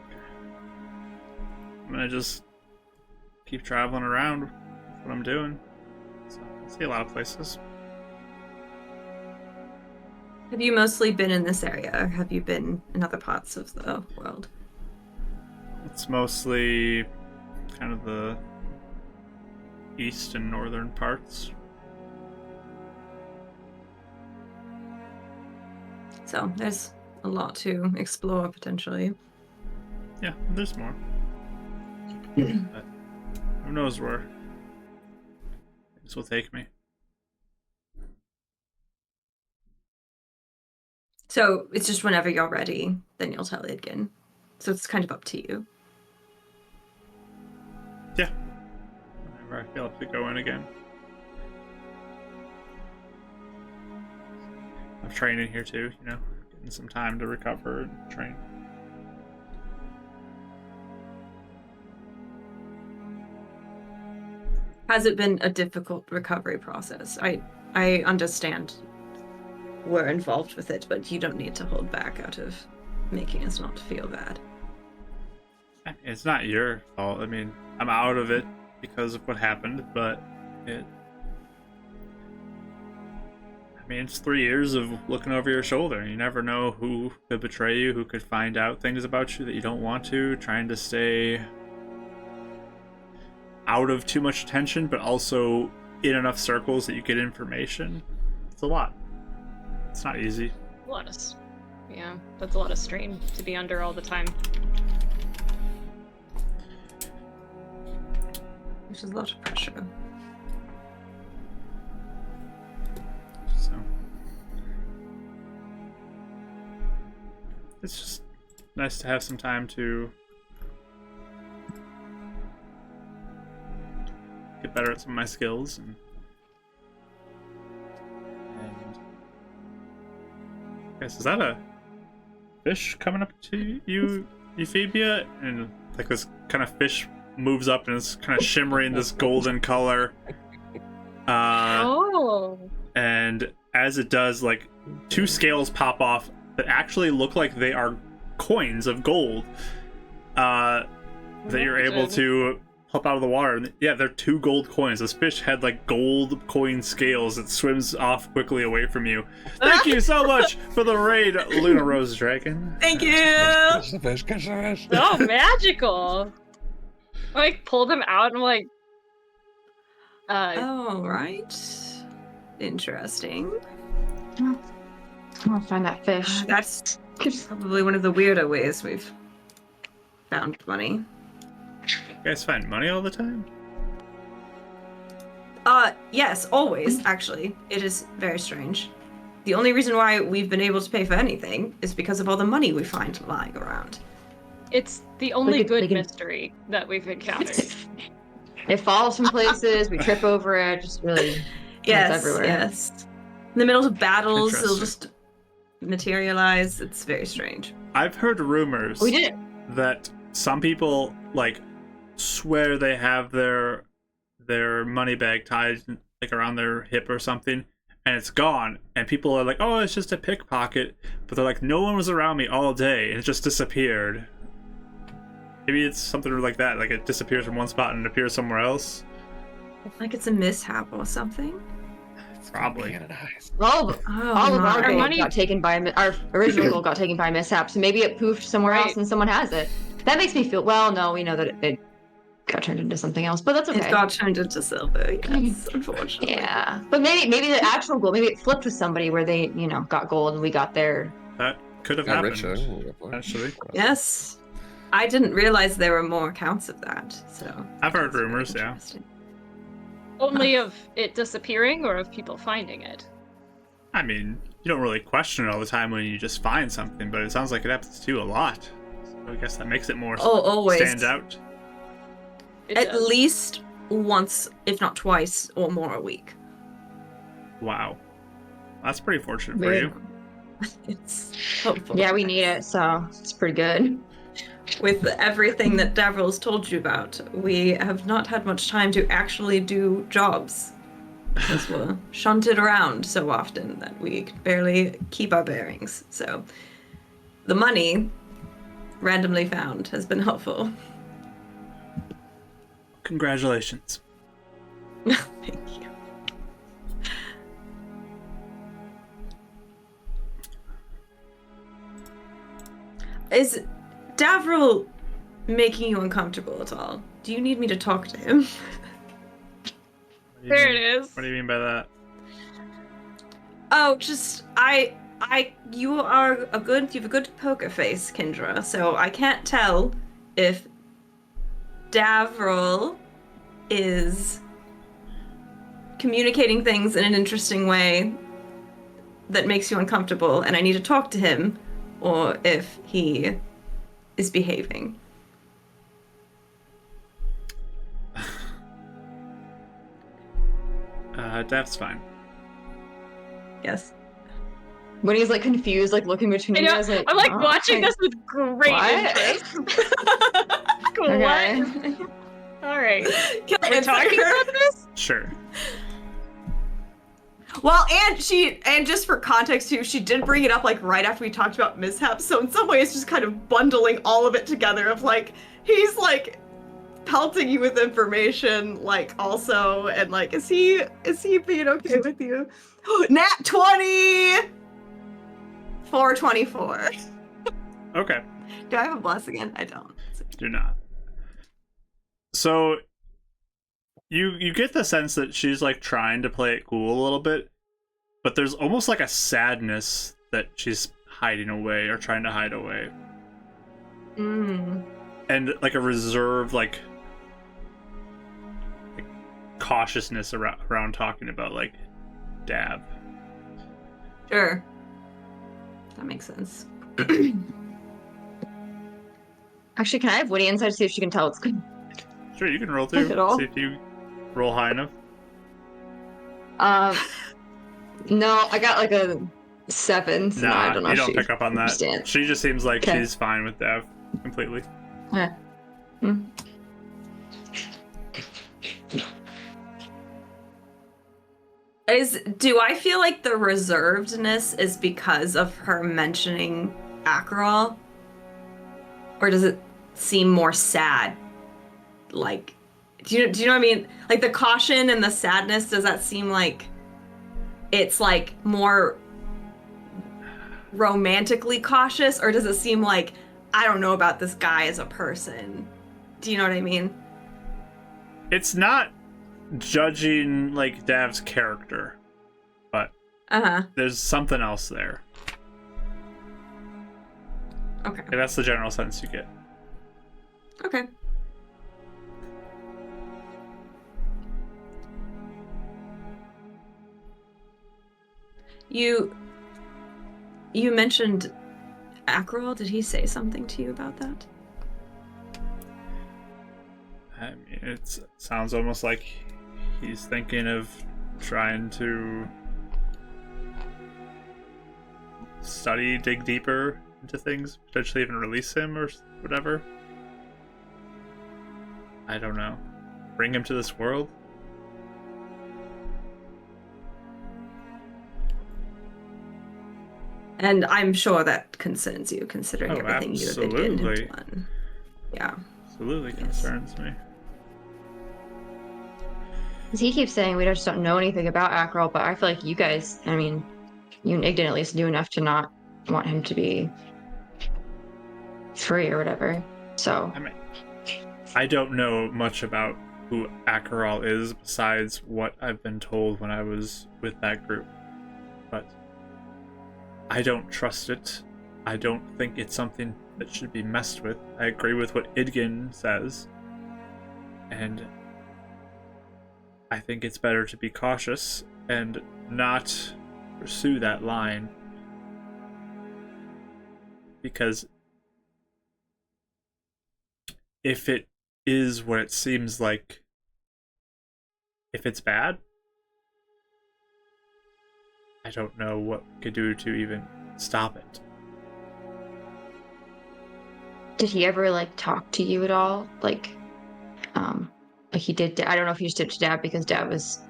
I'm gonna just keep traveling around with what I'm doing. So I see a lot of places. Have you mostly been in this area, or have you been in other parts of the world? It's mostly kind of the east and northern parts. So there's a lot to explore potentially. Yeah, there's more. But Who knows where this will take me. So it's just whenever you're ready, then you'll tell Idgin. So it's kind of up to you. Yeah. Whenever I feel like to go in again. I'm training here too, you know, getting some time to recover and train. Has it been a difficult recovery process? I understand we're involved with it, but you don't need to hold back out of making us not feel bad. It's not your fault. I mean, I'm out of it because of what happened, but it's 3 years of looking over your shoulder. You never know who could betray you, who could find out things about you that you don't want to, trying to stay out of too much attention, but also in enough circles that you get information. It's a lot. It's not easy. Yeah, that's a lot of strain to be under all the time. Which is a lot of pressure. So it's just nice to have some time to get better at some of my skills and guess, is that a fish coming up to you, Euphebia? And like this kind of fish moves up and it's kind of shimmering this golden color. And as it does, like 2 scales pop off that actually look like they are coins of gold that you're able to pop out of the water. And yeah, they're 2 gold coins. This fish had like gold coin scales. It swims off quickly away from you. Thank you so much for the raid, Luna Rose Dragon. Thank you! Catch the fish, catch the fish. Oh, magical! I like pull them out and I'm like, Oh, right. Interesting. I'll find that fish. That's probably one of the weirder ways we've found money. You guys find money all the time? Yes, always, actually. It is very strange. The only reason why we've been able to pay for anything is because of all the money we find lying around. it's the only good can- mystery that we've encountered. It falls from places, we trip over it, just really Yes, everywhere. yes. In the middle of battles, it'll Interesting. just materialize. It's very strange. I've heard rumors We did it. that some people like swear they have their money bag tied like around their hip or something and it's gone and people are like, oh, it's just a pickpocket, but they're like, no one was around me all day and it just disappeared. Maybe it's something like that, like it disappears from one spot and appears somewhere else. Like it's a mishap or something. Probably. Canonized. All of our gold money- got taken by our original gold got taken by mishaps. Maybe it poofed somewhere Right. else and someone has it. That makes me feel well. No, we know that it got turned into something else, but that's okay. It got turned into silver, yes, unfortunately. Yeah, but maybe the actual gold, maybe it flipped with somebody where they got gold and we got their. That could have Got happened. rich, Actually. Yes. I didn't realize there were more accounts of that, so. I've heard that's very rumors, yeah. interesting. Only of it disappearing or of people finding it? I mean, you don't really question it all the time when you just find something, but it sounds like it happens to you a lot. So I guess that makes it more Oh, always. stand out. It At does. least once, if not twice, or more a week. Wow. That's pretty fortunate for you. It's hopeful. Yeah, we need it, so it's pretty good. With everything that Davril's told you about, we have not had much time to actually do jobs. Because we're shunted around so often that we can barely keep our bearings. So the money randomly found has been helpful. Congratulations. Thank you. Is Davril making you uncomfortable at all? Do you need me to talk to him? What do you There mean- it is. What do you mean by that? Oh, just you have a good poker face, Kendra. So I can't tell if Davril is communicating things in an interesting way that makes you uncomfortable and I need to talk to him, or if he is behaving. That's fine. Yes. When he's like confused, like looking between I you know, guys, like I'm like "Oh, watching okay. this with great What?" interest. Okay. What? All right. Can I We're answer talking her? about this? Sure. Well, and just for context too, she did bring it up like right after we talked about Mishaps, so in some ways just kind of bundling all of it together of like, he's like pelting you with information, like also, and like, is he being okay with you? Nat 20! 424. Okay. Do I have a bless again? I don't. Do not. So you get the sense that she's like trying to play it cool a little bit, but there's almost like a sadness that she's hiding away or trying to hide away. And like a reserved like cautiousness around talking about like Dab. Sure. That makes sense. Actually, can I have Woody inside to see if she can tell it's good? Sure, you can roll Not too. at all. See if you roll high enough. No, I got like a 7. So I don't know. You if don't she pick up on that. understands. She just seems like Okay. she's fine with Dav completely. Yeah. Hmm. Do I feel like the reservedness is because of her mentioning Acheral? Or does it seem more sad? Like, do you know what I mean? Like the caution and the sadness, does that seem like it's like more romantically cautious? Or does it seem like, I don't know about this guy as a person? Do you know what I mean? It's not judging like Dav's character, but there's something else there. Okay. And that's the general sense you get. Okay. You mentioned Acheral. Did he say something to you about that? I mean, it sounds almost like he's thinking of trying to study, dig deeper into things, potentially even release him or whatever. I don't know. Bring him to this world? And I'm sure that concerns you, considering everything you have been absolutely. done. Yeah. Absolutely Yes. concerns me. He keeps saying we just don't know anything about Acheral, but I feel like you guys, I mean, you and Igden at least knew enough to not want him to be free or whatever. So I mean, I don't know much about who Acheral is besides what I've been told when I was with that group. But I don't trust it. I don't think it's something that should be messed with. I agree with what Idgen says. And I think it's better to be cautious and not pursue that line. Because if it is what it seems like, if it's bad, I don't know what we could do to even stop it. did he ever like talk to you at all? Like he did. I don't know if he just did to Dab because Dab was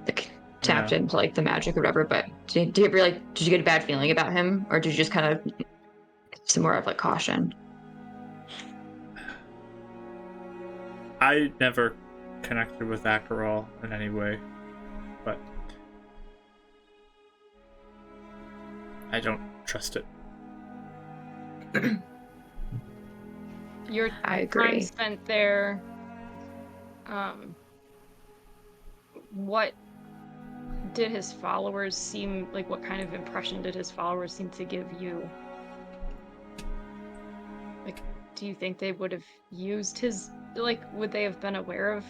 like tapped into like the magic or whatever. But did you ever like? Did you get a bad feeling about him, or did you just kind of some more of like caution? I never connected with Acheral in any way, but I don't trust it. Your I time agree. spent there, what did his followers seem like? What kind of impression did his followers seem to give you? Like, do you think they would have used his, like, would they have been aware of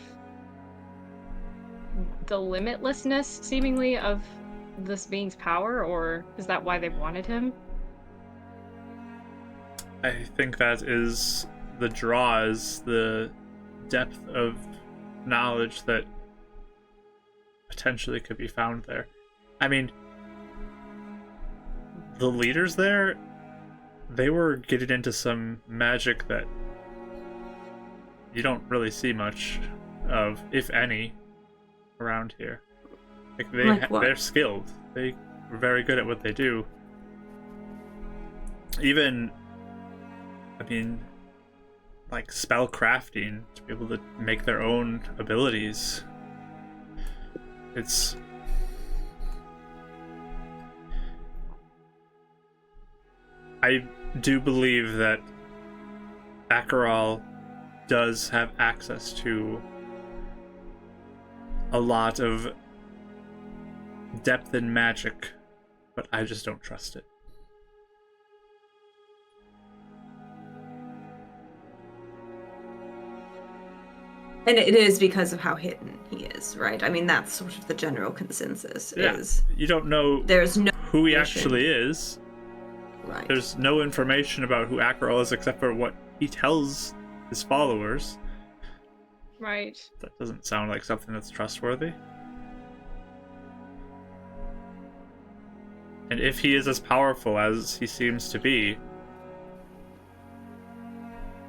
the limitlessness, seemingly, of this being's power, or is that why they wanted him? I think that is the draw, is the depth of knowledge that potentially could be found there. I mean, the leaders there, they were getting into some magic that you don't really see much of, if any, around here. Like they're skilled. They were very good at what they do. Even, I mean, like spell crafting, to be able to make their own abilities. It's... I do believe that Acheral does have access to a lot of depth in magic, but I just don't trust it. And it is because of how hidden he is, right? I mean, that's sort of the general consensus. Is you don't know there's no who he actually is. Right. There's no information about who Acheral is except for what he tells his followers. Right. That doesn't sound like something that's trustworthy. And if he is as powerful as he seems to be,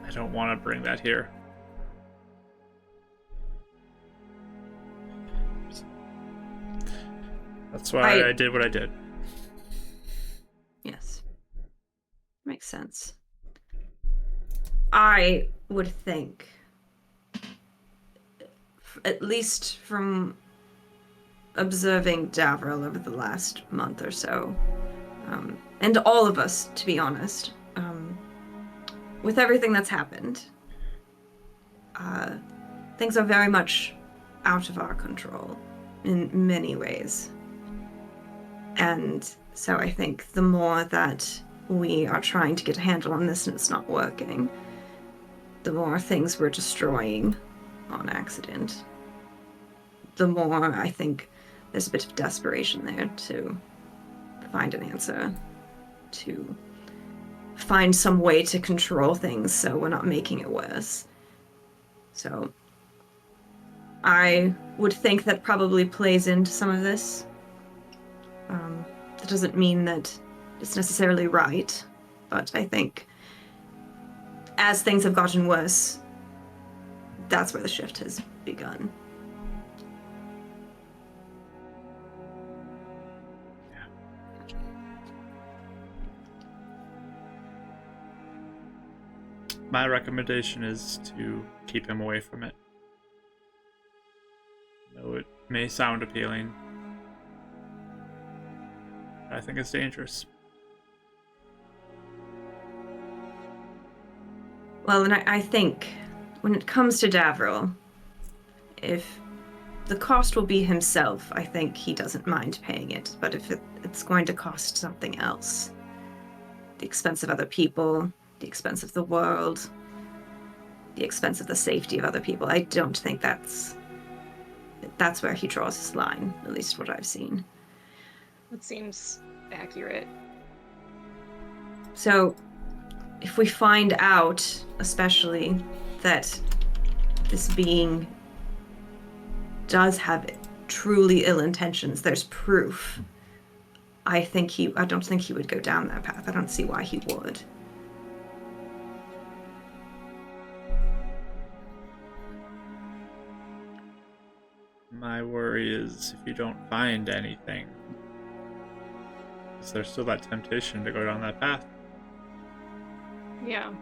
I don't want to bring that here. That's why I did what I did. Yes. Makes sense. I would think, at least from observing Davril over the last month or so, and all of us, to be honest, with everything that's happened, things are very much out of our control in many ways. And so I think the more that we are trying to get a handle on this and it's not working, the more things we're destroying on accident, the more I think there's a bit of desperation there to find an answer, to find some way to control things so we're not making it worse. So I would think that probably plays into some of this. That doesn't mean that it's necessarily right, but I think as things have gotten worse, that's where the shift has begun. My recommendation is to keep him away from it. Though it may sound appealing, I think it's dangerous. Well, and I think when it comes to Davril, if the cost will be himself, I think he doesn't mind paying it. But if it's going to cost something else, the expense of other people, the expense of the world, the expense of the safety of other people, I don't think that's where he draws his line, at least what I've seen. That seems accurate. So, if we find out, especially, that this being does have truly ill intentions, there's proof, I don't think he would go down that path. I don't see why he would. My worry is if you don't find anything, is there still that temptation to go down that path? Yeah.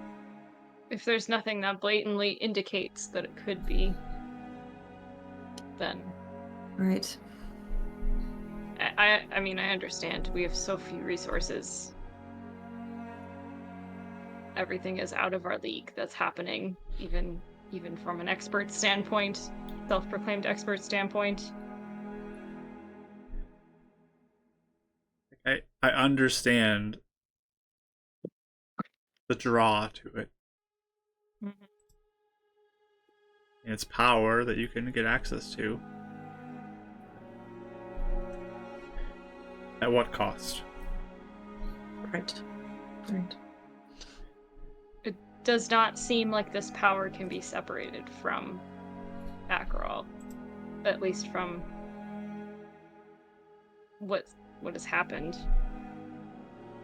If there's nothing that blatantly indicates that it could be, then... Right. I mean, I understand. We have so few resources. Everything is out of our league that's happening, even from an expert standpoint, self-proclaimed expert standpoint. I understand the draw to it. Mm-hmm. And it's power that you can get access to. At what cost? Right. It does not seem like this power can be separated from Acheral. At least from what has happened.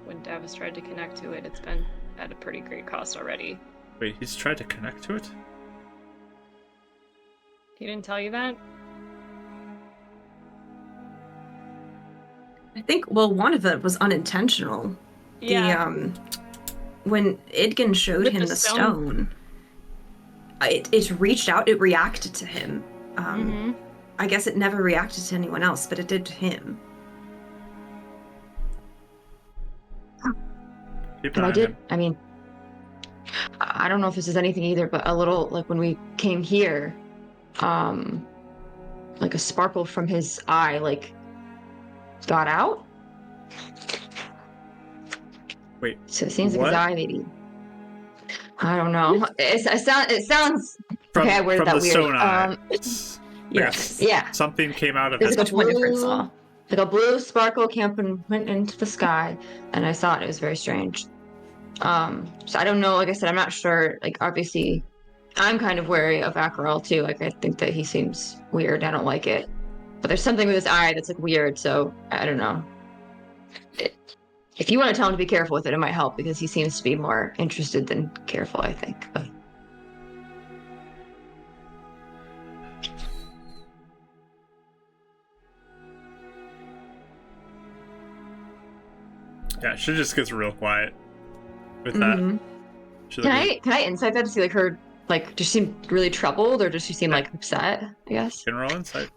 When Davos tried to connect to it, it's been at a pretty great cost already. Wait, he's tried to connect to it? He didn't tell you that? I think, well, one of it was unintentional. Yeah. When Idgen showed With him the stone, it reached out, it reacted to him. I guess it never reacted to anyone else, but it did to him. Keep And an eye I on did, him. I mean, I don't know if this is anything either, but a little, like when we came here, like a sparkle from his eye, like, got out. Wait, So it seems like what? his eye, maybe. I don't know. It sounds. From, Okay, I worded from that the weird. stone eye. Yes. Yeah. Something came out of There's his like a What difference blue, saw? like a blue sparkle went into the sky, and I saw it. It was very strange. So I don't know. Like I said, I'm not sure. Like obviously, I'm kind of wary of Acheral too. Like I think that he seems weird. I don't like it. But there's something with his eye that's like weird. So I don't know. If you want to tell him to be careful with it, it might help because he seems to be more interested than careful, I think. But Yeah, she just gets real quiet with Mhm. that. She like, can I insight that to see like her like does she seem really troubled or does she seem like upset, I guess? can roll insight.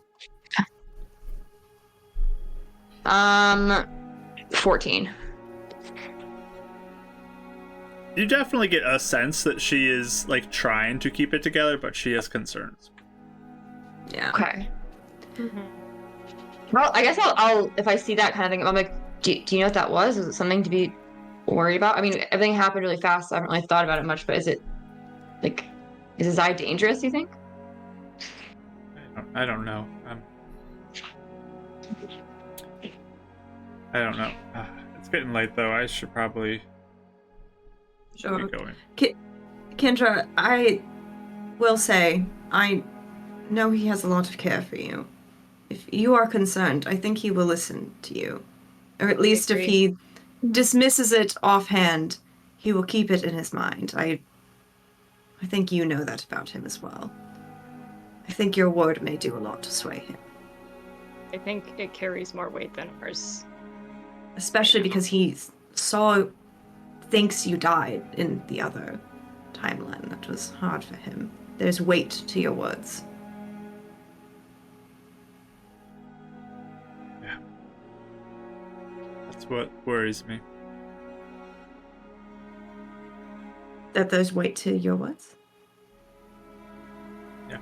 14. You definitely get a sense that she is like trying to keep it together, but she has concerns. Yeah. Okay. Well, I guess I'll if I see that kind of thing, I'm like, do you know what that was? Is it something to be worried about? I mean, everything happened really fast, so I haven't really thought about it much, but is it like is his eye dangerous, you think? I don't know. I don't know. It's getting late though. I should probably Sure. get going. Kendra, I will say, I know he has a lot of care for you. If you are concerned, I think he will listen to you. Or at least if he dismisses it offhand, he will keep it in his mind. I think you know that about him as well. I think your word may do a lot to sway him. I think it carries more weight than ours. Especially because he thinks you died in the other timeline. That was hard for him. There's weight to your words. Yeah. That's what worries me. That there's weight to your words? Yeah.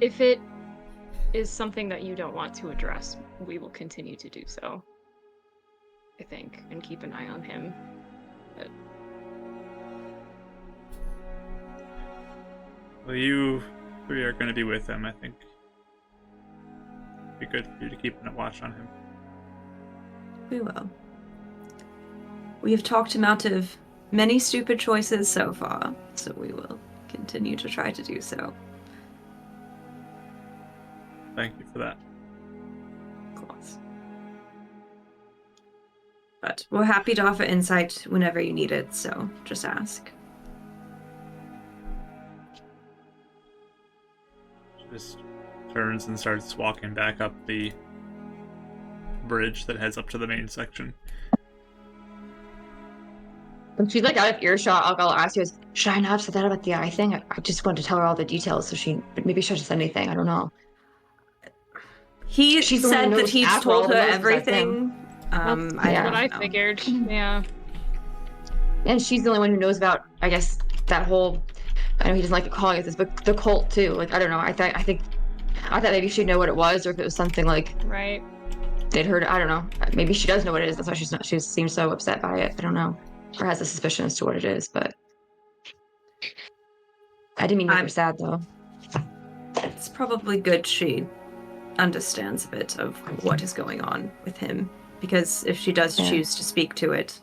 If it is something that you don't want to address, we will continue to do so. I think, and keep an eye on him. But Well, you three are going to be with him, I think. It'd be good for you to keep a watch on him. We will. We have talked him out of many stupid choices so far, so we will continue to try to do so. Thank you for that. Of course. But we're happy to offer insight whenever you need it, so just ask. She just turns and starts walking back up the bridge that heads up to the main section. When she's like out of earshot, I'll ask you, should I not have said that about the eye thing? I just wanted to tell her all the details, so maybe she hasn't said anything. I don't know. He She's the one said who that knows he Acheral told the her most about everything. that's yeah. what I don't know. figured. Yeah. And she's the only one who knows about, I guess, that whole. I know he doesn't like calling it this, but the cult too. Like I don't know. I thought maybe she'd know what it was, or if it was something like Right. they'd heard. I don't know. Maybe she does know what it is. That's why she's not. She seems so upset by it. I don't know, or has a suspicion as to what it is. But I didn't mean to make her sad though. It's probably good she understands a bit of what is going on with him. Because if she does choose to speak to it,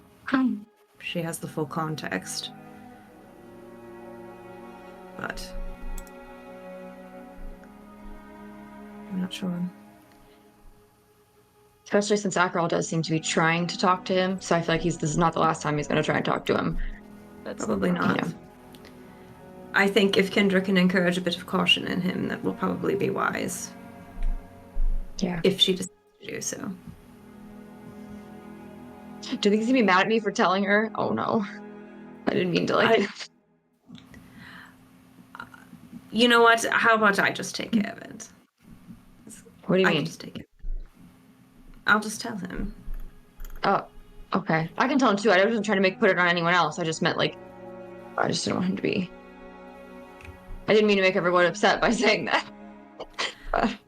she has the full context. But I'm not sure. Especially since Akril does seem to be trying to talk to him, so I feel like this is not the last time he's going to try and talk to him. That's Probably not. Yeah. I think if Kendra can encourage a bit of caution in him, that will probably be wise. Yeah. If she decides to do so. Do you think he's going to be mad at me for telling her? Oh no. I didn't mean to You know what? How about I just take care of it? What do you I mean? can just take it. I'll just tell him. Oh, okay. I can tell him too. I wasn't trying to put it on anyone else. I just meant I just didn't want him to be. I didn't mean to make everyone upset by saying that. I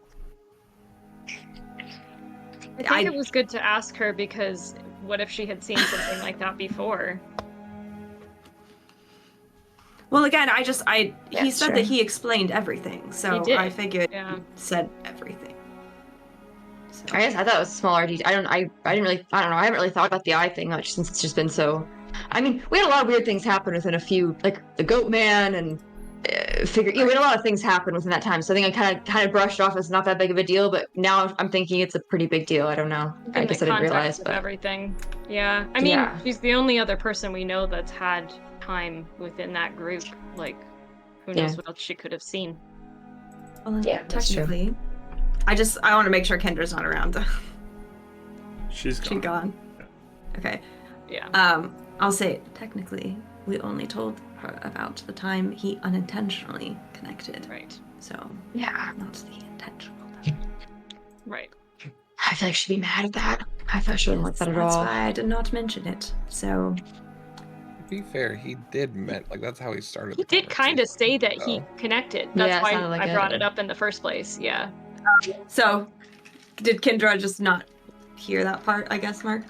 think it was good to ask her because what if she had seen something like that before? Well, again, he said that sure. he explained everything, so He did, I figured yeah. he said everything. So. I guess I thought it was smaller detail. I don't know. I haven't really thought about the eye thing much since it's just been so. I mean, we had a lot of weird things happen within a few, like the goat man and we had a lot of things happen within that time. So I think I kind of brushed off as not that big of a deal, but now I'm thinking it's a pretty big deal. I don't know. I guess I didn't realize, but everything. Yeah, I mean, she's the only other person we know that's had time within that group. Like, who knows what else she could have seen? Well, yeah, technically, I want to make sure Kendra's not around. She's gone. She's gone. Okay. Yeah. I'll say technically, we only told her about the time he unintentionally connected. Right. So yeah, not the intentional. Right. I feel like she'd be mad at that. I thought she wouldn't like that at all. That's why I did not mention it. So. To be fair, he did that's how he started. He did kind of say that he connected. That's why I brought it up in the first place. Yeah. So, did Kendra just not hear that part? I guess, Mark.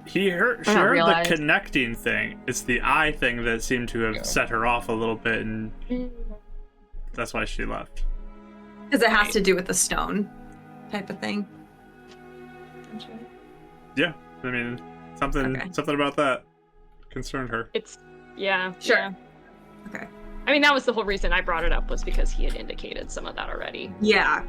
She heard the connecting thing. It's the eye thing that seemed to have set her off a little bit, and that's why she left. Because it has to do with the stone type of thing. Yeah, I mean, something about that concerned her. It's sure. Yeah. Okay. I mean, that was the whole reason I brought it up, was because he had indicated some of that already. Yeah.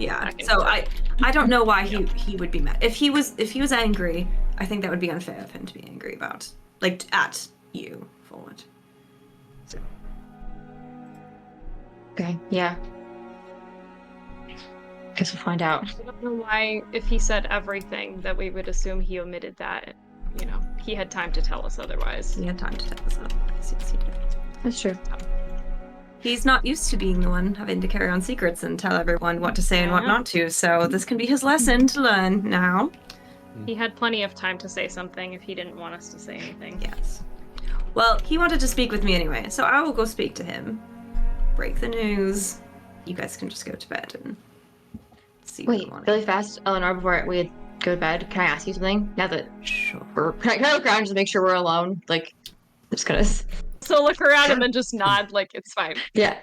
So I don't know why he would be mad. If he was angry, I think that would be unfair of him to be angry about, like, at you for it. So. Okay. Yeah. Guess we'll find out. I don't know why, if he said everything, that we would assume he omitted that. You know, he had time to tell us otherwise. He had time to tell us otherwise. Yes, he did. That's true. He's not used to being the one having to carry on secrets and tell everyone what to say and what not to, so this can be his lesson to learn now. He had plenty of time to say something if he didn't want us to say anything. Yes. Well, he wanted to speak with me anyway, so I will go speak to him. Break the news. You guys can just go to bed and see. Wait, really fast, Eleanor, before we go to bed, can I ask you something? Now that can I look around just to make sure we're alone? Like, just gonna. So look around and then just nod like it's fine. Yeah.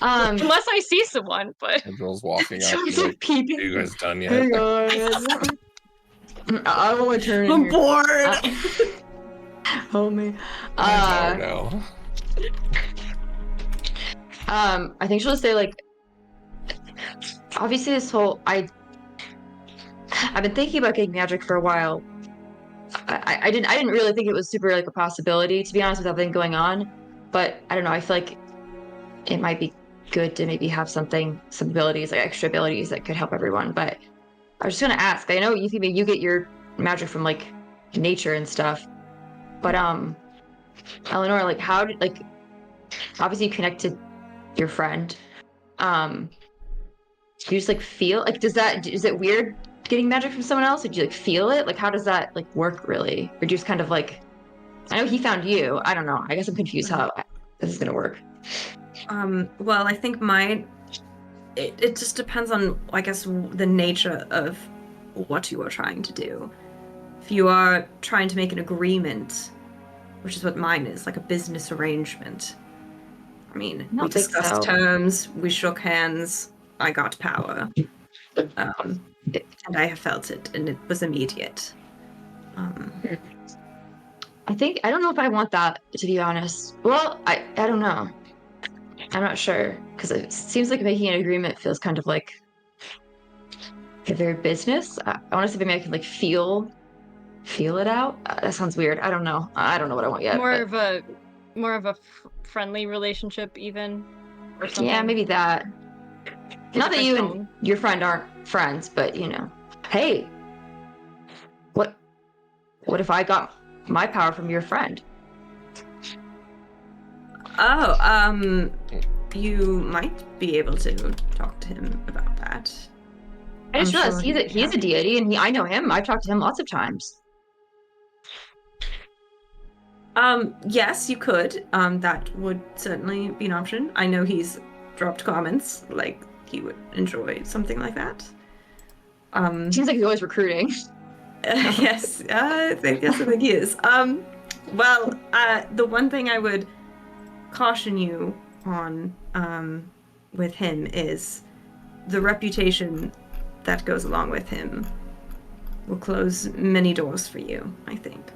Unless I see someone, but Angel's walking up. Like, peeping. Are you guys done yet? Hang on. I don't want to turn in I'm here. bored. Help me. No. I think she'll say like. Obviously, this whole I've been thinking about getting magic for a while. I didn't really think it was super like a possibility, to be honest, with everything going on. But I don't know. I feel like it might be good to maybe have some abilities, like extra abilities that could help everyone. But I was just gonna ask. I know you get your magic from like nature and stuff, but Eleanor, like how did obviously you connected your friend. Do you just like feel like is it weird getting magic from someone else? Or do you like feel it? Like how does that like work really? Or do you just kind of like I know he found you. I don't know. I guess I'm confused how this is gonna work. Well, I think it just depends on, I guess, the nature of what you are trying to do. If you are trying to make an agreement, which is what mine is, like a business arrangement. I mean, we discussed terms, we shook hands, I got power. And I have felt it, and it was immediate. I don't know if I want that, to be honest. Well, I don't know. I'm not sure, because it seems like making an agreement feels kind of like a very business. I want to see if maybe I can like feel it out. That sounds weird. I don't know. I don't know what I want yet. More But of a friendly relationship, even, or something. yeah, maybe that. Not that you and your friend aren't friends, but hey, what if I got my power from your friend? Oh, you might be able to talk to him about that. I just realized sure he's a deity, and I know him. I've talked to him lots of times. Yes, you could. That would certainly be an option. I know he's dropped comments like he would enjoy something like that. Seems like he's always recruiting. Yes, I think he is. Well, the one thing I would caution you on with him is the reputation that goes along with him will close many doors for you, I think.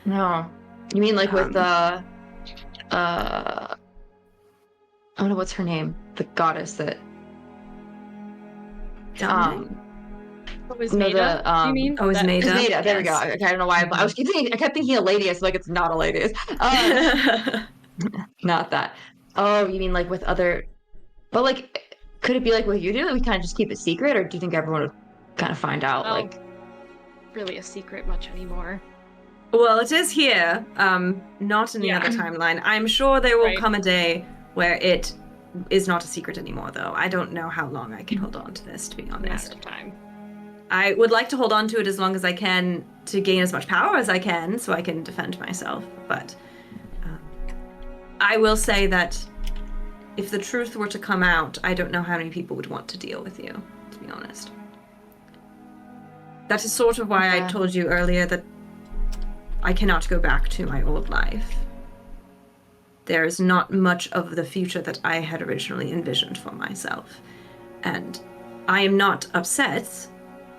No. You mean like with I don't know what's her name, the goddess that Dominic? Was Maida, do you mean? Oh, is Maida? Maida. There we go. Yes. I don't know why. I kept thinking a lady. I was like, it's not a lady. Not that. Oh, you mean like with other? But like, could it be like what you do? That we kind of just keep it secret, or do you think everyone would kind of find out? Like, really a secret much anymore. Well, it is here. Not in the other timeline. I'm sure there will come a day where it is not a secret anymore, though. I don't know how long I can hold on to this, to be honest. Matter of time. I would like to hold on to it as long as I can to gain as much power as I can so I can defend myself. But I will say that if the truth were to come out, I don't know how many people would want to deal with you, to be honest. That is sort of why I told you earlier that I cannot go back to my old life. There is not much of the future that I had originally envisioned for myself. And I am not upset.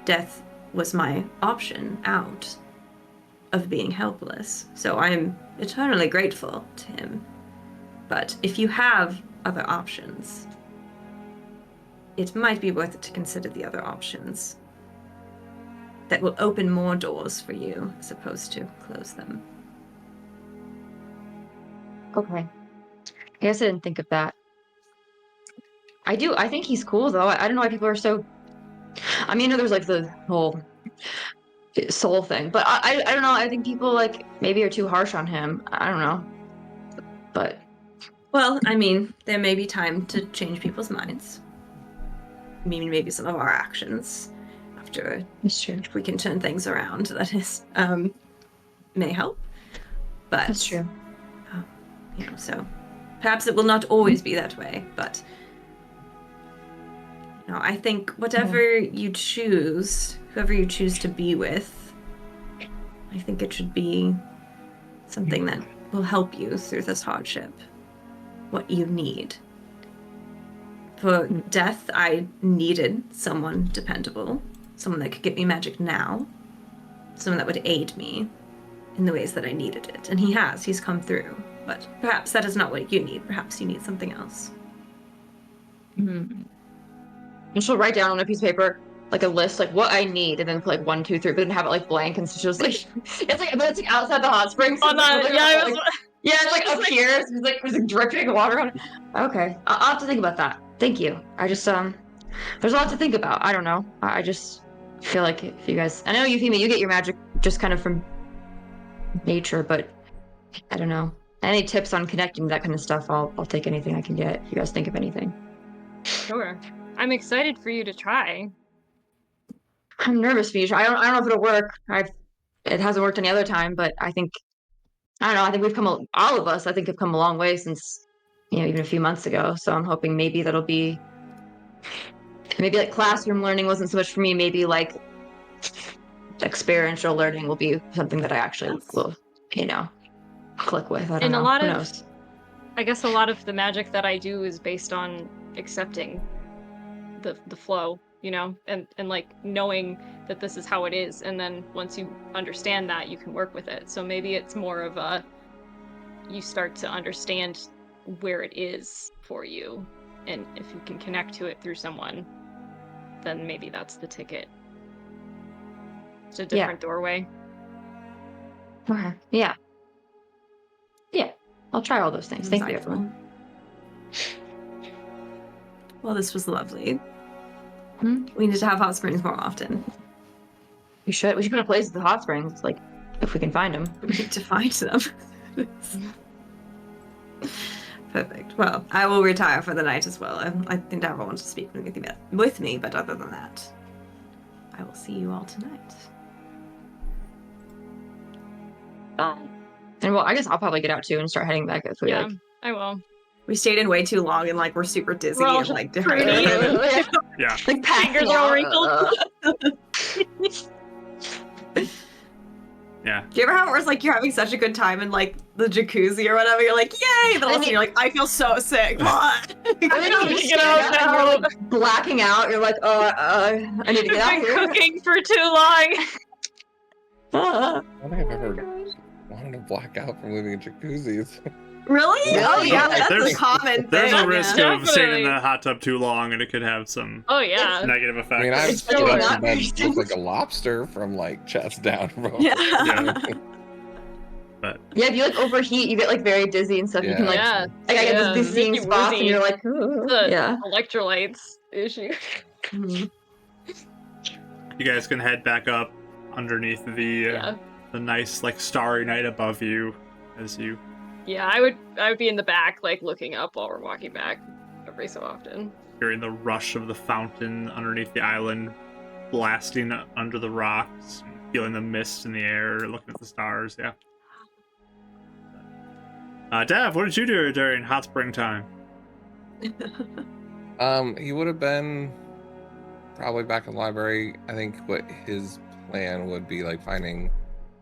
Death was my option out of being helpless. So I am eternally grateful to him. But if you have other options, it might be worth it to consider the other options that will open more doors for you as opposed to close them. okay. I guess I didn't think of that. I do. I think he's cool, though. I don't know why people are so. I mean, I know there's like the whole soul thing, but I don't know. I think people like maybe are too harsh on him. I don't know. But well, I mean, there may be time to change people's minds. I mean, maybe some of our actions after it's true. If we can turn things around, that is may help. But that's true. So perhaps it will not always be that way, but I think whatever you choose, whoever you choose to be with, I think it should be something that will help you through this hardship. What you need. For death, I needed someone dependable, someone that could get me magic now, someone that would aid me in the ways that I needed it. And he's come through. But perhaps that is not what you need. Perhaps you need something else. And she'll write down on a piece of paper like a list, like what I need, and then put like 1, 2, 3, but then have it like blank, and so she was like, it's like outside the hot springs. So it's like up here. So there's like dripping water on it. Okay, I'll have to think about that. Thank you. I just there's a lot to think about. I don't know. I just feel like if you guys, I know Euphemia, you get your magic just kind of from nature, but I don't know. Any tips on connecting that kind of stuff? I'll take anything I can get. If you guys think of anything. Sure. I'm excited for you to try. I'm nervous for you. I don't know if it'll work. It hasn't worked any other time, but I think I don't know. I think we've come all of us. I think have come a long way since even a few months ago. So I'm hoping maybe that'll be like classroom learning wasn't so much for me. Maybe like experiential learning will be something that I actually will click with. I don't know. Who knows? I guess a lot of the magic that I do is based on accepting the flow, you know, and like knowing that this is how it is, and then once you understand that, you can work with it. So maybe it's more of a, you start to understand where it is for you, and if you can connect to it through someone, then maybe that's the ticket. It's a different doorway. Okay. Yeah. Yeah. I'll try all those things. Thank you, everyone. Well, this was lovely. Hmm? We need to have hot springs more often. We should go to places with hot springs, like if we can find them. We need to find them. Perfect. Well, I will retire for the night as well. I think everyone wants to speak with me, but other than that, I will see you all tonight. Bye. And well, I guess I'll probably get out too and start heading back if we like. I will. We stayed in way too long and like we're super dizzy We're all and just like pretty. dehydrated. Yeah. Like Fingers are all wrinkled. Yeah. Do you ever have it where it's like you're having such a good time in like the jacuzzi or whatever? You're like, yay! But also you're like, I feel so sick. What? I mean, you're Get out and now. you're like blacking out. You're like, I need to get out Been here. cooking for too long. Ah. I don't think I've ever wanted to black out from living in jacuzzis. Really? Really? Oh yeah, that's There's- a common There's thing. a risk yeah. of staying in Definitely. the hot tub too long, and it could have some Oh yeah. negative effects. I mean, I've It's stood really up not in bed very look like a lobster from like chest down, bro. Yeah. But Yeah, if you like overheat, you get like very dizzy and stuff. You can like, Yeah. like I get Yeah, these seeing make you spots, and woozy. you're like, ooh. The Yeah. electrolytes issue. Mhm. you guys can head back up underneath Yeah. the nice like starry night above you as you Yeah, I would be in the back, like looking up while we're walking back every so often. hearing the rush of the fountain underneath the island blasting under the rocks, feeling the mist in the air, looking at the stars. Yeah. Dav, what did you do during hot spring time? He would have been probably back in the library. I think what his plan would be like finding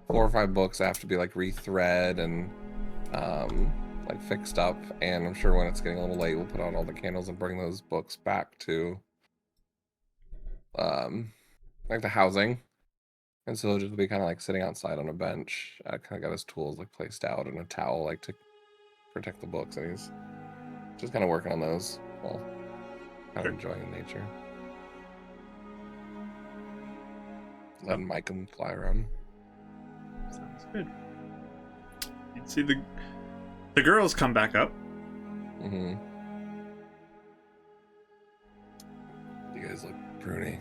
4 or 5 books that have to be like rethread and like fixed up. And I'm sure when it's getting a little late, we'll put out all the candles and bring those books back to like the housing. And so he'll just be kind of like sitting outside on a bench. Kind of got his tools like placed out and a towel like to protect the books, and he's just kind of working on those while kind of enjoying nature. Letting Mike and fly around. Sounds good. You see the girls come back up. Mm-hmm. You guys look pruny.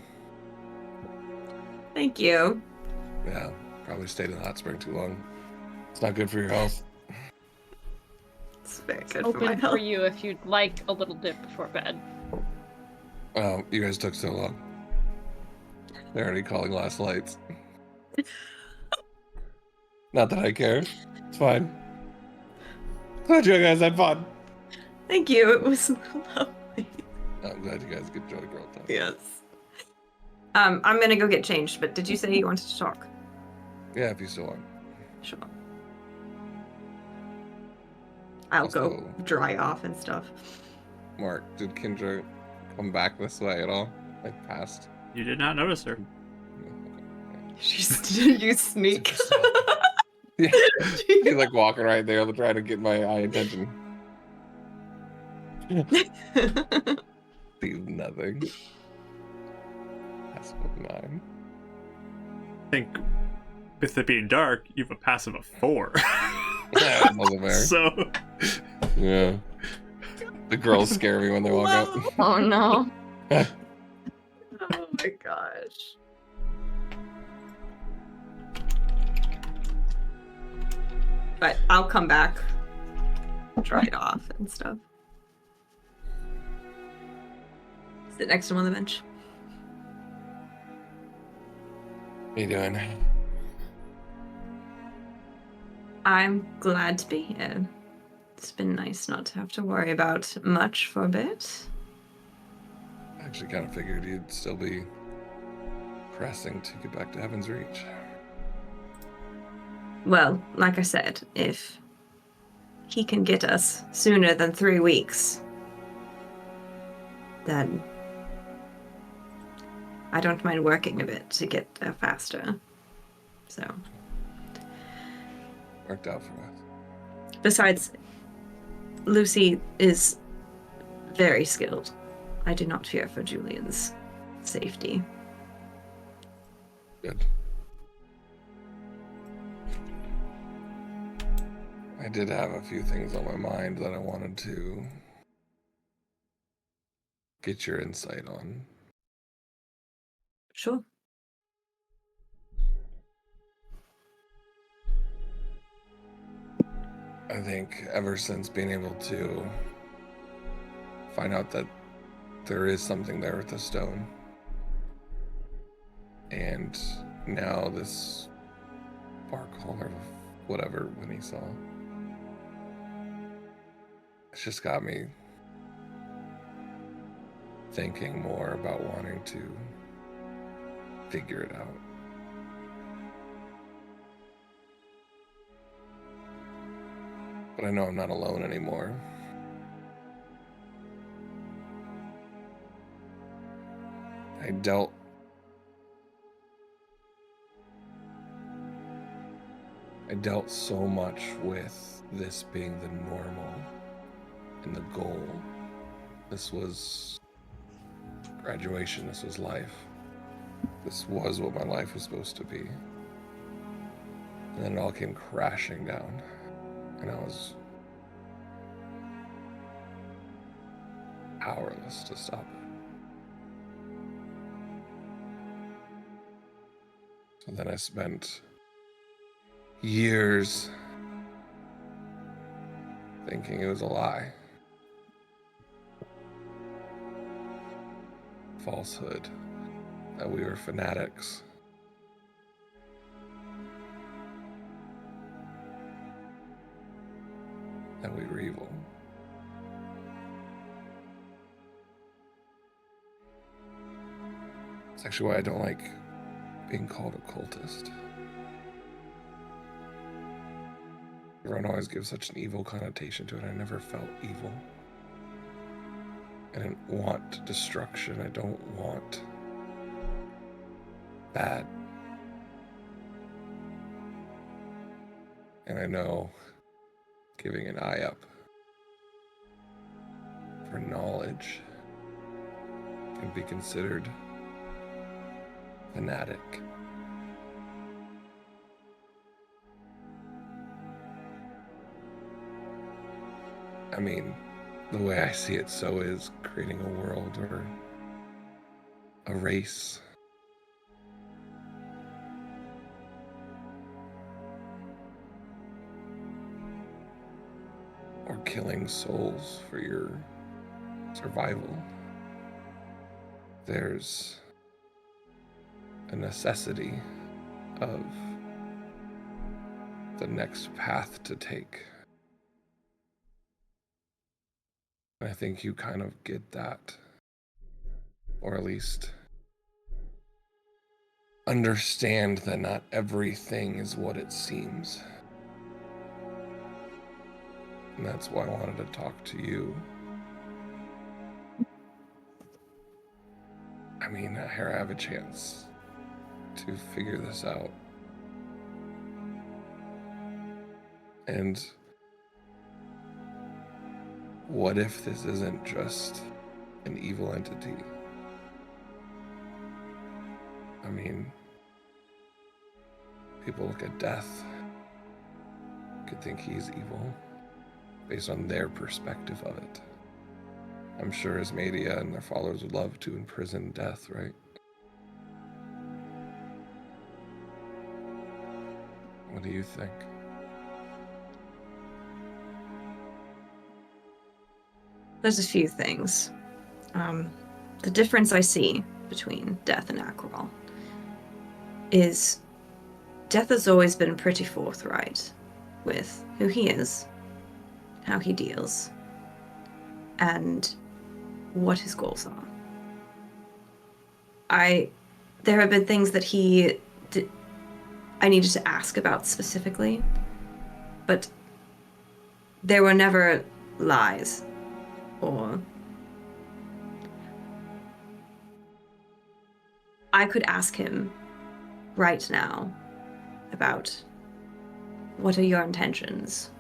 Thank you. Yeah, probably stayed in the hot spring too long. It's not good for your health. It's very good for my Open health. for you if you'd like a little dip before bed. You guys took so long. They're already calling last lights. Not that I care. It's fine. Glad you guys had fun. Thank you. It was lovely. I'm glad you guys enjoyed girl time. Yes. I'm gonna go get changed, but did you say you wanted to talk? Yeah, if you still want. Sure. I'll go Also- dry off and stuff. Mark, did Kendra come back this way at all? Like past? You did not notice her. She's you sneak. Yeah. He's like walking right there, trying to get my eye attention. Sees nothing. That's 9. I think with it being dark, you have a passive of 4. Yeah, muzzle bear. So Yeah. The girls scare me when they walk up. Oh no. Oh my gosh. But I'll come back, dry it off and stuff. Sit next to him on the bench. What are you doing? I'm glad to be here. It's been nice not to have to worry about much for a bit. I actually kind of figured you'd still be pressing to get back to Heaven's Reach. Well, like I said, if he can get us sooner than 3 weeks, then I don't mind working a bit to get there faster. So. Worked out for us. Besides, Lucy is very skilled. I do not fear for Julian's safety. Good. I did have a few things on my mind that I wanted to get your insight on. Sure. I think ever since being able to find out that there is something there with the stone, and now this sparkle or whatever when he saw, it's just got me thinking more about wanting to figure it out. But I know I'm not alone anymore. I dealt so much with this being the normal and the goal. This was graduation, this was life. This was what my life was supposed to be. And then it all came crashing down. And I was powerless to stop it. So then I spent years thinking it was a lie. Falsehood. That we were fanatics. That we were evil. It's actually why I don't like being called a cultist. Everyone always gives such an evil connotation to it. I never felt evil. I didn't want destruction. I don't want bad. And I know giving an eye up for knowledge can be considered fanatic. I mean, the way I see it, so is creating a world or a race. Or killing souls for your survival. There's a necessity of the next path to take. I think you kind of get that, or at least understand that not everything is what it seems. And that's why I wanted to talk to you. I mean, here I have a chance to figure this out. And what if this isn't just an evil entity? I mean, people look at death, could think he's evil based on their perspective of it. I'm sure Asmadia and their followers would love to imprison death, right? What do you think? There's a few things. The difference I see between Death and Akrol is Death has always been pretty forthright with who he is, how he deals, and what his goals are. There have been things that I needed to ask about specifically, but there were never lies I could ask him right now about what are your intentions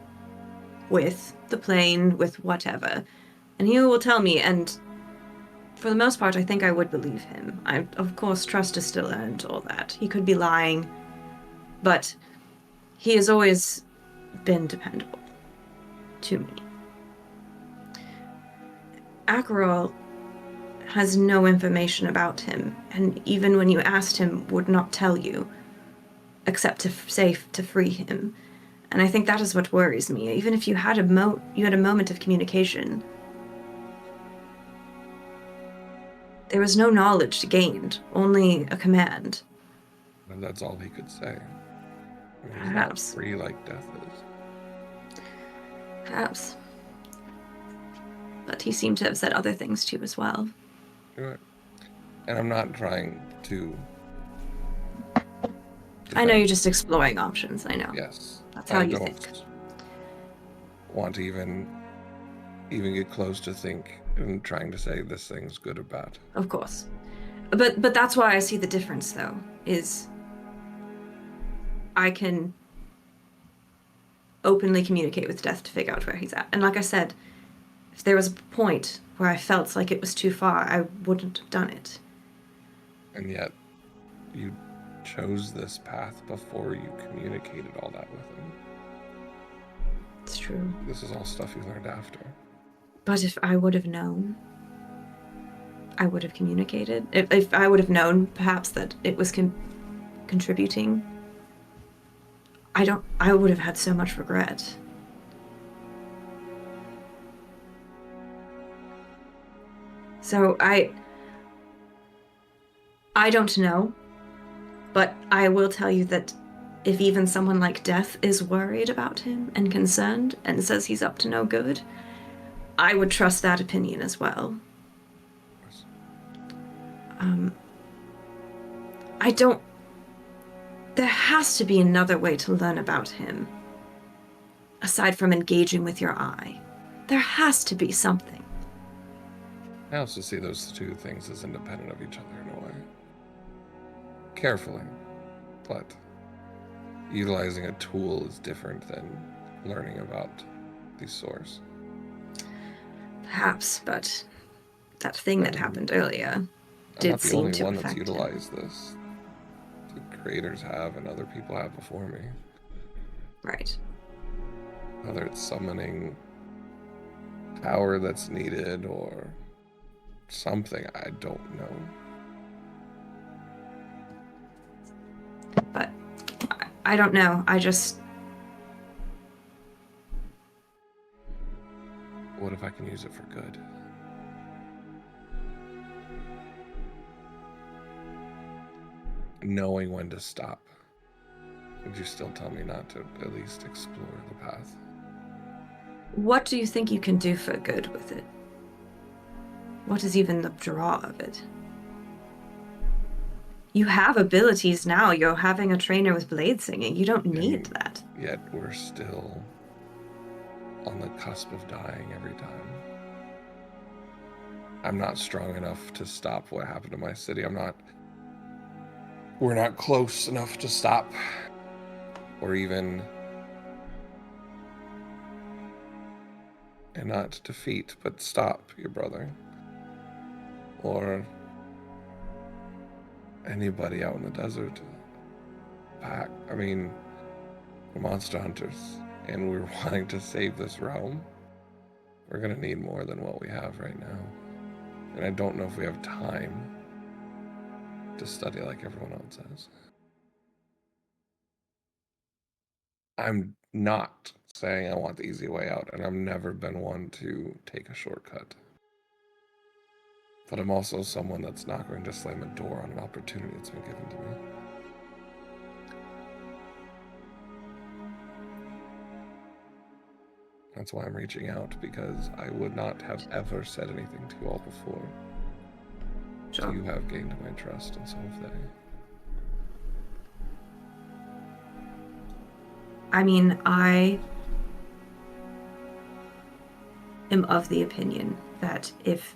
with the plane, with whatever. And he will tell me, and for the most part, I think I would believe him. Of course, trust is still earned, all that. He could be lying, but he has always been dependable to me. Akerol has no information about him, and even when you asked him, would not tell you, except to free him. And I think that is what worries me. Even if you had a moment of communication, there was no knowledge gained, only a command. And that's all he could say. I mean, he's Perhaps. not free like death is. Perhaps. But he seemed to have said other things too as well. Right. And I'm not trying to. I know you're just exploring options, I know. Yes. That's how you think. Want to even get close to think and trying to say this thing's good or bad. Of course. But that's why I see the difference, though, is I can openly communicate with Death to figure out where he's at. And like I said, if there was a point where I felt like it was too far, I wouldn't have done it. And yet, you chose this path before you communicated all that with him. It's true. This is all stuff you learned after. But if I would have known, I would have communicated. If I would have known, perhaps, that it was contributing, I would have had so much regret. So I don't know, but I will tell you that if even someone like Death is worried about him and concerned and says he's up to no good, I would trust that opinion as well. There has to be another way to learn about him, aside from engaging with your eye. There has to be something. I also see those two things as independent of each other in a way. Carefully, but utilizing a tool is different than learning about the source. Perhaps, but that thing that happened earlier did seem to affect him. I'm not the only one that's utilized this. The creators have, and other people have before me. Right. Whether it's summoning power that's needed or something, I don't know. But I don't know. What if I can use it for good? Knowing when to stop. Would you still tell me not to at least explore the path? What do you think you can do for good with it? What is even the draw of it? You have abilities now. You're having a trainer with Bladesinging. You don't need that. Yet we're still on the cusp of dying every time. I'm not strong enough to stop what happened to my city. We're not close enough to stop or even, and not defeat, but stop your brother or anybody out in the desert. We're monster hunters and we're wanting to save this realm. We're gonna need more than what we have right now. And I don't know if we have time to study like everyone else has. I'm not saying I want the easy way out, and I've never been one to take a shortcut. But I'm also someone that's not going to slam a door on an opportunity that's been given to me. That's why I'm reaching out, because I would not have ever said anything to you all before. So you have gained my trust, and so have they. I am of the opinion that if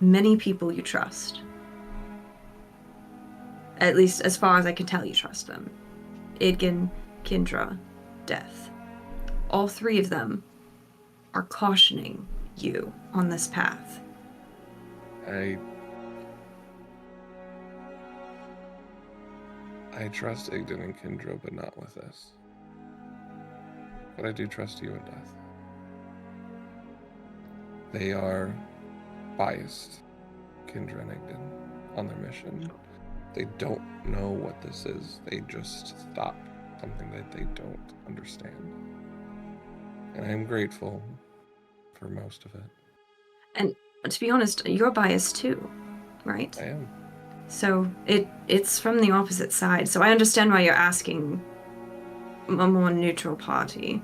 many people you trust At least as far as I can tell, you trust them. Idgin, Kindra, Death. All three of them are cautioning you on this path. I trust Igden and Kindra, but not with this. But I do trust you and Death. They are biased, Kindra and Igden, on their mission. They don't know what this is. They just stop something that they don't understand. And I'm grateful for most of it. And to be honest, you're biased too, right? I am. So it's from the opposite side. So I understand why you're asking a more neutral party.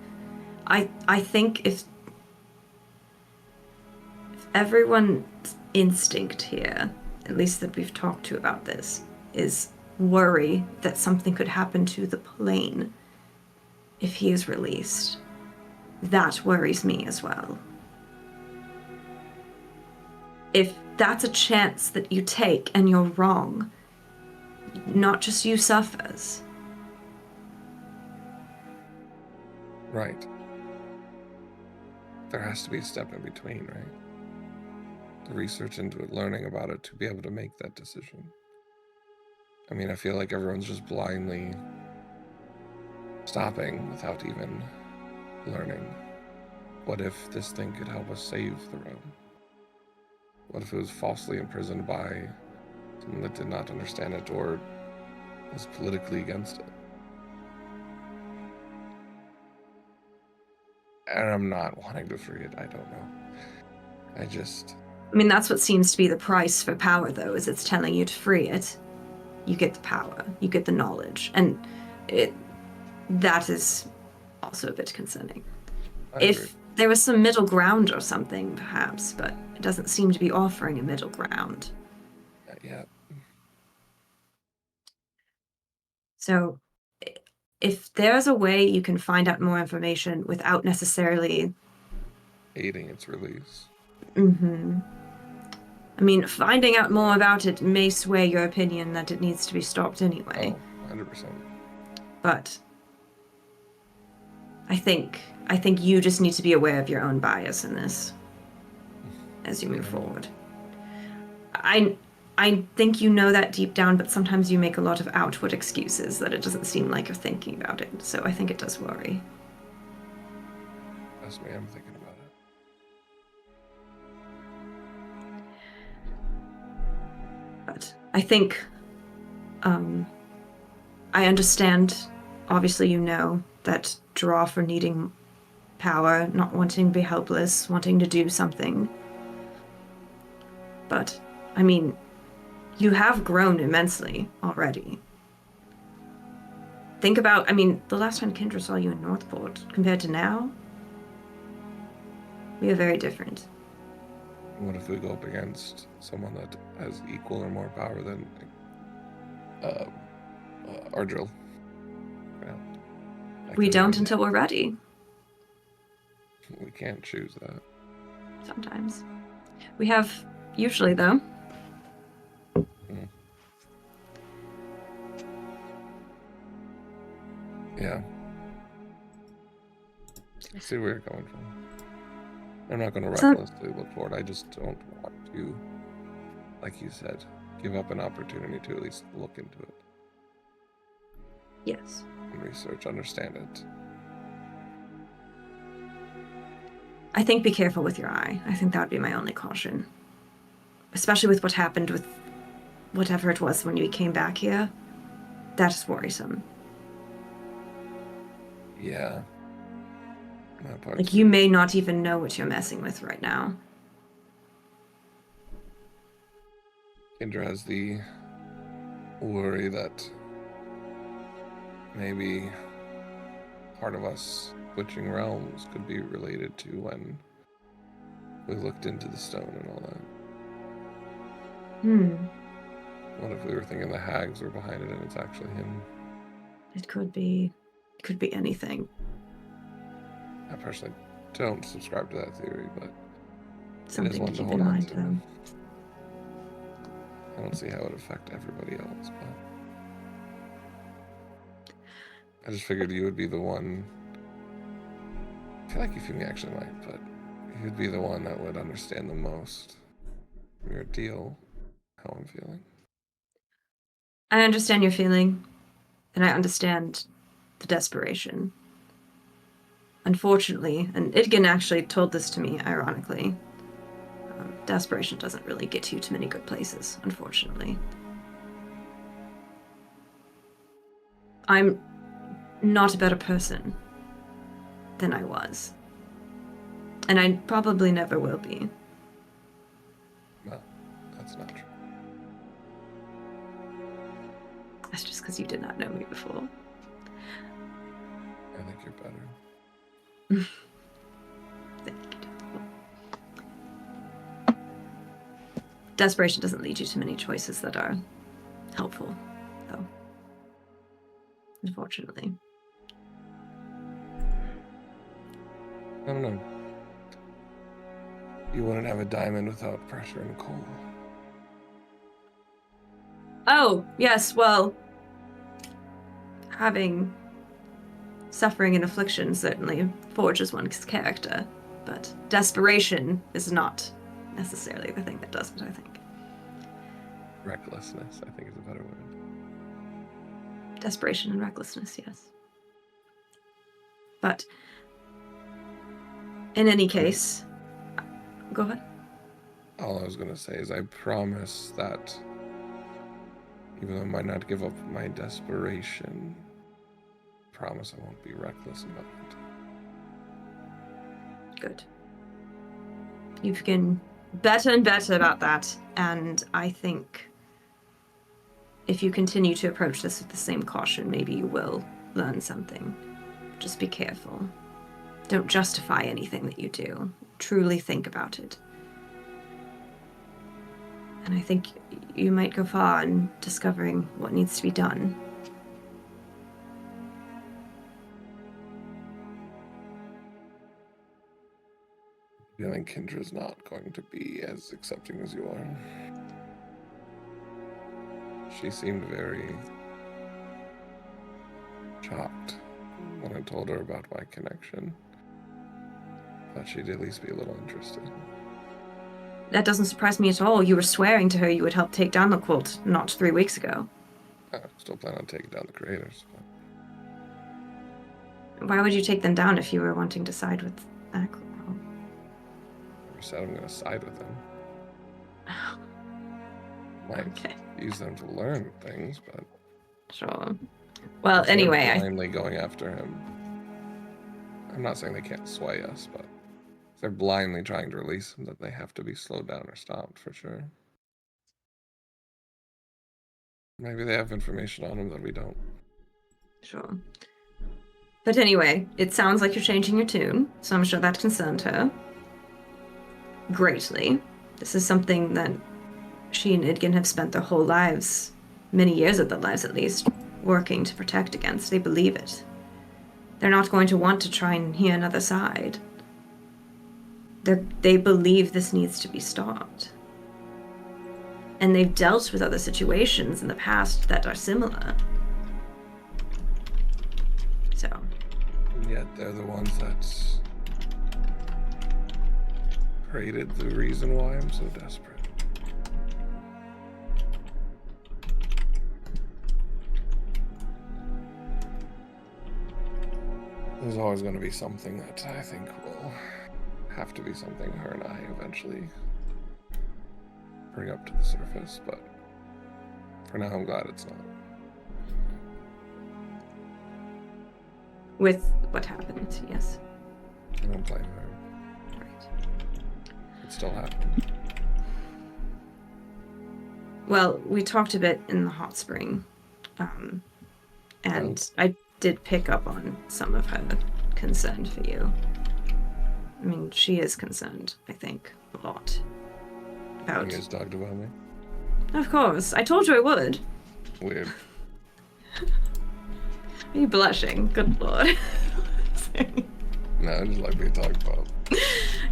I think if everyone's instinct here, at least that we've talked to about this, is worry that something could happen to the plane if he is released. That worries me as well. If that's a chance that you take and you're wrong, not just you suffers. Right. There has to be a step in between, right? The research into it, learning about it to be able to make that decision. I mean, I feel like everyone's just blindly stopping without even learning. What if this thing could help us save the realm? What if it was falsely imprisoned by someone that did not understand it or was politically against it? And I'm not wanting to free it, I don't know. I mean, that's what seems to be the price for power, though, is it's telling you to free it. You get the power, you get the knowledge, and that is also a bit concerning. If there was some middle ground or something, perhaps, but it doesn't seem to be offering a middle ground. Not yet. So, if there's a way you can find out more information without necessarily aiding its release. I mean, finding out more about it may sway your opinion that it needs to be stopped anyway. Oh, 100%. But I think you just need to be aware of your own bias in this as you move forward. I think you know that deep down, but sometimes you make a lot of outward excuses that it doesn't seem like you're thinking about it. So I think it does worry. Trust me, I'm thinking about it. But I think I understand, obviously you know, that draw for needing power, not wanting to be helpless, wanting to do something. But, I mean, you have grown immensely already. Think about, I mean, the last time Kendra saw you in Northport, compared to now, we are very different. What if we go up against someone that has equal or more power than Ardril? Yeah. We don't until we're ready. We can't choose that. Sometimes. We have, usually though. Yeah. I see where you're coming from. I'm not going to recklessly look forward. I just don't want to, like you said, give up an opportunity to at least look into it. Yes. And research, understand it. I think be careful with your eye. I think that would be my only caution. Especially with what happened with whatever it was when you came back here. That is worrisome. Yeah. Like, you may not even know what you're messing with right now. Kendra has the worry that maybe part of us switching realms could be related to when we looked into the stone and all that. What if we were thinking the hags were behind it and it's actually him? It could be anything. I personally don't subscribe to that theory, but something it is one to to keep hold in on mind, to. though. I don't see how it would affect everybody else, but I just figured you would be the one. I feel like you actually might, but you'd be the one that would understand the most your deal, how I'm feeling. I understand your feeling, and I understand the desperation. Unfortunately, and Idgen actually told this to me, ironically, desperation doesn't really get you to many good places, unfortunately. I'm not a better person than I was. And I probably never will be. Well, that's not true. That's just because you did not know me before. I think you're better. Thank you. Desperation doesn't lead you to many choices that are helpful, though. Unfortunately. I don't know. You wouldn't have a diamond without pressure and coal. Oh, yes, well, having suffering and affliction certainly forges one's character, but desperation is not necessarily the thing that does it, I think. Recklessness, I think, is a better word. Desperation and recklessness, yes. But in any case, go ahead. All I was going to say is I promise that even though I might not give up my desperation, I promise I won't be reckless about it. Good. You've getting better and better about that, and I think if you continue to approach this with the same caution, maybe you will learn something. Just be careful. Don't justify anything that you do. Truly think about it. And I think you might go far in discovering what needs to be done. I think Kendra's not going to be as accepting as you are. She seemed very shocked when I told her about my connection. Thought she'd at least be a little interested. That doesn't surprise me at all. You were swearing to her you would help take down the cult not 3 weeks ago. I still plan on taking down the creators. But Why would you take them down if you were wanting to side with Acro? I never said I'm going to side with them. Might Okay. use them to learn things, but Sure. Well, if they're anyway, blindly going after him. I'm not saying they can't sway us, but if they're blindly trying to release him, then they have to be slowed down or stopped for sure. Maybe they have information on him that we don't. Sure. But anyway, it sounds like you're changing your tune, so I'm sure that concerned her greatly. This is something that she and Idgen have spent their whole lives, many years of their lives at least, working to protect against. They believe it. They're not going to want to try and hear another side. They believe this needs to be stopped. And they've dealt with other situations in the past that are similar. So. And yet they're the ones that created the reason why I'm so desperate. There's always going to be something that I think will have to be something her and I eventually bring up to the surface, but for now I'm glad it's not. With what happened, yes. I don't blame her. Right. It still happened. Well, we talked a bit in the hot spring, and I did pick up on some of her concern for you. I mean, she is concerned, I think, a lot. You guys talked about me? Of course. I told you I would. Weird. Are you blushing? Good lord. No, I just like being talked about.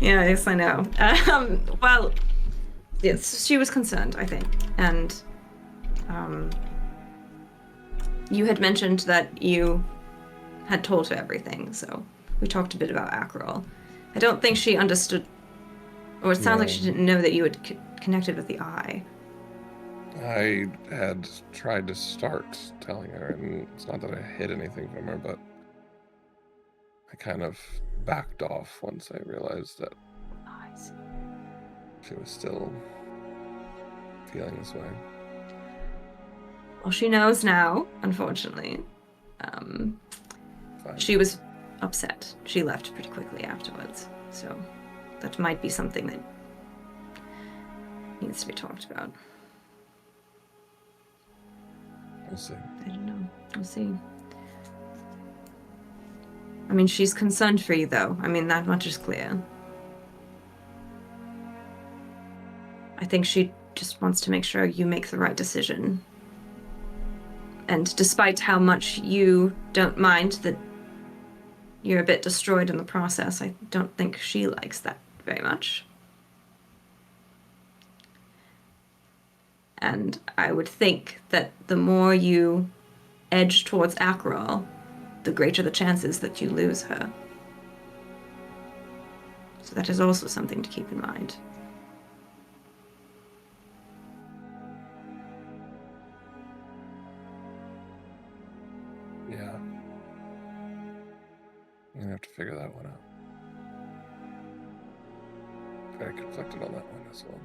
Yeah, yes, I know. Well, yes, she was concerned, I think. And you had mentioned that you had told her everything, so we talked a bit about Akrol. I don't think she understood, or it sounds like she didn't know that you had connected with the eye. I had tried to start telling her, and it's not that I hid anything from her, but I kind of backed off once I realized that she was still feeling this way. Well, she knows now, unfortunately. She was upset. She left pretty quickly afterwards, so that might be something that needs to be talked about. We'll see. I don't know. We'll see. I mean, she's concerned for you, though. I mean, that much is clear. I think she just wants to make sure you make the right decision. And despite how much you don't mind that you're a bit destroyed in the process, I don't think she likes that very much. And I would think that the more you edge towards Akrol, the greater the chances that you lose her. So that is also something to keep in mind. Yeah. I'm gonna have to figure that one out. Very conflicted on that one as well.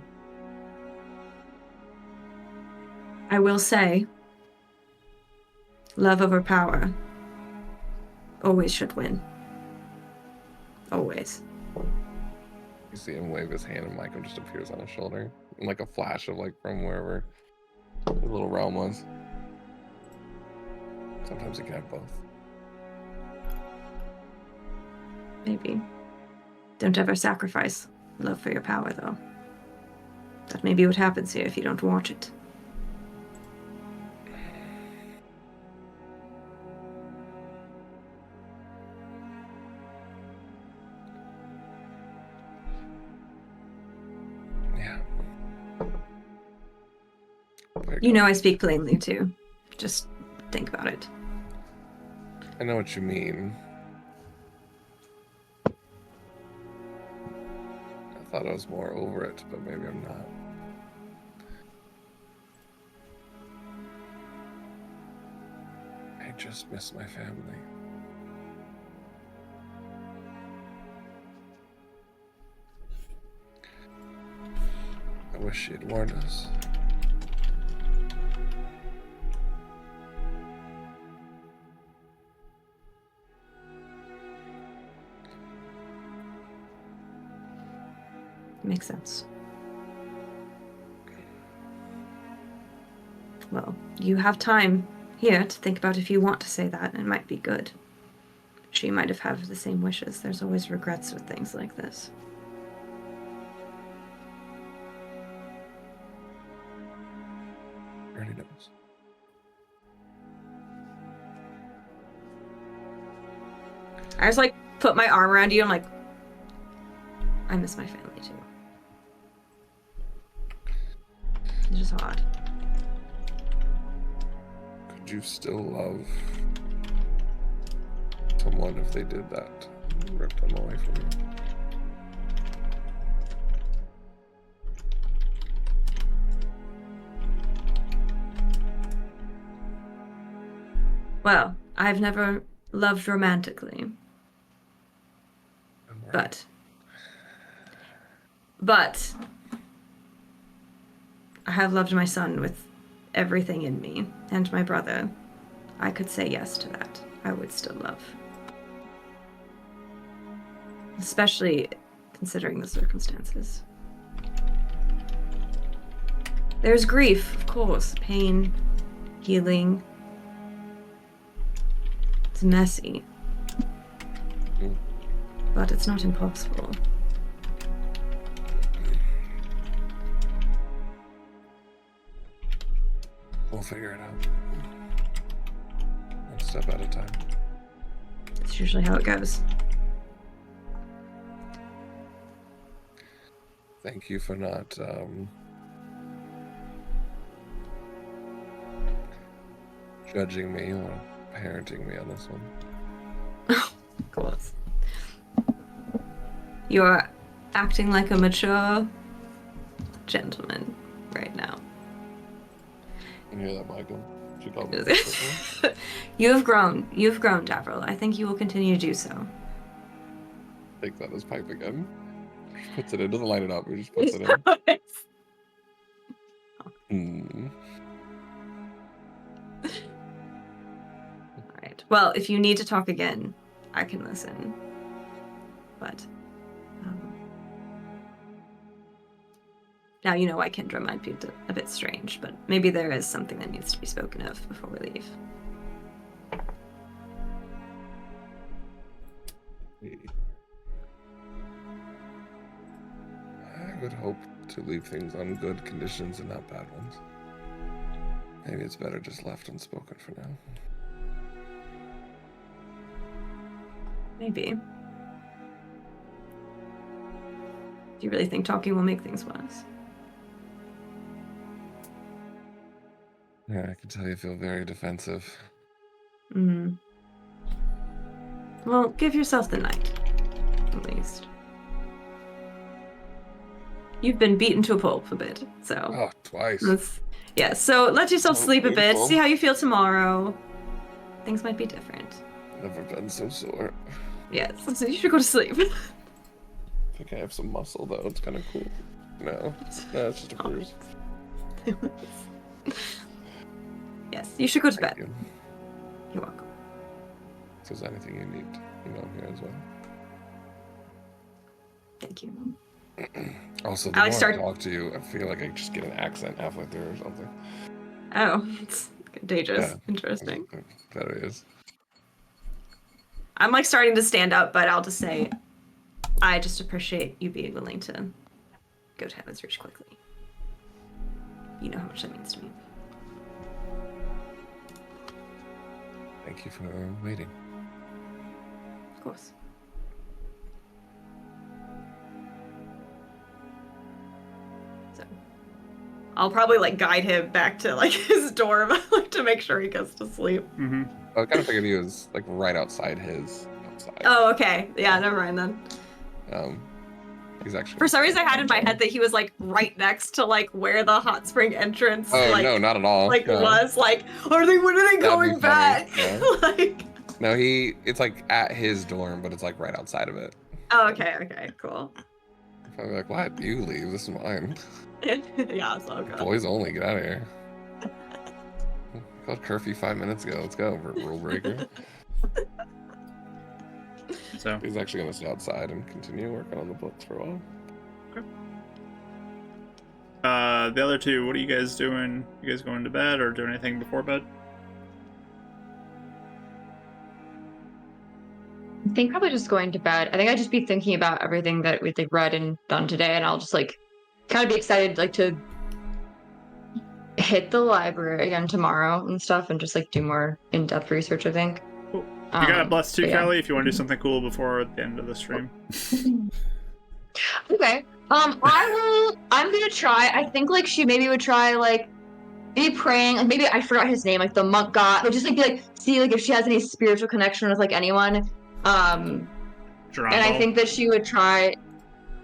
I will say, love over power always should win. Always. You see him wave his hand and Michael just appears on his shoulder. In like a flash of like from wherever the little realm was. Sometimes you can have both. Maybe. Don't ever sacrifice love for your power, though. That may be what happens here if you don't watch it. Yeah. You know I speak plainly, too. Just think about it. I know what you mean. I thought I was more over it, but maybe I'm not. I just miss my family. I wish she had warned us. Makes sense. Well, you have time here to think about if you want to say that. It might be good. She might have had the same wishes. There's always regrets with things like this. Already knows. I just like put my arm around you. I'm like, I miss my family too. It's just odd. Could you still love someone if they did that? Ripped them away from you? Well, I've never loved romantically, but I have loved my son with everything in me, and my brother. I could say yes to that. I would still love. Especially considering the circumstances. There's grief, of course, pain, healing. It's messy. But it's not impossible. We'll figure it out. One step at a time. It's usually how it goes. Thank you for not judging me or parenting me on this one. course. You're acting like a mature gentleman right now. You hear that, Michael? She called me. I You have grown. You've grown, Davril. I think you will continue to do so. Takes out his pipe again. Puts it in. Doesn't light it up. He just puts it in. All right. Well, if you need to talk again, I can listen. But now you know why Kendra might be a bit strange, but maybe there is something that needs to be spoken of before we leave. I would hope to leave things on good conditions and not bad ones. Maybe it's better just left unspoken for now. Maybe. Do you really think talking will make things worse? Yeah, I can tell you feel very defensive. Mm. Well, give yourself the night, at least. You've been beaten to a pulp a bit, so. Oh, twice. Yeah, so let yourself So sleep a bit, painful. see how you feel tomorrow. Things might be different. Never been so sore. Yes, so you should go to sleep. I think I have some muscle though. It's kind of cool. No, it's just a bruise. Yes, you should go to Thank bed. you. You're welcome. If there's anything you need, you know, I'm here as well. Thank you. Also, the I more start- I talk to you, I feel like I just get an accent halfway through or something. Oh, it's contagious. Yeah. Interesting. That it is. I'm like starting to stand up, but I'll just say, I just appreciate you being willing to go to Heaven's Reach quickly. You know how much that means to me. Thank you for waiting. Of course. So, I'll probably like guide him back to like his dorm, like to make sure he gets to sleep. Mm-hmm. I kind of figured he was like right outside his outside. Oh, okay. Yeah, never mind then. He's actually. For some reason, I had in my head that he was like right next to like where the hot spring entrance. Oh like, no, not at all. Like no. was like, when are they That'd be going funny, back? yeah. Like. No, it's like at his dorm, but it's like right outside of it. Oh, okay, cool. I'm like, what? You leave. This is mine. Yeah, it's all good. Boys only. Get out of here. Called curfew 5 minutes ago. Let's go, rule breaker. So He's actually gonna stay outside and continue working on the books for a while. the other two, what are you guys doing? You guys going to bed or doing anything before bed? I think probably just going to bed. I think I'd just be thinking about everything that we've read and done today, and I'll just like kind of be excited like to hit the library again tomorrow and stuff, and just like do more in-depth research. I think. Cool. You got a bless too, but yeah. Kelly, if you want to do something cool before the end of the stream. Okay. I'm gonna try. I think like she maybe would try like maybe praying. Like maybe I forgot his name. Like the monk god. But just like be like see like if she has any spiritual connection with like anyone. And I think that she would try.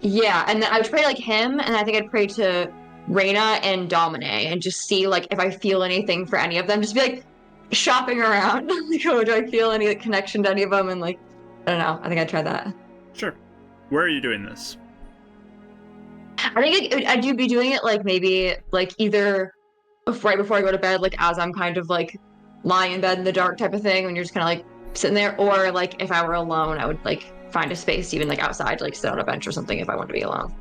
Yeah, and then I would pray like him, and I think I'd pray to Reyna and Domine, and just see like if I feel anything for any of them. Just be like shopping around. Like, oh, do I feel any like, connection to any of them? And like, I don't know. I think I'd try that. Sure. Where are you doing this? I think I'd be doing it like maybe like either right before I go to bed, like as I'm kind of like lying in bed in the dark type of thing, when you're just kind of like sitting there, or like if I were alone, I would like find a space even like outside, like sit on a bench or something if I want to be alone.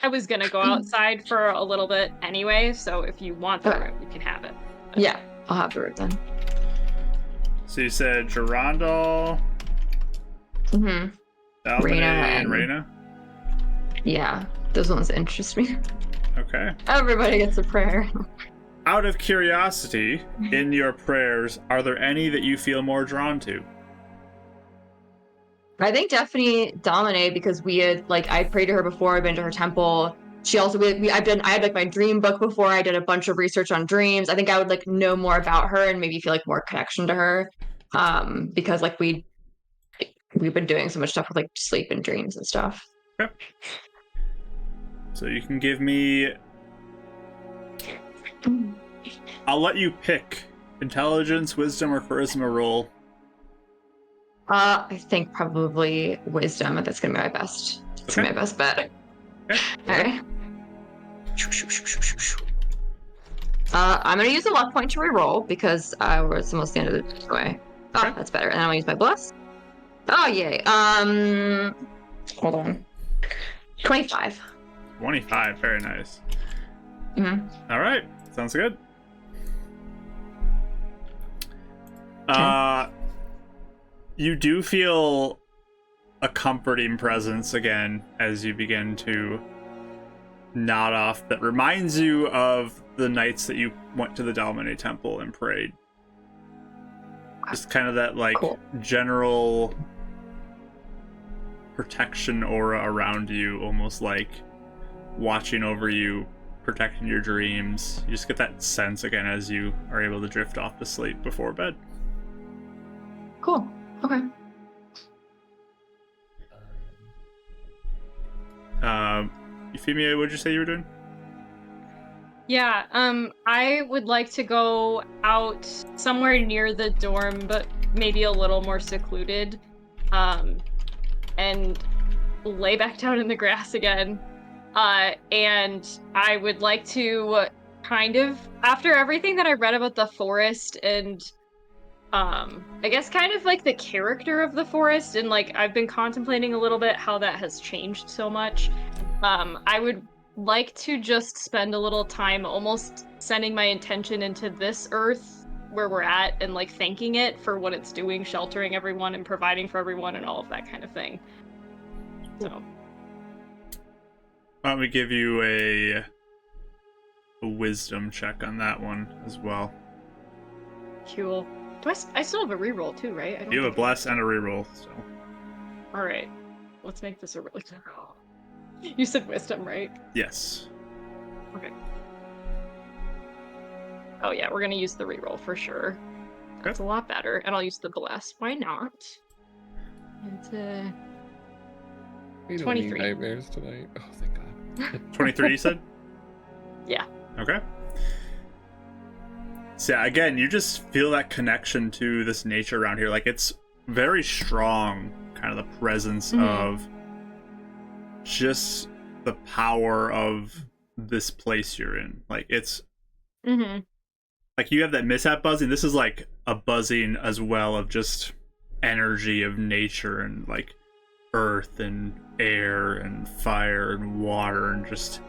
I was gonna go outside for a little bit anyway, so if you want the room, you can have it. Yeah, I'll have the room then. So you said Gerondal, Mm-hmm. Albany, Reyna and and- Reyna? Yeah, those ones interest me. Okay. Everybody gets a prayer. Out of curiosity, in your prayers, are there any that you feel more drawn to? I think definitely Domine, because we had like I prayed to her before. I've been to her temple. She also I had like my dream book before. I did a bunch of research on dreams. I think I would like know more about her and maybe feel like more connection to her, because like we we've been doing so much stuff with like sleep and dreams and stuff. Okay. So you can give me... I'll let you pick intelligence, wisdom, or charisma roll. I think probably wisdom. That's gonna be my best. It's Okay. my best bet. Okay. Okay. I'm gonna use the luck point to reroll because we're it's almost the end of the way. Oh, Okay. that's better. And then I'll use my bless. Oh yay. Hold on. 25. 25, very nice. Mm-hmm. All right, sounds good. You do feel a comforting presence again as you begin to nod off that reminds you of the nights that you went to the Dalmane Temple and prayed. Just kind of that like Cool. general protection aura around you, almost like watching over you, protecting your dreams. You just get that sense again as you are able to drift off to sleep before bed. Cool. Okay. Euphemia, what'd you say you were doing? Yeah, I would like to go out somewhere near the dorm, but maybe a little more secluded, and lay back down in the grass again. And I would like to kind of, after everything that I read about the forest and I guess kind of like the character of the forest, and like I've been contemplating a little bit how that has changed so much. I would like to just spend a little time almost sending my intention into this earth where we're at and like thanking it for what it's doing, sheltering everyone and providing for everyone and all of that kind of thing. So Why don't we give you a wisdom check on that one as well? cool. I still have a reroll too, right? I don't You have a think- bless and a reroll, so All right, let's make this a really good roll. You said wisdom, right? yes. Okay. Oh yeah, we're gonna use the reroll for sure. That's a lot better, and I'll use the bless. Why not? And We don't 23. need nightmares tonight. Oh, thank God. 23, you said? Yeah. Okay. So yeah, again, you just feel that connection to this nature around here. Like, it's very strong, kind of the presence of just the power of this place you're in. Like, it's like you have that mishap buzzing. This is like a buzzing as well of just energy of nature and like earth and air and fire and water and just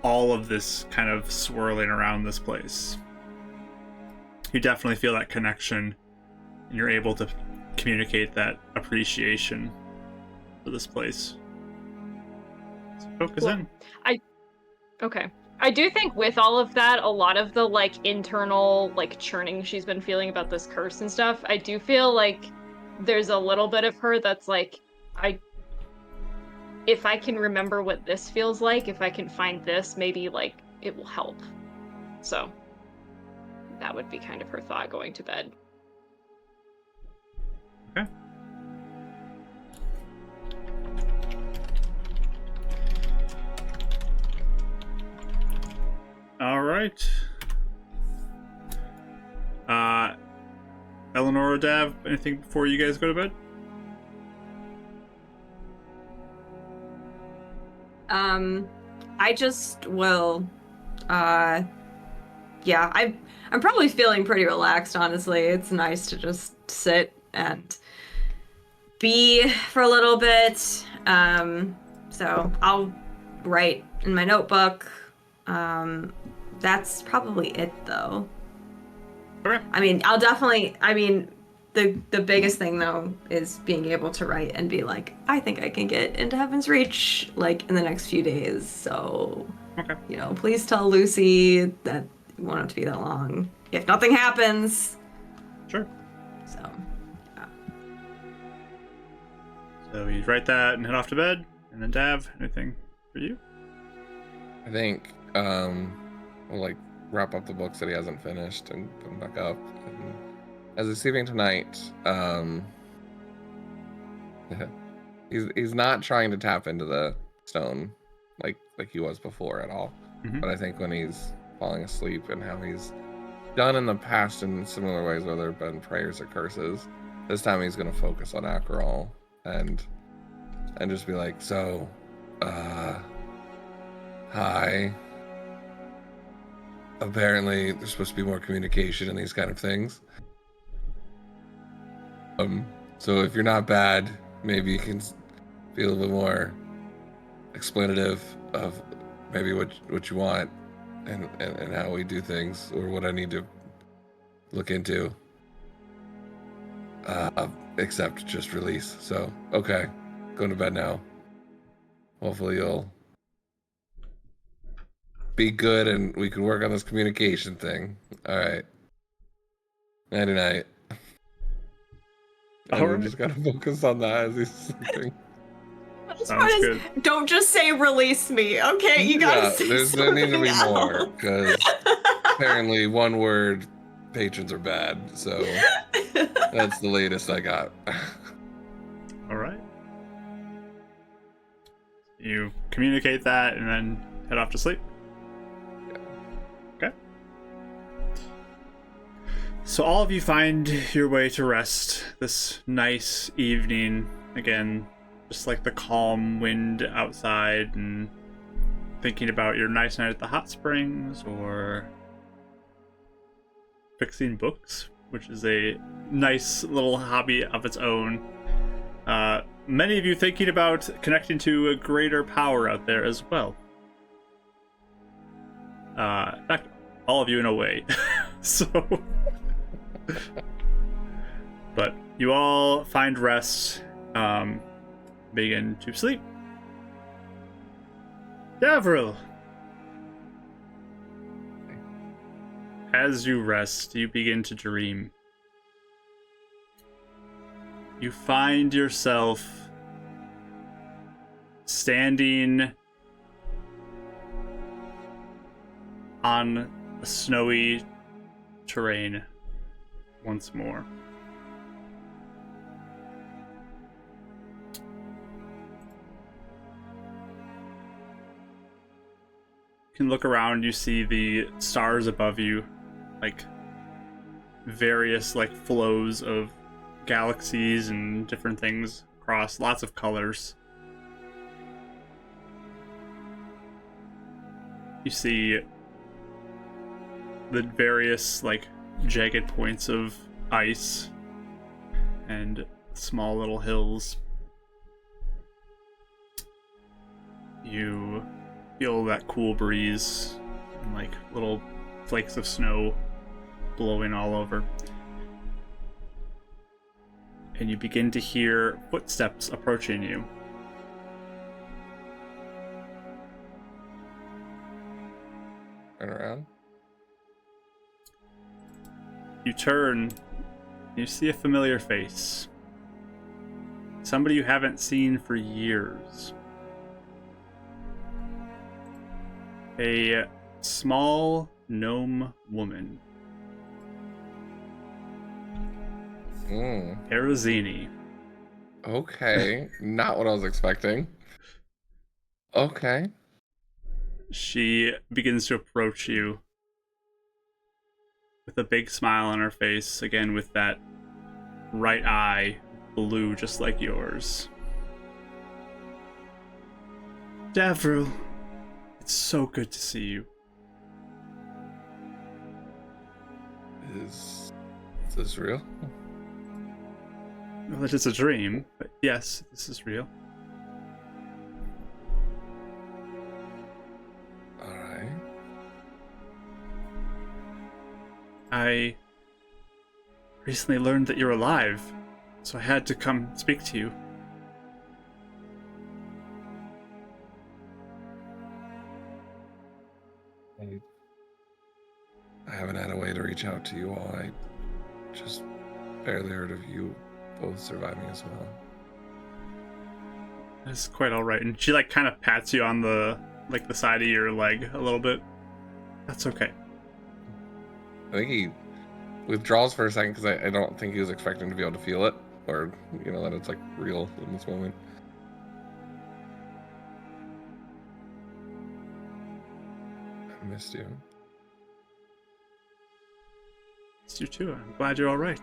all of this kind of swirling around this place. You definitely feel that connection, and you're able to communicate that appreciation for this place. So focus in. Okay. I do think with all of that, a lot of the like internal like churning she's been feeling about this curse and stuff, I do feel like there's a little bit of her that's like, if I can remember what this feels like, if I can find this, maybe like it will help. So that would be kind of her thought going to bed. Okay. All right. Eleanor or Dav, anything before you guys go to bed? I just will, yeah, I'm probably feeling pretty relaxed, honestly. It's nice to just sit and be for a little bit. So I'll write in my notebook. That's probably it, though. Okay. I mean, the biggest thing, though, is being able to write and be like, I think I can get into Heaven's Reach, like, in the next few days. So, Okay. you know, please tell Lucy that it won't have to be that long. If nothing happens. Sure. So, yeah. So you write that and head off to bed. And then Dav, anything for you? I think we'll like wrap up the books that he hasn't finished and put them back up. And as he's sleeping tonight, He's not trying to tap into the stone like he was before at all. Mhm. But I think when he's falling asleep and how he's done in the past in similar ways, whether it been prayers or curses, this time he's gonna focus on Acheron and just be like, so, hi. Apparently, there's supposed to be more communication in these kind of things. So if you're not bad, maybe you can be a little bit more explanative of maybe what you want and how we do things, or what I need to look into. Except just release. So, okay, going to bed now. Hopefully you'll be good and we can work on this communication thing. All right. Nighty night. And we just gotta focus on that as he's sleeping. As Sounds far as, good. don't just say release me, okay? You gotta say there need to be something more, else. because apparently one word patrons are bad, so that's the latest I got. All right. You communicate that and then head off to sleep. Okay. So all of you find your way to rest this nice evening. Again, just like the calm wind outside, and thinking about your nice night at the hot springs, or fixing books, which is a nice little hobby of its own. Many of you thinking about connecting to a greater power out there as well. In fact, all of you in a way. So, but you all find rest, begin to sleep. Davril, as you rest, you begin to dream. You find yourself standing on a snowy terrain once more. You can look around, you see the stars above you, like various like flows of galaxies and different things across lots of colors. You see the various like jagged points of ice and small little hills. You feel that cool breeze and like little flakes of snow blowing all over. And you begin to hear footsteps approaching you. Turn around. You turn, and you see a familiar face. Somebody you haven't seen for years. A small gnome woman. Arizini. Okay, not what I was expecting. Okay. She begins to approach you with a big smile on her face, again with that right eye blue just like yours. Davril, it's so good to see you. Is this real? Well, it is a dream, but yes, this is real. Alright. I recently learned that you're alive, so I had to come speak to you. I haven't had a way to reach out to you all. I just barely heard of you both surviving as well. That's quite alright. And she like kind of pats you on the side of your leg a little bit. That's okay. I think he withdraws for a second because I don't think he was expecting to be able to feel it. or that it's like real in this moment. I missed you. It's you too. I'm glad you're all right.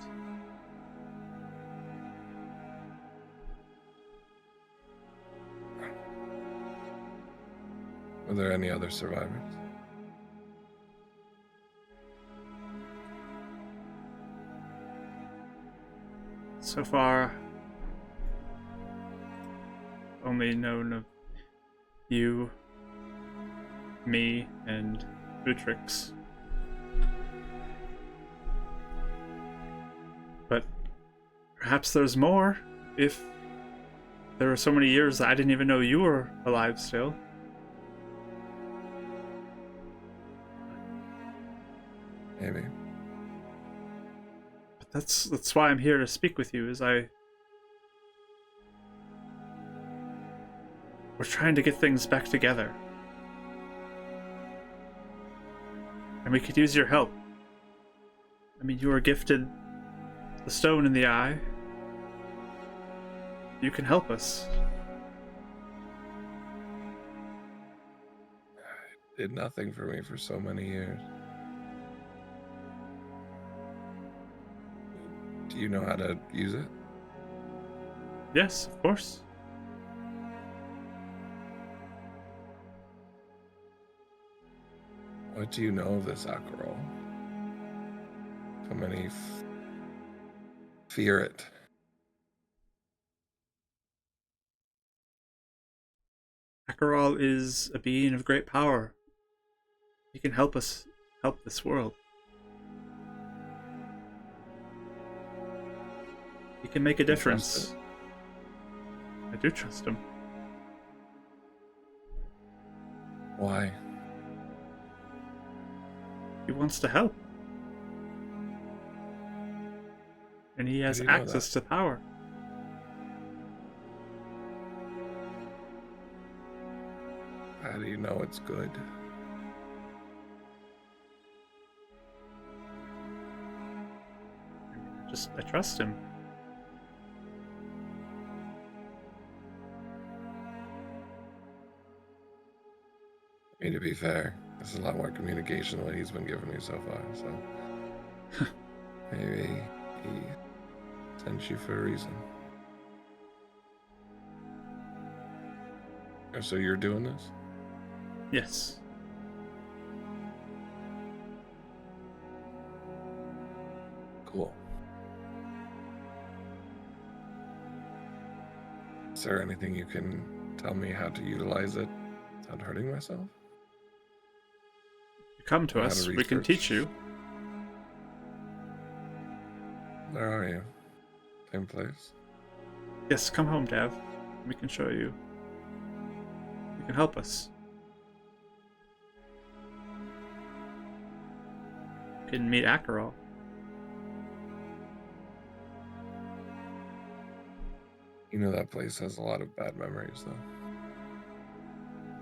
Are there any other survivors? So far, only known of you, me, and Utrix. But perhaps there's more, if there were so many years that I didn't even know you were alive still. Maybe. But that's why I'm here to speak with you, we're trying to get things back together. And we could use your help. I mean, you were gifted the stone in the eye. You can help us. It did nothing for me for so many years. Do you know how to use it? Yes, of course. What do you know of this Akerol? How many fear it? Akerol is a being of great power. He can help us help this world. He can make a difference. I do trust him. Why? He wants to help. And he has do you know access to power. How do you know it's good? I trust him. I mean, to be fair, this is a lot more communication than what he's been giving me so far, so maybe he sent you for a reason. Oh, so you're doing this? Yes. Cool. Is there anything you can tell me how to utilize it without hurting myself? You come to How to us, we can research. teach you. Where are you? Same place? Yes, come home, Dav. We can show you. You can help us. You can meet Akerol. You know that place has a lot of bad memories, though.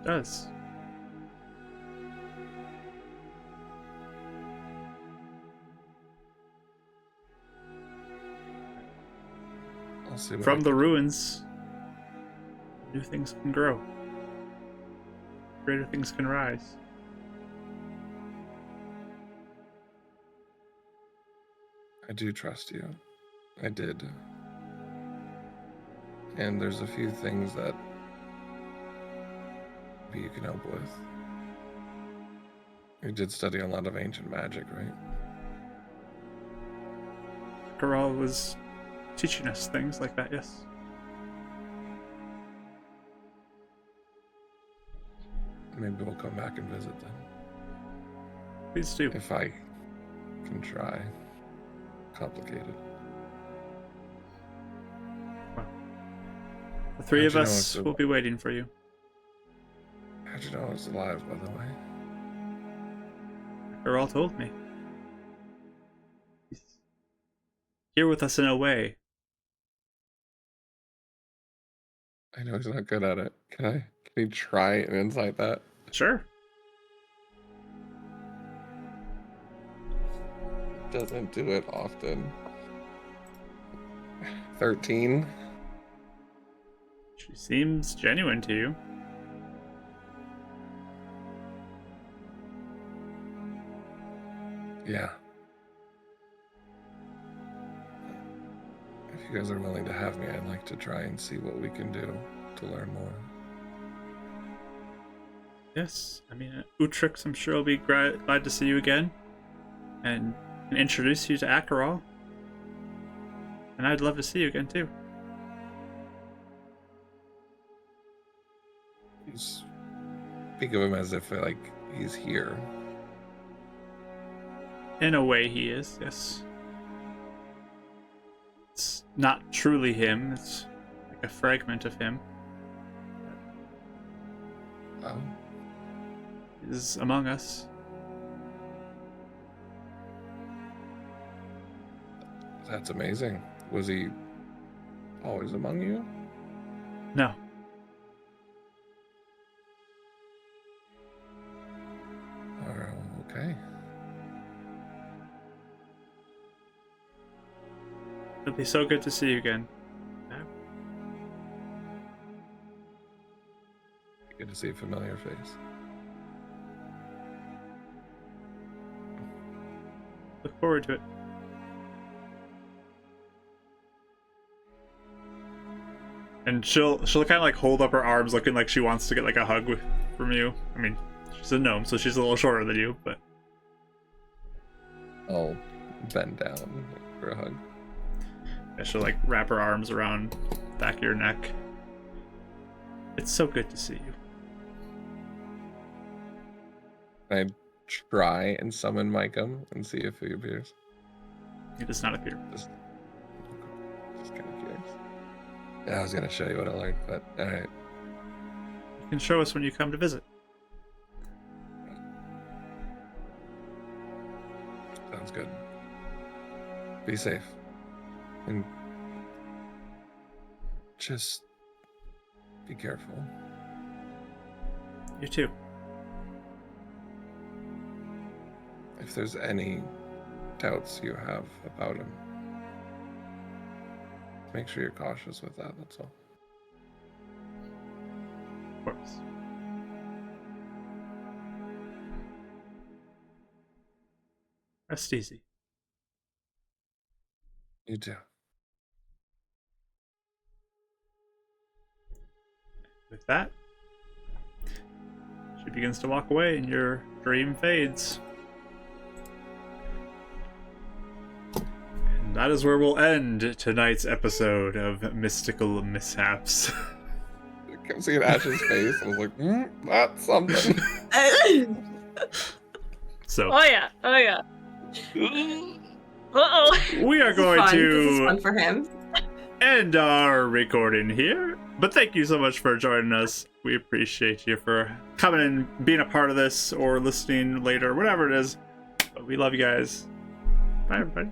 It does. I'll see what From I the can- ruins, new things can grow. Greater things can rise. I do trust you. I did. And there's a few things that maybe you can help with. You did study a lot of ancient magic, right? Akerol was teaching us things like that, yes. Maybe we'll come back and visit then. Please do. If I can try. Complicated. The three How'd of you know us it's a- will be waiting for you. How'd you know I was alive, by the way? Akerol told me. He's here with us in a way. I know he's not good at it. Can he try and insight that? Sure. Doesn't do it often. 13. She seems genuine to you. Yeah. If you guys are willing to have me, I'd like to try and see what we can do to learn more. Yes, I mean, Utrix, I'm sure will be glad to see you again, and introduce you to Acheral. And I'd love to see you again too. You speak of him as if like he's here. In a way, he is. Yes. It's not truly him. It's like a fragment of him. Oh. Is among us. That's amazing. Was he always among you? No. Okay. It'll be so good to see you again. Good to see a familiar face. Look forward to it. And she'll kind of like hold up her arms, looking like she wants to get like a hug from you. I mean, she's a gnome, so she's a little shorter than you, but I'll bend down for a hug. yeah, she'll like wrap her arms around the back of your neck. It's so good to see you. I try and summon Micah and see if he appears. He does not appear. Just kind of curious. Yeah, I was gonna show you what I learned, but all right. You can show us when you come to visit. Sounds good. Be safe. And just be careful. You too. If there's any doubts you have about him, make sure you're cautious with that, that's all. Of course. Rest easy. You too. With that, she begins to walk away and your dream fades. And that is where we'll end tonight's episode of Mystical Mishaps. I kept seeing Ash's face. I was like, that's something. So Oh yeah. Uh-oh. we are going This is to fun for him. end our recording here. But thank you so much for joining us. We appreciate you for coming and being a part of this or listening later, whatever it is. But we love you guys. Bye, everybody.